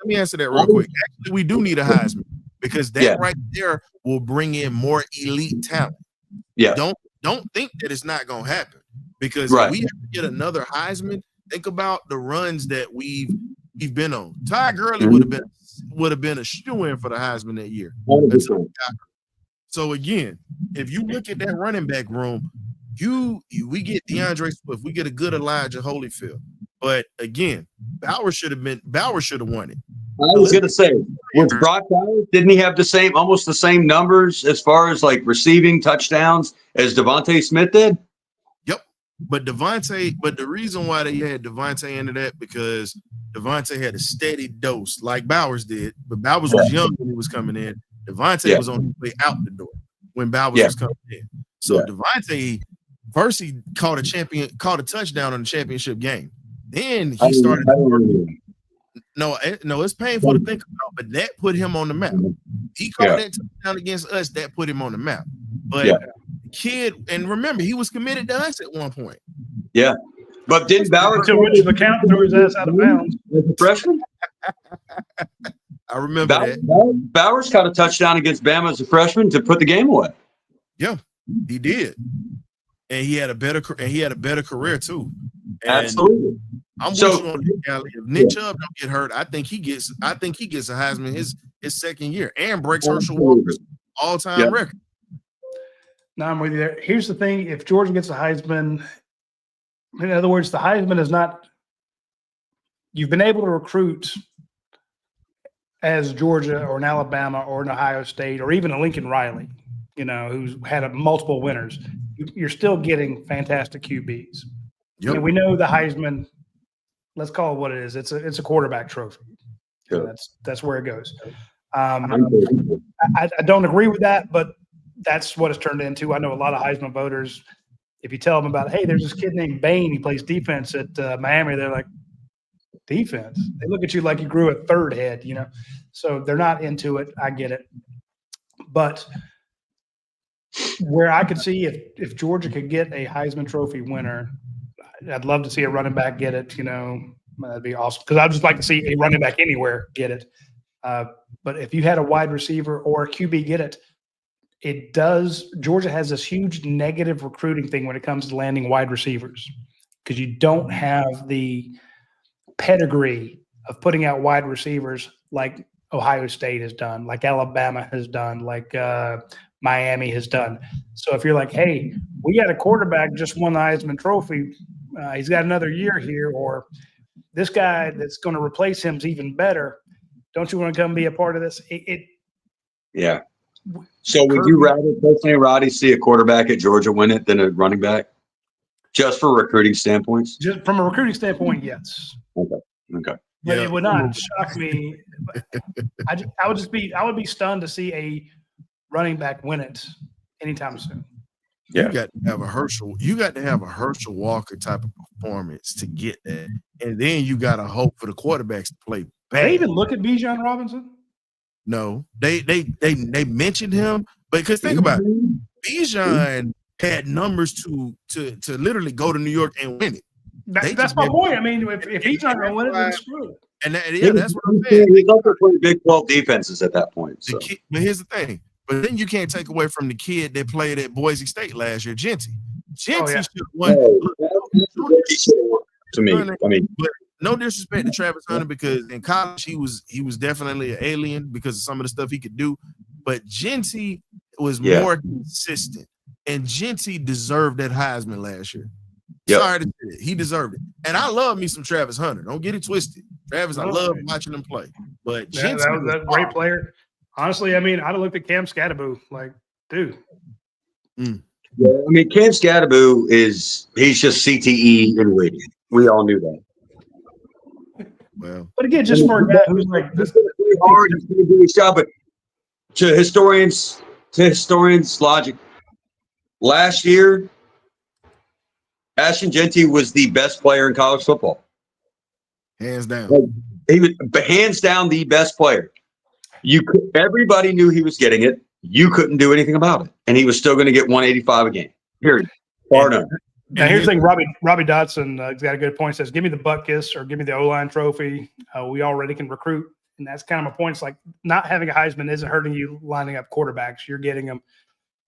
me answer that real quick. Actually, we do need a Heisman because that right there will bring in more elite talent. Yeah. Don't think that it's not going to happen, because if we have to get another Heisman, think about the runs that we've been on. Ty Gurley would have been a shoo-in for the Heisman that year. So again, if you look at that running back room, we get DeAndre Swift, we get a good Elijah Holyfield. But again, Bauer should have won it. I was going to say, was Brock Bowers, didn't he have almost the same numbers as far as like receiving touchdowns as Devontae Smith did? Yep. But the reason why they had Devontae into that, because Devontae had a steady dose like Bowers did, but Bowers was young when he was coming in. Devontae was on his way out the door when Bowers was coming in. So Devontae, first he caught a touchdown in the championship game. Then he started to work. No, it's painful to think about, but that put him on the map. He caught that touchdown against us, that put him on the map. But kid, and remember, he was committed to us at one point. Yeah. But didn't Bowers the count threw his ass out of bounds as a freshman? I remember that. Bowers caught a touchdown against Bama as a freshman to put the game away. Yeah, he did. And he had a better career too. And absolutely. I'm with you on that, Callie. If Nick Chubb don't get hurt, I think he gets a Heisman his second year and breaks Herschel Walker's all-time record. No, I'm with you there. Here's the thing: if Georgia gets a Heisman, in other words, the Heisman is not. You've been able to recruit as Georgia or an Alabama or an Ohio State or even a Lincoln Riley, who's had multiple winners. You're still getting fantastic QBs. Yep. And we know the Heisman. Let's call it what it is. It's a quarterback trophy. Yep. That's where it goes. I don't agree with that, but that's what it's turned into. I know a lot of Heisman voters. If you tell them about, hey, there's this kid named Bain, he plays defense at Miami, they're like, defense? They look at you like you grew a third head, you know? So they're not into it. I get it. But where I could see if Georgia could get a Heisman Trophy winner, I'd love to see a running back get it, you know? That'd be awesome. Because I'd just like to see a running back anywhere get it. But if you had a wide receiver or a QB get it, Georgia has this huge negative recruiting thing when it comes to landing wide receivers because you don't have the pedigree of putting out wide receivers like Ohio State has done, like Alabama has done, like Miami has done. So if you're like, hey, we got a quarterback just won the Heisman Trophy, he's got another year here, or this guy that's going to replace him is even better. Don't you want to come be a part of this? Yeah. So would you rather personally, Roddy, see a quarterback at Georgia win it than a running back? Just for recruiting standpoints? Just from a recruiting standpoint, yes. Okay. But it would not shock me. I would be stunned to see a running back win it anytime soon. Yeah. You got to have a Herschel Walker type of performance to get that. And then you got to hope for the quarterbacks to play bad. They even look at Bijan Robinson? No, they mentioned him, but because think about it, Bijan had numbers to literally go to New York and win it. That's my point. I mean, if he's not going to win it, then screw it. And that's what I'm saying. He's also playing Big 12 defenses at that point. So. But here's the thing. But then you can't take away from the kid that played at Boise State last year, Genty. Genty should have won. To me, I mean, but no disrespect to Travis Hunter because in college he was definitely an alien because of some of the stuff he could do. But Genty was more consistent, and Genty deserved that Heisman last year. Yep. Sorry to say it. He deserved it. And I love me some Travis Hunter. Don't get it twisted. Travis, I love watching him play. But that was a great player. Honestly, I mean, I'd have looked at Cam Scatterbo like, dude. Yeah, I mean, Cam Scatterbo he's just CTE in waiting. We all knew that. Well, but again, just for a guy who's like this, he's going to play hard, he's going to do his job. But to historians' logic, last year, Ashton Genty was the best player in college football. Hands down. He was hands down the best player. Everybody knew he was getting it. You couldn't do anything about it, and he was still going to get 185 a game. Period. Bar none. Now here's the thing: Robbie Dotson got a good point. Says, "Give me the butt kiss or give me the O-line trophy. We already can recruit." And that's kind of my point. It's like not having a Heisman isn't hurting you lining up quarterbacks. You're getting them.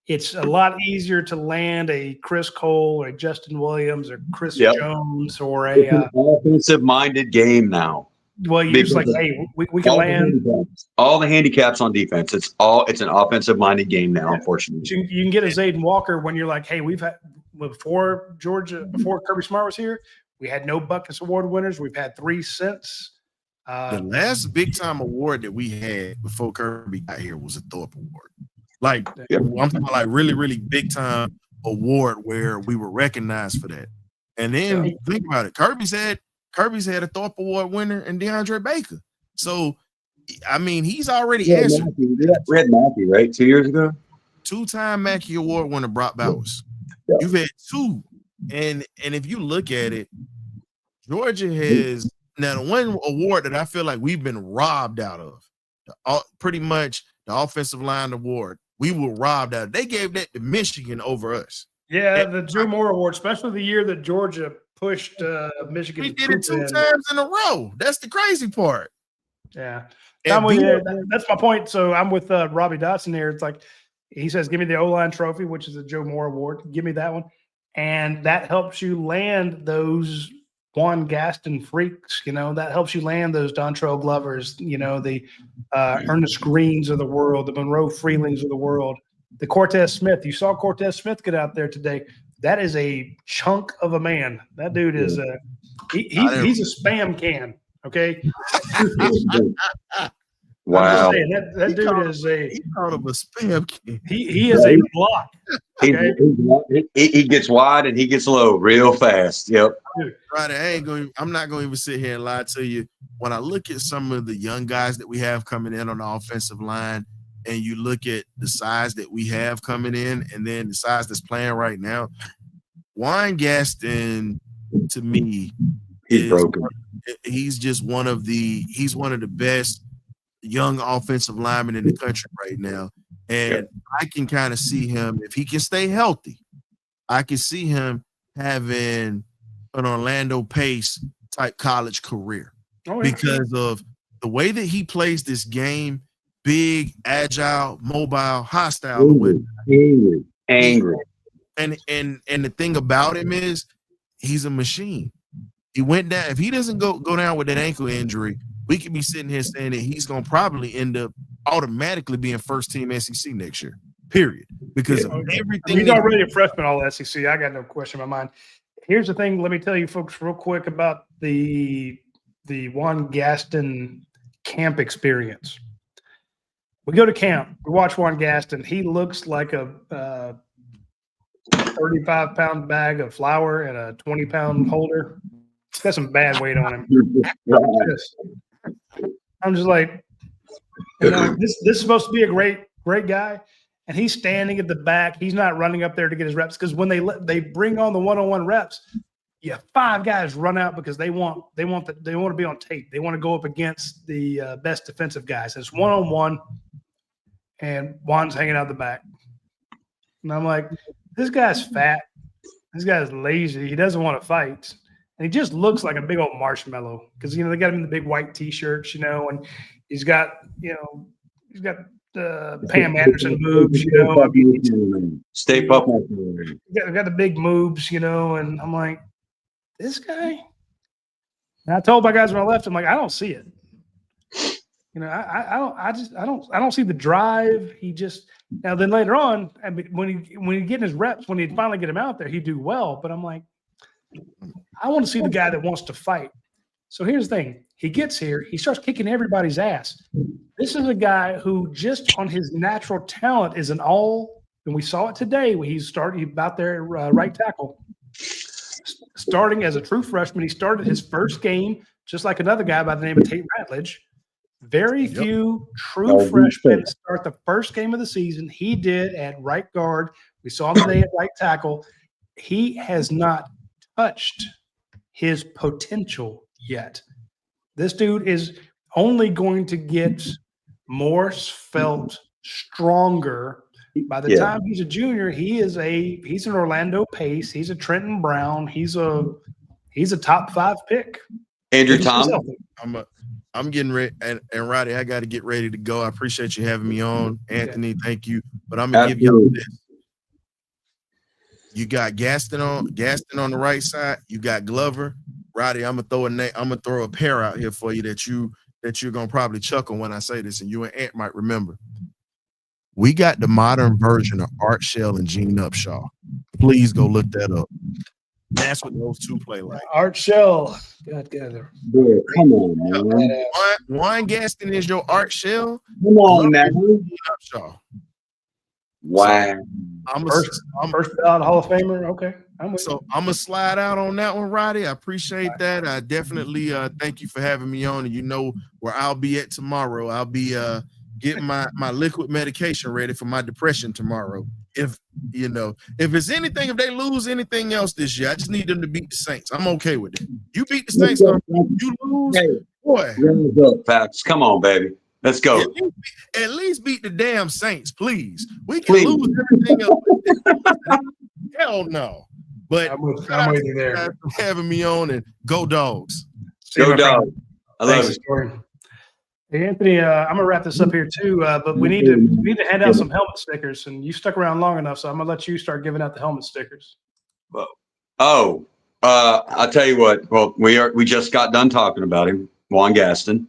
It's a lot easier to land a Chris Cole or a Justin Williams or Chris Jones or it's an offensive-minded game now. Well, you're just like, hey, we can land all the handicaps on defense. It's an offensive-minded game now. Unfortunately, you can get a Zayden Walker when you're like, hey, we've had before Kirby Smart was here, we had no Buckus Award winners. We've had 3 since. The last big time award that we had before Kirby got here was a Thorpe Award. Like I'm talking about like really, really big time award where we were recognized for that. And then think about it. Kirby's had a Thorpe Award winner and DeAndre Baker. So I mean, he's already answered. We had Mackey, right? 2 years ago. 2-time Mackey Award winner Brock Bowers. Yeah. You've had 2. And if you look at it, Georgia has now the one award that I feel like we've been robbed out of, pretty much the offensive line award. We were robbed out. They gave that to Michigan over us. Yeah, the Joe Moore Award, especially the year that Georgia pushed Michigan. We did it 2 times in a row. That's the crazy part. Yeah. That's my point. So I'm with Robbie Dotson here. It's like he says, give me the O-line trophy, which is a Joe Moore Award. Give me that one. And that helps you land those Juan Gaston freaks, that helps you land those Dontrell Glovers, the Ernest Greens of the world, the Monroe Freelings of the world, the Cortez Smith. You saw Cortez Smith get out there today. That is a chunk of a man. That dude is he's a spam can. Okay. Wow. That dude is he called him a spam can. He is a block. Okay. He gets wide and he gets low real fast. Yep. Right, I'm not going to even sit here and lie to you. When I look at some of the young guys that we have coming in on the offensive line, and you look at the size that we have coming in, and then the size that's playing right now, Juan Gaston, to me, He's broken. He's just one of the best young offensive linemen in the country right now. And I can kind of see him, if he can stay healthy, I can see him having an Orlando Pace type college career because of the way that he plays this game, big, agile, mobile, hostile. Angry. And the thing about him is he's a machine. He went down. If he doesn't go down with that ankle injury, we could be sitting here saying that he's going to probably end up automatically being first team SEC next year, period. Because of everything. He's already a freshman all SEC. I got no question in my mind. Here's the thing. Let me tell you folks real quick about the Juan Gaston camp experience. We go to camp. We watch Juan Gaston. He looks like a 35-pound bag of flour and a 20-pound holder. He's got some bad weight on him. I'm just like, this is supposed to be a great guy, and he's standing at the back. He's not running up there to get his reps because when they bring on the one-on-one reps, five guys run out because they want to be on tape. They want to go up against the best defensive guys. It's one-on-one, and Juan's hanging out the back, and I'm like, this guy's fat. This guy's lazy. He doesn't want to fight. And he just looks like a big old marshmallow because, they got him in the big white T-shirts, and he's got Pam Anderson moves, Stay up. Got the big moves, and I'm like, this guy. And I told my guys when I left, I'm like, I don't see it. I don't see the drive. He just now then later on, when he get his reps, when he finally get him out there, he do well. But I'm like, I want to see the guy that wants to fight. So here's the thing. He gets here. He starts kicking everybody's ass. This is a guy who just on his natural talent is an all, and we saw it today when he about there at right tackle. Starting as a true freshman, he started his first game just like another guy by the name of Tate Ratledge. Very few true freshmen start the first game of the season. He did at right guard. We saw him today at right tackle. He has not touched his potential yet. This dude is only going to get more svelte, stronger. By the time he's a junior, he's an Orlando Pace. He's a Trenton Brown. He's a top 5 pick. Andrew Tom. I'm getting ready, and Roddy, I got to get ready to go. I appreciate you having me on, Anthony. Thank you. But I'm gonna give you this. You got Gaston on the right side. You got Glover. Roddy, I'm gonna throw a pair out here for you that you're gonna probably chuckle when I say this, and you and Ant might remember. We got the modern version of Art Shell and Gene Upshaw. Please go look that up. That's what those two play like. Art Shell. Got together. Come on, man. Juan Gaston is your Art Shell. Come on, man. Upshaw. Wow. I'm first ballot Hall of Famer. Okay. I'm gonna slide out on that one, Roddy. I appreciate that. I definitely thank you for having me on, and you know where I'll be at tomorrow. I'll be getting my liquid medication ready for my depression tomorrow. If it's anything, if they lose anything else this year, I just need them to beat the Saints. I'm okay with it. You beat the Saints, you lose, boy. Facts. Come on, baby. Let's go. At least beat the damn Saints, please. We can lose everything else. Hell no. But I'm with you there. For having me on, and go Dogs. Go Dogs. I love it. Hey, Anthony, I'm gonna wrap this up here too, but we need to hand out some helmet stickers, and you stuck around long enough, so I'm gonna let you start giving out the helmet stickers. I'll tell you what. Well, we just got done talking about him, Juan Gaston.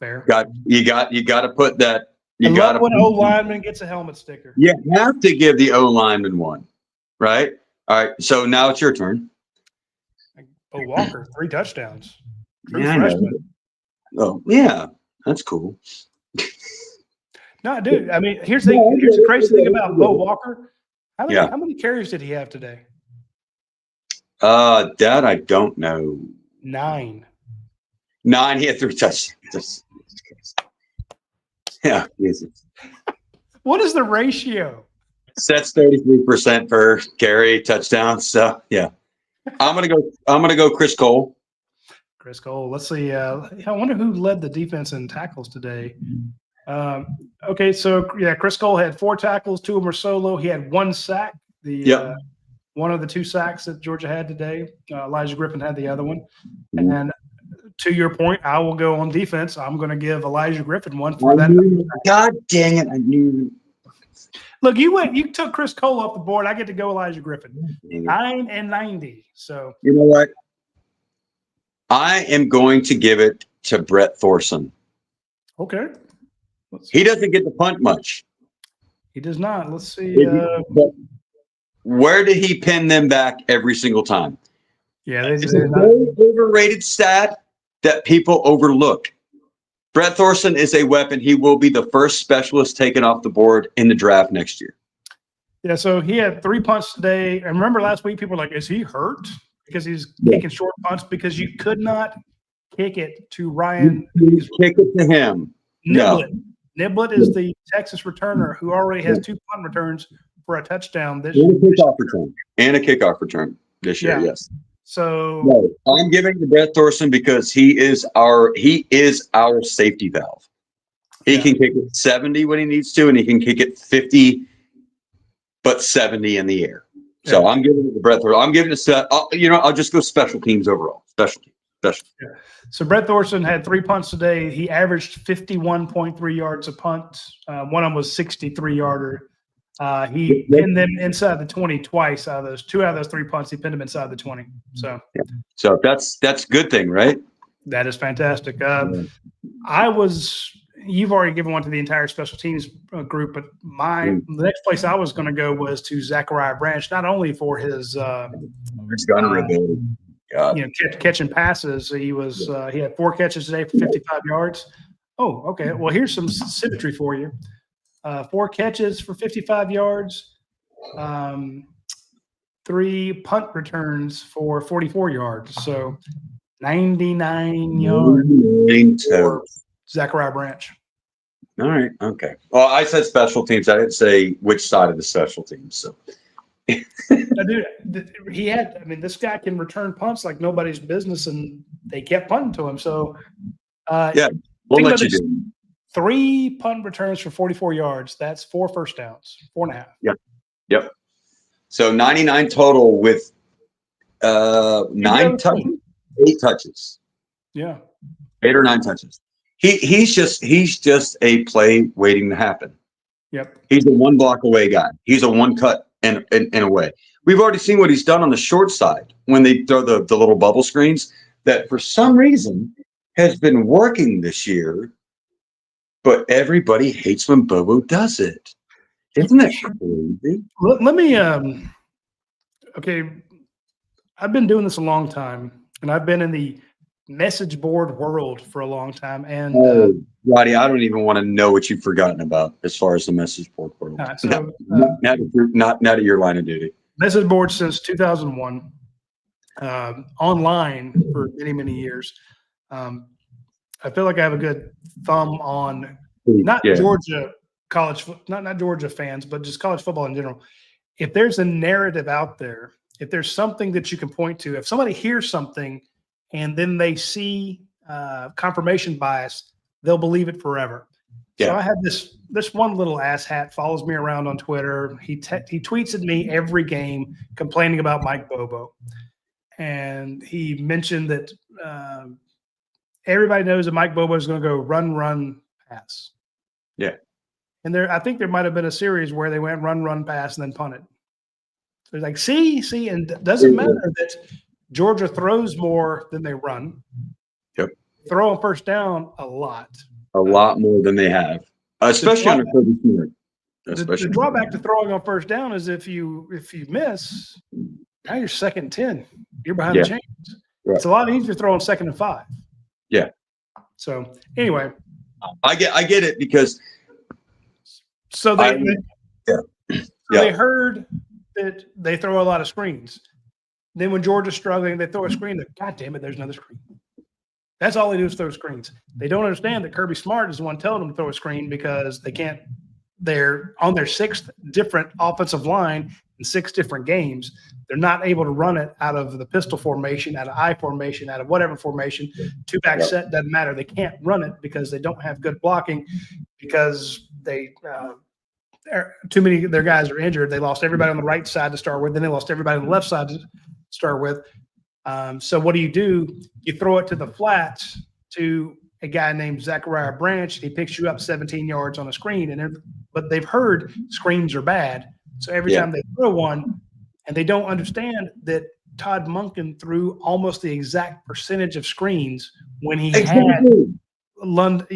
Fair. You got to put that. You got when O lineman gets a helmet sticker. You have to give the O lineman one, right? All right. So now it's your turn. Bo Walker, 3 touchdowns. True freshman. Oh yeah, that's cool. No, dude. I mean, here's the crazy thing about Bo Walker. How many carries did he have today? That I don't know. 9. 9. He had 3 touchdowns. Yeah, Jesus. What is the ratio? Sets 33% per carry touchdown. So yeah, I'm gonna go Chris Cole. Chris Cole. Let's see. I wonder who led the defense in tackles today. Okay, so yeah, Chris Cole had 4 tackles. 2 of them were solo. He had 1 sack. One of the 2 sacks that Georgia had today. Elijah Griffin had the other one. And to your point, I will go on defense. I'm going to give Elijah Griffin one for that. God dang it! I knew. Look, you took Chris Cole off the board. I get to go Elijah Griffin. 9 and 90. So you know what? I am going to give it to Brett Thorson. Okay. He doesn't get to punt much. He does not. Let's see. Where did he pin them back every single time? Yeah, it's a very overrated stat that people overlook. Brett Thorson is a weapon. He will be the first specialist taken off the board in the draft next year. Yeah, so he had 3 punts today. And remember last week, people were like, is he hurt? Because he's kicking short punts because you could not kick it to Ryan. You kick it to him. Niblett. No. Niblett is the Texas returner who already has 2 punt returns for a touchdown this year. And a kickoff return this year, yes. So I'm giving to Brett Thorson because he is our safety valve. He can kick it 70 when he needs to, and he can kick it 50, but 70 in the air. So I'm giving it to Brett Thorson. I'm giving it to I'll just go special teams overall. Special teams. Yeah. So Brett Thorson had 3 punts today. He averaged 51.3 yards a punt. One of them was 63-yarder. He pinned them inside the 20 twice out of those. 2 out of those 3 punts, he pinned them inside the 20. So that's a good thing, right? That is fantastic. You've already given one to the entire special teams group, but the next place I was going to go was to Zachariah Branch, not only for his catching passes. He had 4 catches today for 55 yards. Oh, okay. Well, here's some symmetry for you. 4 catches for 55 yards, 3 punt returns for 44 yards. So 99 yards for Zachariah Branch. All right. Okay. Well, I said special teams. I didn't say which side of the special teams. So, Dude, this guy can return punts like nobody's business, and they kept punting to him. So, we'll let you do. 3 punt returns for 44 yards. That's 4 first downs, 4.5. Yep. So 99 total with 9 touches, 8 touches. Yeah. 8 or 9 touches. He's just a play waiting to happen. Yep. He's a 1 block away guy. He's a 1 cut and away. We've already seen what he's done on the short side when they throw the little bubble screens that for some reason has been working this year. But everybody hates when Bobo does it. Isn't that crazy? Let me okay. I've been doing this a long time, and I've been in the message board world for a long time. And Roddy, I don't even want to know what you've forgotten about as far as the message board world. Not at your line of duty. Message board since 2001, online for many years. I feel like I have a good thumb on Georgia college, not Georgia fans, but just college football in general. If there's a narrative out there, if there's something that you can point to, if somebody hears something and then they see confirmation bias, they'll believe it forever. Yeah. So I have this one little asshat follows me around on Twitter. He tweets at me every game complaining about Mike Bobo, and he mentioned that everybody knows that Mike Bobo is going to go run, pass. Yeah. And I think there might have been a series where they went run, pass, and then punted. So it's like, see, and it doesn't matter that Georgia throws more than they run. Yep. Throw on first down a lot. A lot more than they have, especially under Kirby Smart. The drawback to throwing on first down is if you miss, now you're 2nd and 10. You're behind the chains. Right. It's a lot easier throwing 2nd and 5. Yeah. So anyway, I get it because they heard that they throw a lot of screens. Then when Georgia's struggling, they throw a screen. God damn it, there's another screen. That's all they do is throw screens. They don't understand that Kirby Smart is the one telling them to throw a screen because they can't. They're on their 6th different offensive line in 6 different games. They're not able to run it out of the pistol formation, out of I formation, out of whatever formation. 2-back set doesn't matter. They can't run it because they don't have good blocking because they too many of their guys are injured. They lost everybody on the right side to start with. Then they lost everybody on the left side to start with. So what do? You throw it to the flats to a guy named Zachariah Branch. He picks you up 17 yards on a screen, but they've heard screens are bad. So every time they throw one, and they don't understand that Todd Monken threw almost the exact percentage of screens when he had Lad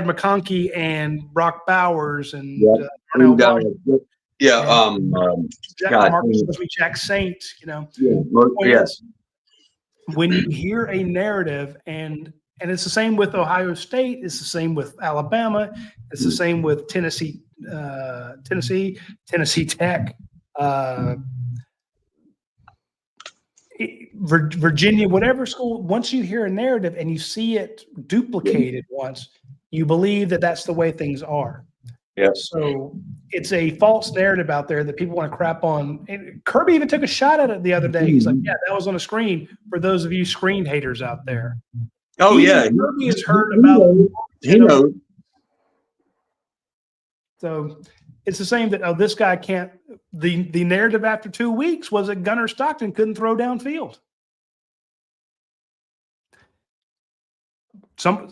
McConkey and Brock Bowers and Darnell Jack Saint. When you hear a narrative, and it's the same with Ohio State, it's the same with Alabama, it's the same with Tennessee Tech, Virginia, whatever school. Once you hear a narrative and you see it duplicated once, you believe that that's the way things are. Yeah. So it's a false narrative out there that people want to crap on. And Kirby even took a shot at it the other day. He's like, "Yeah, that was on a screen." For those of you screen haters out there. Oh yeah, Kirby has heard about. He knows. So it's the same that this guy can't. The narrative after 2 weeks was that Gunnar Stockton couldn't throw downfield.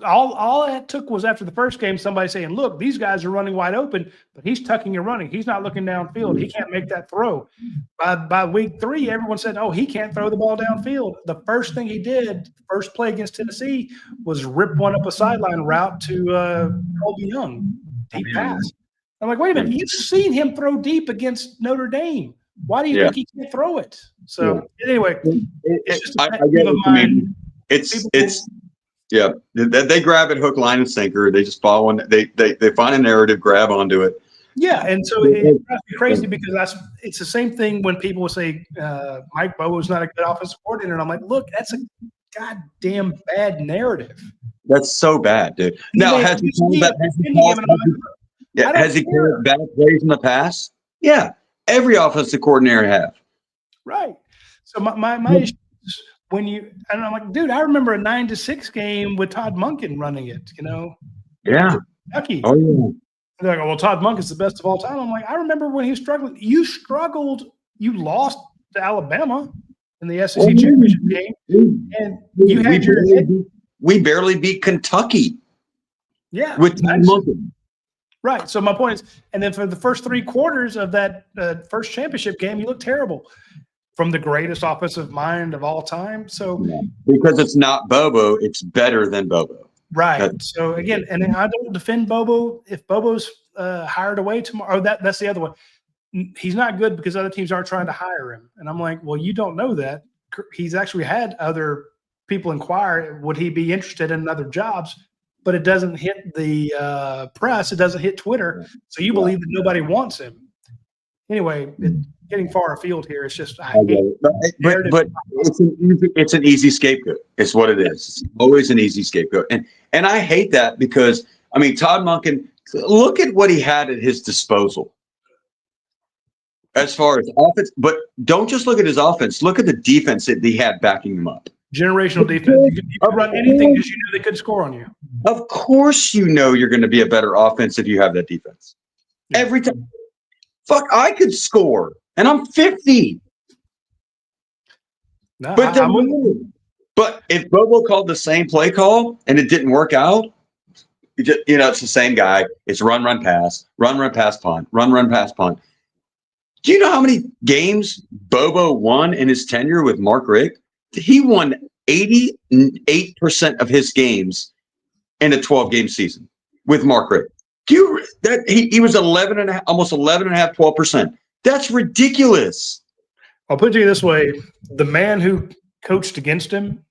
All that took was after the first game, somebody saying, "Look, these guys are running wide open, but he's tucking and running. He's not looking downfield. He can't make that throw." By week 3, everyone said, "Oh, he can't throw the ball downfield." The first thing he did, first play against Tennessee, was rip one up a sideline route to Colby Young, deep pass. I'm like, wait a minute, you've seen him throw deep against Notre Dame. Why do you think he can't throw it? So anyway, it's just I get what you mean. They grab it hook, line, and sinker. They just follow and they find a narrative, grab onto it. Yeah, and so it's crazy because it's the same thing when people will say Mike Bobo's not a good offensive coordinator, and I'm like, look, that's a goddamn bad narrative. That's so bad, dude. Now, has he called bad plays in the past? Yeah, every offensive coordinator have. Right. So my issue is when and I'm like, dude, I remember a 9-6 game with Todd Monken running it. Yeah. Kentucky. Oh yeah. They're like, well, Todd Monken's the best of all time. I'm like, I remember when he was struggling. You struggled. You lost to Alabama in the SEC championship game, and you had we barely beat Kentucky. Yeah, with Todd Monken. Right. So my point is, and then for the first 3 quarters of that first championship game, you look terrible from the greatest offensive mind of all time. So because it's not Bobo, it's better than Bobo. Right. So again, and I don't defend Bobo. If Bobo's hired away tomorrow, that's the other one. He's not good because other teams aren't trying to hire him. And I'm like, well, you don't know that. He's actually had other people inquire, would he be interested in other jobs? But it doesn't hit the press. It doesn't hit Twitter. So you believe that nobody wants him. Anyway, getting far afield here. It's just but it's an easy scapegoat. It's what it is. It's always an easy scapegoat. And I hate that because, Todd Monken, look at what he had at his disposal as far as offense. But don't just look at his offense. Look at the defense that he had backing him up. Generational defense. You could run anything because you knew they couldn't score on you. Of course you know you're going to be a better offense if you have that defense. Yeah. Every time. Fuck, I could score, and I'm 50. No, but if Bobo called the same play call and it didn't work out, it's the same guy. It's run, pass, punt, run, pass, punt. Do you know how many games Bobo won in his tenure with Mark Richt? He won 88% of his games in a 12-game season with Mark Richt. He was 11.5, almost 11.5, 12%. That's ridiculous. I'll put it this way: the man who coached against him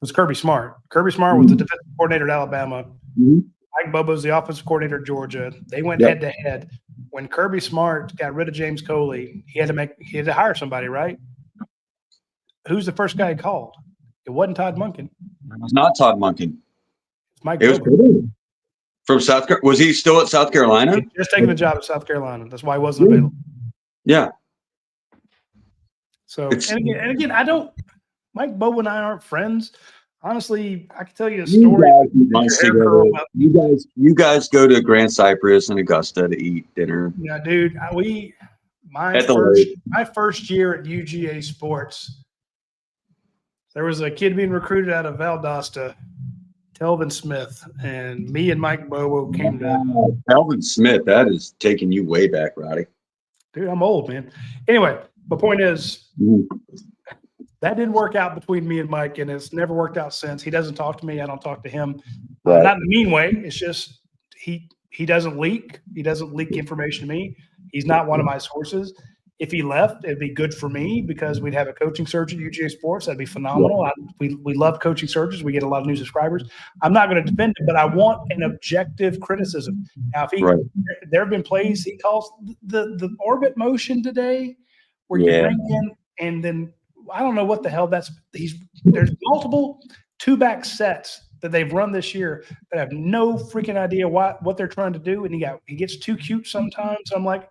was Kirby Smart. Kirby Smart was the defensive coordinator at Alabama. Mike Bobo's the offensive coordinator at Georgia. They went head to head. when Kirby Smart got rid of James Coley, he had to hire somebody, right? Who's the first guy he called? It wasn't Todd Monken. It was not Todd Monken. It's Mike It was Bobo. from South Carolina. Was he still at South Carolina? He just taking the job at South Carolina. That's why he wasn't available. Yeah. So and again, I don't. Mike Bobo and I aren't friends. Honestly, I can tell you a story. You guys go to Grand Cypress and Augusta to eat dinner. Yeah, dude. My first year at UGA Sports, there was a kid being recruited out of Valdosta, Telvin Smith, and me and Mike Bobo came to. Telvin Smith, that is taking you way back, Roddy. Dude, I'm old, man. Anyway, the point is, that didn't work out between me and Mike, and it's never worked out since. He doesn't talk to me. I don't talk to him. Right. Not in a mean way. It's just he doesn't leak. He doesn't leak information to me. He's not one of my sources. If he left, it'd be good for me because we'd have a coaching search at UGA Sports. That'd be phenomenal. We love coaching searches. We get a lot of new subscribers. I'm not going to defend it, but I want an objective criticism. Now, if there have been plays he calls the orbit motion today where you bring in and then I don't know what the hell there's multiple two-back sets that they've run this year that have no freaking idea what they're trying to do, and he gets too cute sometimes. I'm like,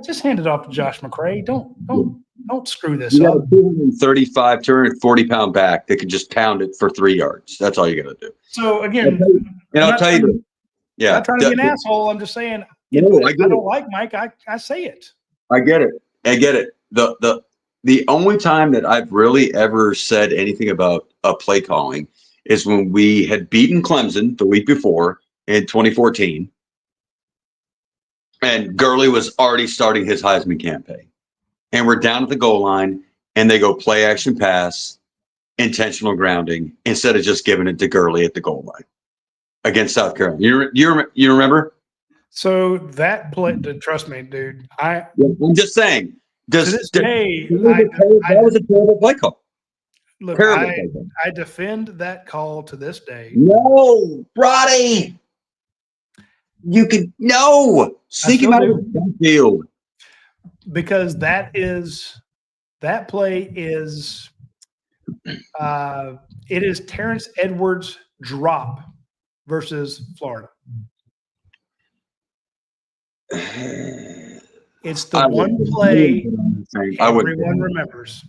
just hand it off to Josh McCray. Don't screw this up. 235, 240-pound back that can just pound it for 3 yards. That's all you got to do. So again, I'll tell you, I'm not trying to be an asshole. I'm just saying, I don't like Mike. I say it. I get it. The only time that I've really ever said anything about a play calling is when we had beaten Clemson the week before in 2014, and Gurley was already starting his Heisman campaign. And we're down at the goal line, and they go play action pass, intentional grounding, instead of just giving it to Gurley at the goal line against South Carolina. You remember? So that play, trust me, dude. I'm just saying. To this day, that was a terrible play call. Look, I defend that call to this day. No, Roddy. You could sneak him out of the field. Because that play is it is Terrence Edwards' drop versus Florida. It's the one play everyone remembers.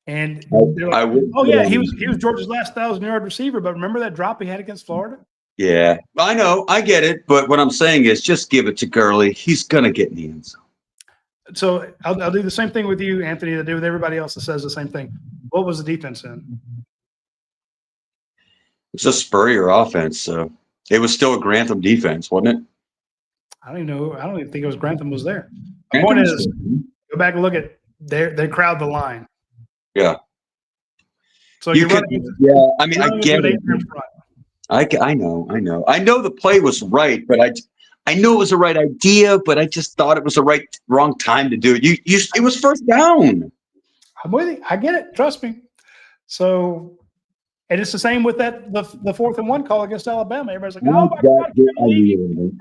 And they're like, he was Georgia's last 1,000-yard receiver, but remember that drop he had against Florida? Yeah, I know. I get it. But what I'm saying is just give it to Gurley. He's going to get in the end zone. So I'll do the same thing with you, Anthony, that I do with everybody else that says the same thing. What was the defense in? It's a Spurrier offense. So it was still a Grantham defense, wasn't it? I don't even know. I don't even think it was Grantham was there. The point is, go back and look at they crowd the line. Yeah. So I get it. I know. I know the play was right, but I know it was the right idea, but I just thought it was the wrong time to do it. It was first down. I'm with you. I get it. Trust me. So, and it's the same with the 4th and 1 call against Alabama. Everybody's like, "Oh my God!"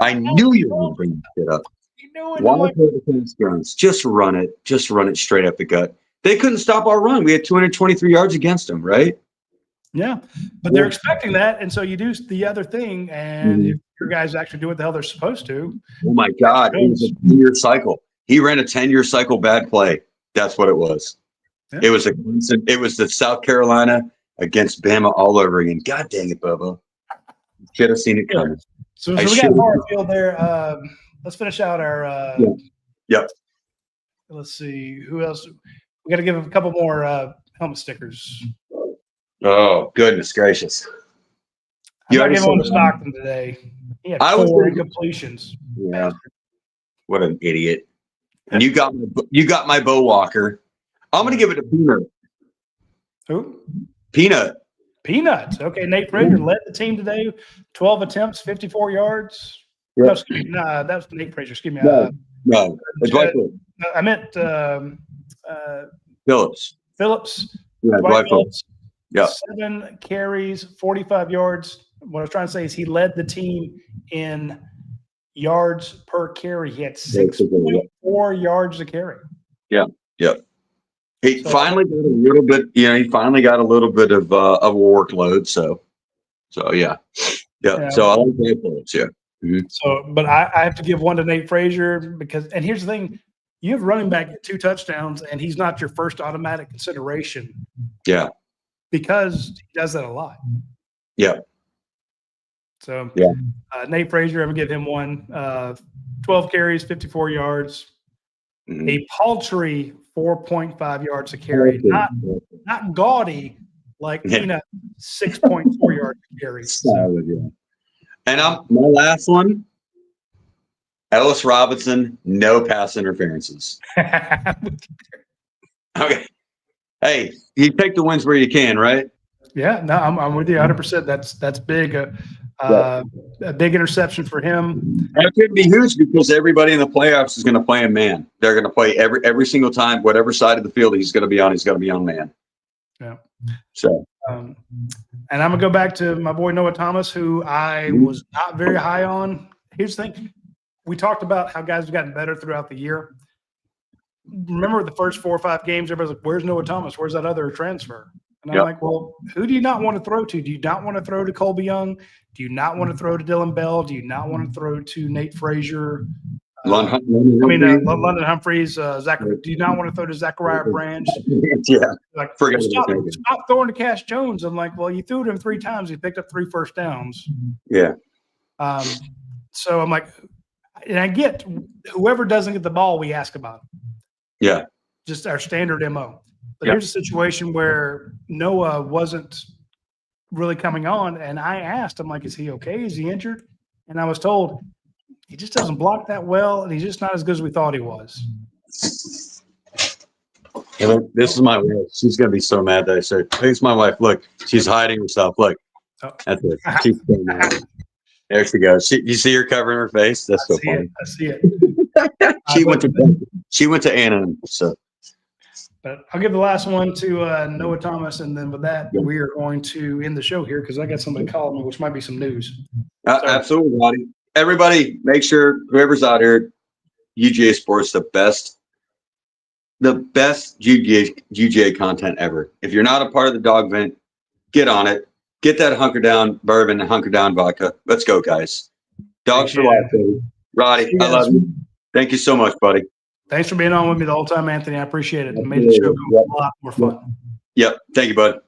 I knew you were going to bring that shit up. You knew it. Why play defense guns? Just run it. Just run it straight up the gut. They couldn't stop our run. We had 223 yards against them, right? Yeah, but they're expecting that, and so you do the other thing, and if your guys actually do what the hell they're supposed to. Oh my God! It was a 10-year cycle. He ran a 10-year cycle bad play. That's what it was. Yeah. It was the South Carolina against Bama all over again. God dang it, Bobo! Should have seen it coming. So we got far field there. Let's finish out our. Yep. Let's see who else. We got to give a couple more helmet stickers. Oh, goodness gracious. I'm not giving one to Stockton today. He had 4 incompletions. Yeah. What an idiot. And you got my Bo Walker. I'm going to give it to Peanut. Who? Peanut. Okay, Nate Frazier led the team today. 12 attempts, 54 yards. Yep. No, that was Nate Frazier. Excuse me. No. I meant Phillips. Yeah, Dwight Phillips. Yeah. 7 carries, 45 yards. What I was trying to say is he led the team in yards per carry. He had 6.4 yards a carry. Yeah. He finally got a little bit. He finally got a little bit of a workload. So yeah. So I like that approach. Yeah. Mm-hmm. So, but I have to give one to Nate Frazier because, and here's the thing: you have running back get 2 touchdowns, and he's not your first automatic consideration. Yeah. Because he does that a lot. Yeah. So Nate Frazier, I'm gonna give him one. 12 carries, 54 yards, a paltry 4.5 yards a carry. Not gaudy like 6.4 yards a carry. Solid, yeah. And my last one, Ellis Robinson, no pass interferences. Okay. Hey, you take the wins where you can, right? Yeah, no, I'm with you 100%. That's big. A big interception for him. That could be huge because everybody in the playoffs is going to play a man. They're going to play every single time, whatever side of the field he's going to be on. He's going to be on man. Yeah. So. And I'm gonna go back to my boy Noah Thomas, who I was not very high on. Here's the thing: we talked about how guys have gotten better throughout the year. Remember the first 4 or 5 games, everybody's like, "Where's Noah Thomas? Where's that other transfer?" And I'm like, "Well, who do you not want to throw to? Do you not want to throw to Colby Young? Do you not want to throw to Dylan Bell? Do you not want to throw to Nate Frazier? London Humphreys, Zach. Do you not want to throw to Zachariah Branch? Yeah, like stop throwing to Cash Jones. I'm like, well, you threw to him 3 times. He picked up 3 first downs. Yeah. So I'm like, and I get whoever doesn't get the ball, we ask about it. Yeah. Just our standard MO. But here's a situation where Noah wasn't really coming on, and I asked, I'm like, is he okay? Is he injured? And I was told he just doesn't block that well, and he's just not as good as we thought he was. And this is my wife. She's going to be so mad that I said, "Thanks, my wife. Look, she's hiding herself. Look, that's it. She's so mad. There she goes. You see her covering her face? That's so funny. I see it. She went to Anna. So, but I'll give the last one to Noah Thomas, and then with that, we are going to end the show here because I got somebody calling me, which might be some news. Absolutely, Roddy. Everybody, make sure whoever's out here, UGA Sports, the best UGA content ever. If you're not a part of the DawgVent, get on it. Get that Hunker Down bourbon and Hunker Down vodka. Let's go, guys. Dogs for life, baby. Roddy, I love you. Thank you so much, buddy. Thanks for being on with me the whole time, Anthony. I appreciate it. It made the show go a lot more fun. Yep. Thank you, bud.